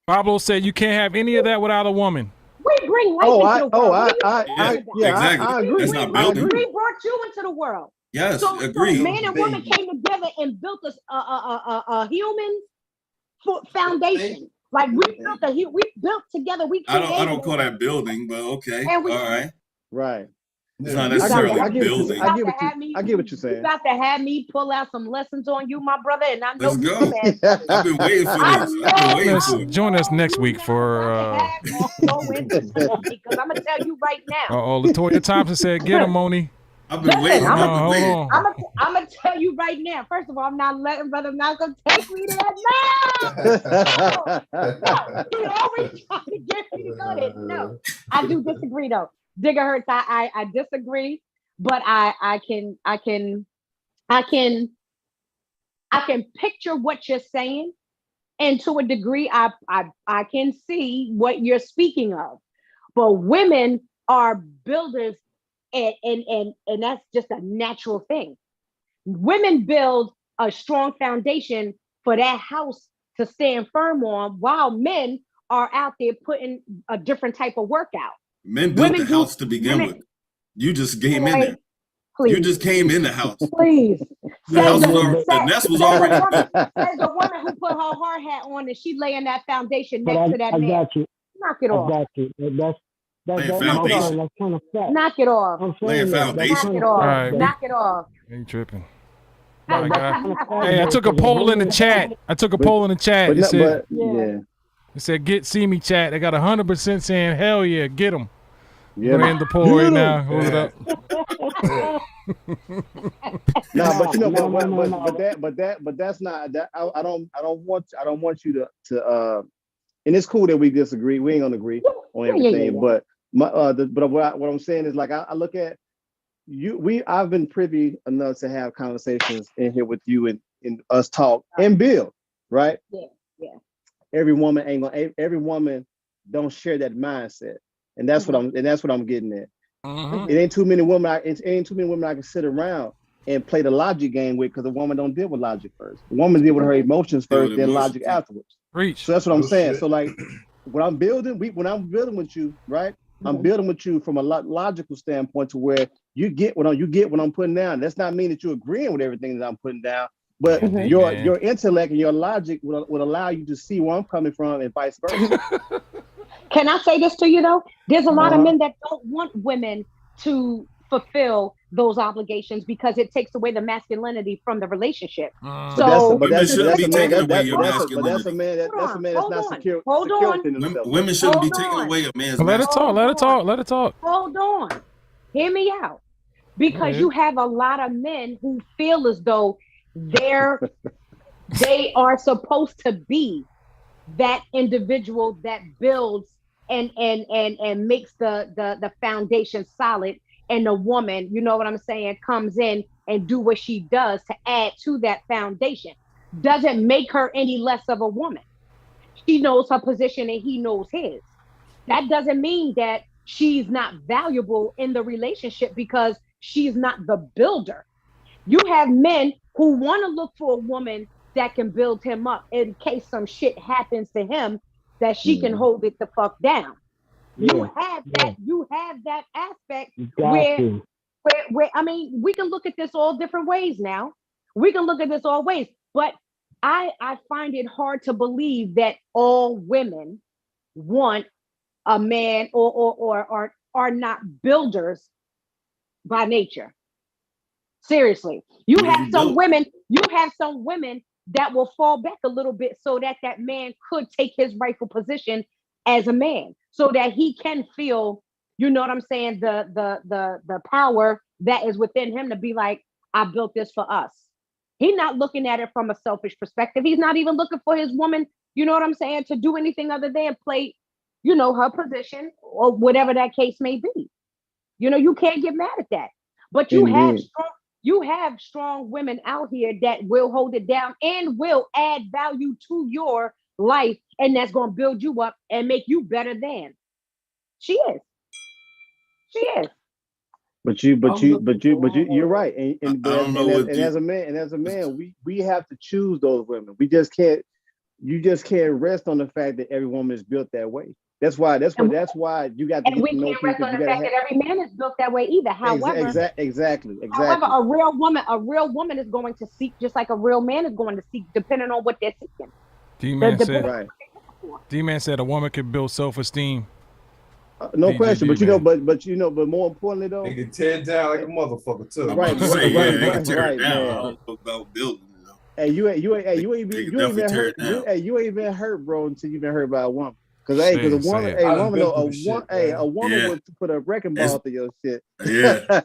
Pablo said you can't have any of that without a woman. We bring life into the world. Exactly. I agree. That's not building. We brought you into the world. Yes, agree. So man and woman came together and built a human foundation. Like we built together. I don't call that building, but okay. All right. Right. It's not necessarily building. I get what you're saying. You got to have me pull out some lessons on you, my brother, and I know Let's go. I've been waiting for this. Join us next week for. Because I'm gonna tell you right now. Latoya Thompson said, "Get him, Moni." I've been waiting. Hold on. I'm gonna tell you right now. First of all, I'm not letting Brother Malcolm take me to that now. He always trying to get me to go there. No, I do disagree though. Gigahertz, I disagree, but I can picture what you're saying, and to a degree, I can see what you're speaking of. But women are builders, and that's just a natural thing. Women build a strong foundation for that house to stand firm on, while men are out there putting a different type of work out. Men built the house to begin with. You just came in there. Please. You just came in the house. Please. The nest was already built. There's a woman who put her hard hat on and she laying that foundation next to that man. Got you. Knock it off. I got you. That's kind of fact. Knock it off. Laying foundation. Knock it off. Right. Knock it off. Ain't tripping. My God. Hey, I took a poll in the chat. It said, "Get see me chat." They got 100% saying, "Hell yeah, get them." Yeah. We're in the poll right now. Hold it up. No, but you know, but that's not that. I don't want you to. And it's cool that we disagree. We ain't gonna agree on everything. But what I'm saying is like I look at you. I've been privy enough to have conversations in here with you and us talk and build, right? Yeah. Every woman don't share that mindset, and that's what I'm getting at. It ain't too many women. I can sit around and play the logic game with, because a woman don't deal with logic first. The woman deal with her emotions first, then logic afterwards. Reach. So that's what I'm saying. So like when I'm building with you, right? I'm building with you from a logical standpoint to where you get what I'm putting down. That's not mean that you're agreeing with everything that I'm putting down, but your intellect and your logic will allow you to see where I'm coming from and vice versa. Can I say this to you though? There's a lot of men that don't want women to fulfill those obligations because it takes away the masculinity from the relationship. Women shouldn't be taking away your masculinity. That's a man that's not secure. Hold on. Women shouldn't be taking away a man's Let her talk. Hold on. Hear me out. Because you have a lot of men who feel as though they are supposed to be that individual that builds and makes the foundation solid, and the woman, you know what I'm saying, comes in and do what she does to add to that foundation. Doesn't make her any less of a woman. She knows her position and he knows his. That doesn't mean that she's not valuable in the relationship because she's not the builder. You have men who want to look for a woman that can build him up in case some shit happens to him, that she can hold it the fuck down. You have that aspect where I mean, we can look at this all different ways now. We can look at this all ways, but I find it hard to believe that all women want a man or are not builders by nature. Seriously. You have some women that will fall back a little bit so that man could take his rightful position as a man, so that he can feel, you know what I'm saying, the power that is within him to be like, I built this for us. He's not looking at it from a selfish perspective. He's not even looking for his woman, you know what I'm saying, to do anything other than play, you know, her position or whatever that case may be. You know, you can't get mad at that. But you have strong women out here that will hold it down and will add value to your life, and that's going to build you up and make you better than. She is. But you're right. And as a man, we have to choose those women. You just can't rest on the fact that every woman is built that way. That's why you got to get to know people. We can't rest on the fact that every man is built that way either. However, exactly. However, a real woman is going to seek just like a real man is going to seek, depending on what they're seeking. D-Man said a woman can build self-esteem. No question, but more importantly though, they can tear it down like a motherfucker too. Right. They can tear it down. I don't know about building. Hey, you ain't even hurt, bro, until you've been hurt by a woman. Because a woman would put a wrecking ball through your shit. Yeah,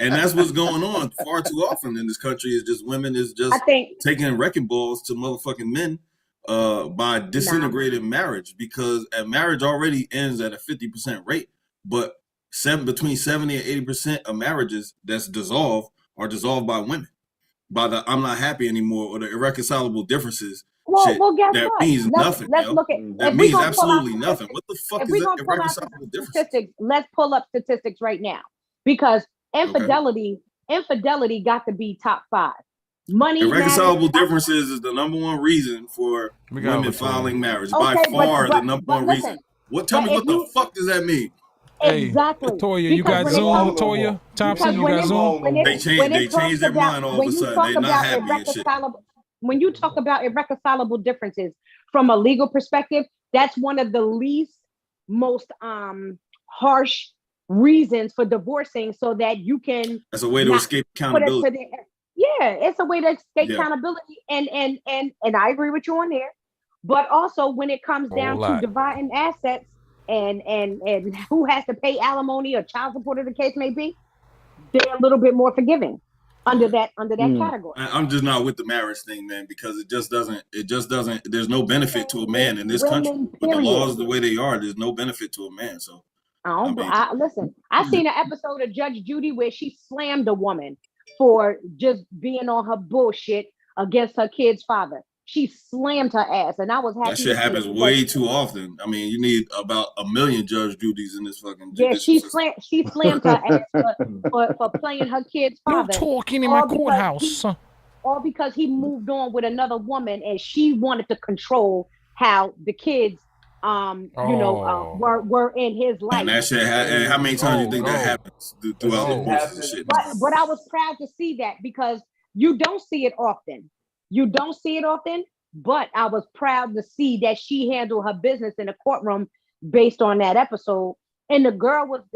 and that's what's going on far too often in this country. Is just women is just taking wrecking balls to motherfucking men by disintegrating marriage, because a marriage already ends at a 50% rate, but between 70 and 80% of marriages that's dissolved are dissolved by women, by the I'm not happy anymore or the irreconcilable differences. Well, guess that what? means nothing. Let's look at that means absolutely nothing. What the fuck is that irreconcilable difference? Let's pull up statistics right now, because infidelity got to be top 5. Money. Irreconcilable differences is the number one reason for women filing marriage. By far, the number one reason. Tell me what the fuck does that mean? Exactly. Latoya, you got Zoom, Latoya? Thompson, you got Zoom? They changed their mind all of a sudden. They're not happy and shit. When you talk about irreconcilable differences from a legal perspective, that's one of the most harsh reasons for divorcing, so that you can. That's a way to escape accountability. It's a way to escape accountability, and I agree with you on there. But also when it comes down to dividing assets and who has to pay alimony or child support, or the case may be, they're a little bit more forgiving under that category. I'm just not with the marriage thing, man, because it just doesn't. There's no benefit to a man in this country. With the laws the way they are, there's no benefit to a man. So Listen, I seen an episode of Judge Judy where she slammed a woman for just being on her bullshit against her kid's father. She slammed her ass, and I was happy. That shit happens way too often. I mean, you need about 1 million Judge Judy's in this fucking. Yeah, she slammed her ass for playing her kid's father. No talking in my courthouse. All because he moved on with another woman, and she wanted to control how the kids, were in his life. And that shit. And how many times do you think that happens throughout the course of the shit? But I was proud to see that because you don't see it often. But I was proud to see that she handled her business in the courtroom based on that episode. And the girl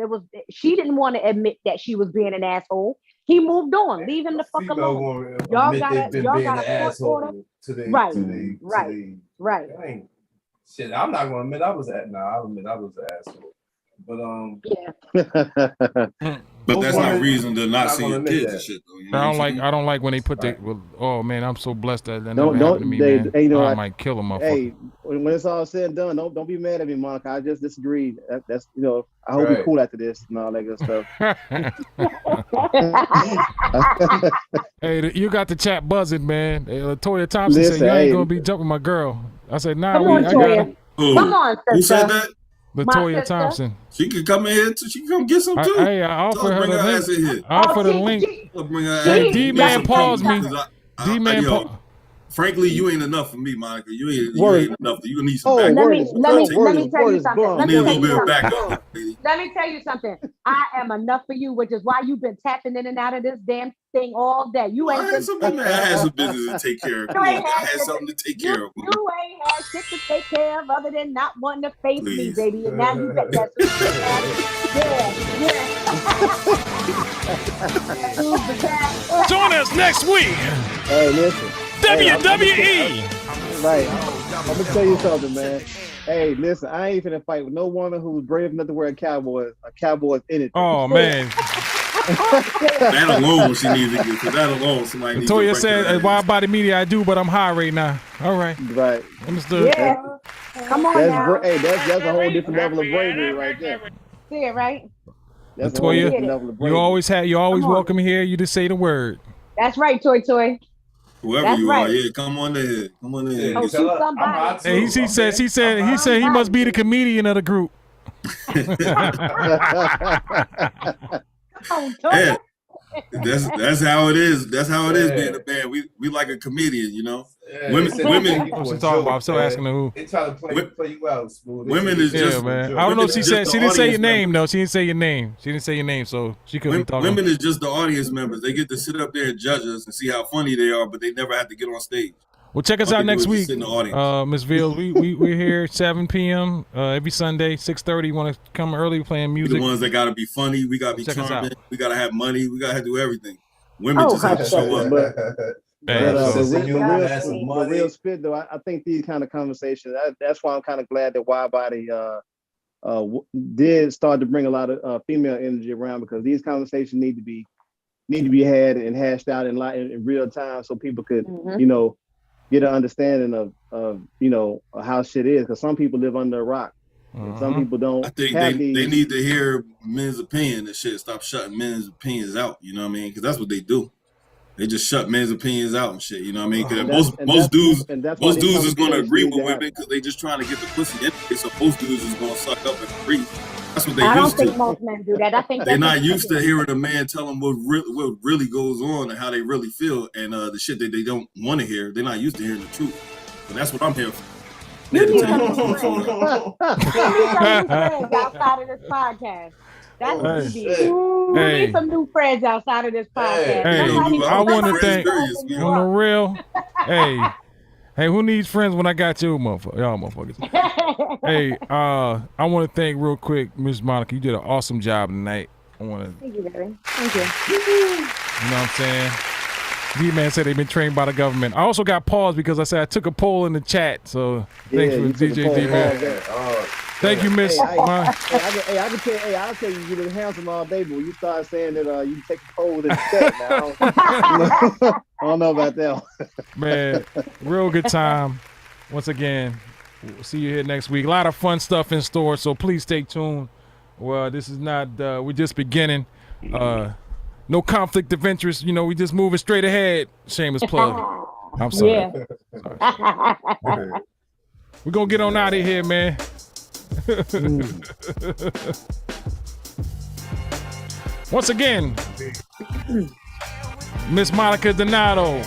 she didn't want to admit that she was being an asshole. He moved on, leave him the fuck alone. Y'all got a court order. Right. Shit, I'm not gonna admit I was I'll admit I was an asshole. But But that's not reason to not see your kids and shit though. You know I don't like when they put oh man, I'm so blessed that never happened to me, man. I might kill a motherfucker. Hey, when it's all said and done, don't be mad at me, Monica. I just disagreed. That's I hope you're cool after this and all that good stuff. Hey, you got the chat buzzing, man. Latoya Thompson said you ain't gonna be jumping my girl. I said, nah, I got her. Come on, sister. Who said that? Latoya Thompson. She can come in here too. She can come get some too. Hey, I offered her the link. I offered the link. Hey, D-Man paused me. D-Man paused. Frankly, you ain't enough for me, Monica. You ain't enough. You need some backup. Let me tell you something. You need a little bit of backup. Let me tell you something. I am enough for you, which is why you've been tapping in and out of this damn thing all day. You ain't I had some business to take care of. Come on, I had something to take care of. You ain't had shit to take care of other than not wanting to face me, baby. And now you got that. Yeah. Join us next week. Hey, listen. WWE. Right. I'm gonna tell you something, man. Hey, listen, I ain't finna fight with no woman who's brave enough to wear a cowboy's in it. Oh man. That alone she needs to get. For that alone, somebody needs to. Toya said, "Wide body media, I do, but I'm high right now." All right. Right. Understood. Yeah. Come on now. That's a whole different level of bravery right there. See it, right? That's a whole different Latoya, level of bravery. you always welcome here. You just say the word. That's right, Toy. Whoever That's you right. are, yeah, come on in. Come on in. Oh, shoot somebody. Hey, he said he must be the comedian of the group. Yeah, that's how it is. That's how it is being a band. We like a comedian, you know. Yeah, women. What's she talking about? I'm still asking her who. They try to play you out, Smooth. Women is just man. I don't know if she said she didn't say your name though. She didn't say your name, so she couldn't be talking. Women is just the audience members. They get to sit up there and judge us and see how funny they are, but they never have to get on stage. Well, check us out next week, Ms. Veal. We're here 7 p.m. Every Sunday, 6:30. You want to come early playing music? We the ones that gotta be funny. We gotta be charming. We gotta have money. We gotta do everything. Women just have to show up. The real spit though, I think these kind of conversations. That's why I'm kind of glad that Wide Body did start to bring a lot of female energy around, because these conversations need to be had and hashed out in real time, so people could get an understanding of how shit is, because some people live under a rock. And some people don't. I think they need to hear men's opinion and shit. Stop shutting men's opinions out. You know what I mean? Because that's what they do. They just shut men's opinions out and shit. You know what I mean? Because most dudes is going to agree with women because they just trying to get the pussy anyway. So most dudes is going to suck up and agree. That's what they used to. I don't think most men do that. I think they're not used to hearing a man tell them what really goes on and how they really feel, and the shit that they don't want to hear. They're not used to hearing the truth. So that's what I'm here for. You need some new friends outside of this podcast. That's what you need. You need some new friends outside of this podcast. I want to thank on the real. Hey, who needs friends when I got you, motherfucker? Y'all motherfuckers. Hey, I want to thank real quick, Miss Monica. You did an awesome job tonight. I want to. Thank you, baby. Thank you. You know what I'm saying? D-Man said they've been trained by the government. I also got paused because I said I took a poll in the chat. So thanks for DJ D-Man. Thank you, Miss. I can tell you been handsome all day, but when you start saying that you take a cold in the cut now, I don't know about that one. Man, real good time. Once again, we'll see you here next week. A lot of fun stuff in store, so please stay tuned. Well, this is not, we're just beginning. No conflict of interest. You know, we just moving straight ahead. Shameless plug. I'm sorry. Yeah. We're going to get on out of here, man. Once again, Miss Monica Donato,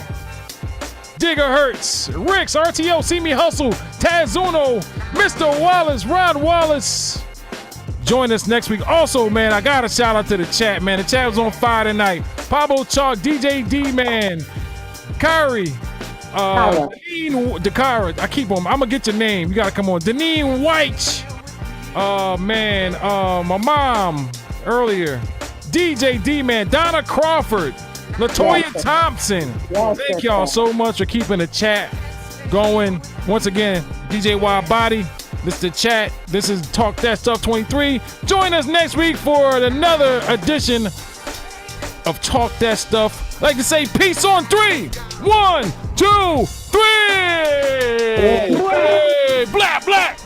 Gigahertz, Ricks, RTO, See Me Hustle, Tazuno, Mr. Wallace, Rod Wallace. Join us next week. Also, man, I got a shout out to the chat, man. The chat was on fire tonight. Pablo Chalk, DJ D-Man, Kyrie, Deneen Dakara. I keep on. I'm gonna get your name. You gotta come on. Deneen White. Man. My mom earlier. DJ D-Man, Donna Crawford, Latoya Thompson. Thank y'all so much for keeping the chat going. Once again, DJ Wild Body. This is the chat. This is Talk That Stuff 23. Join us next week for another edition of Talk That Stuff. I'd like to say peace on 3. 1, 2, 3. Hey, black, black.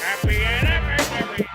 Happy anniversary.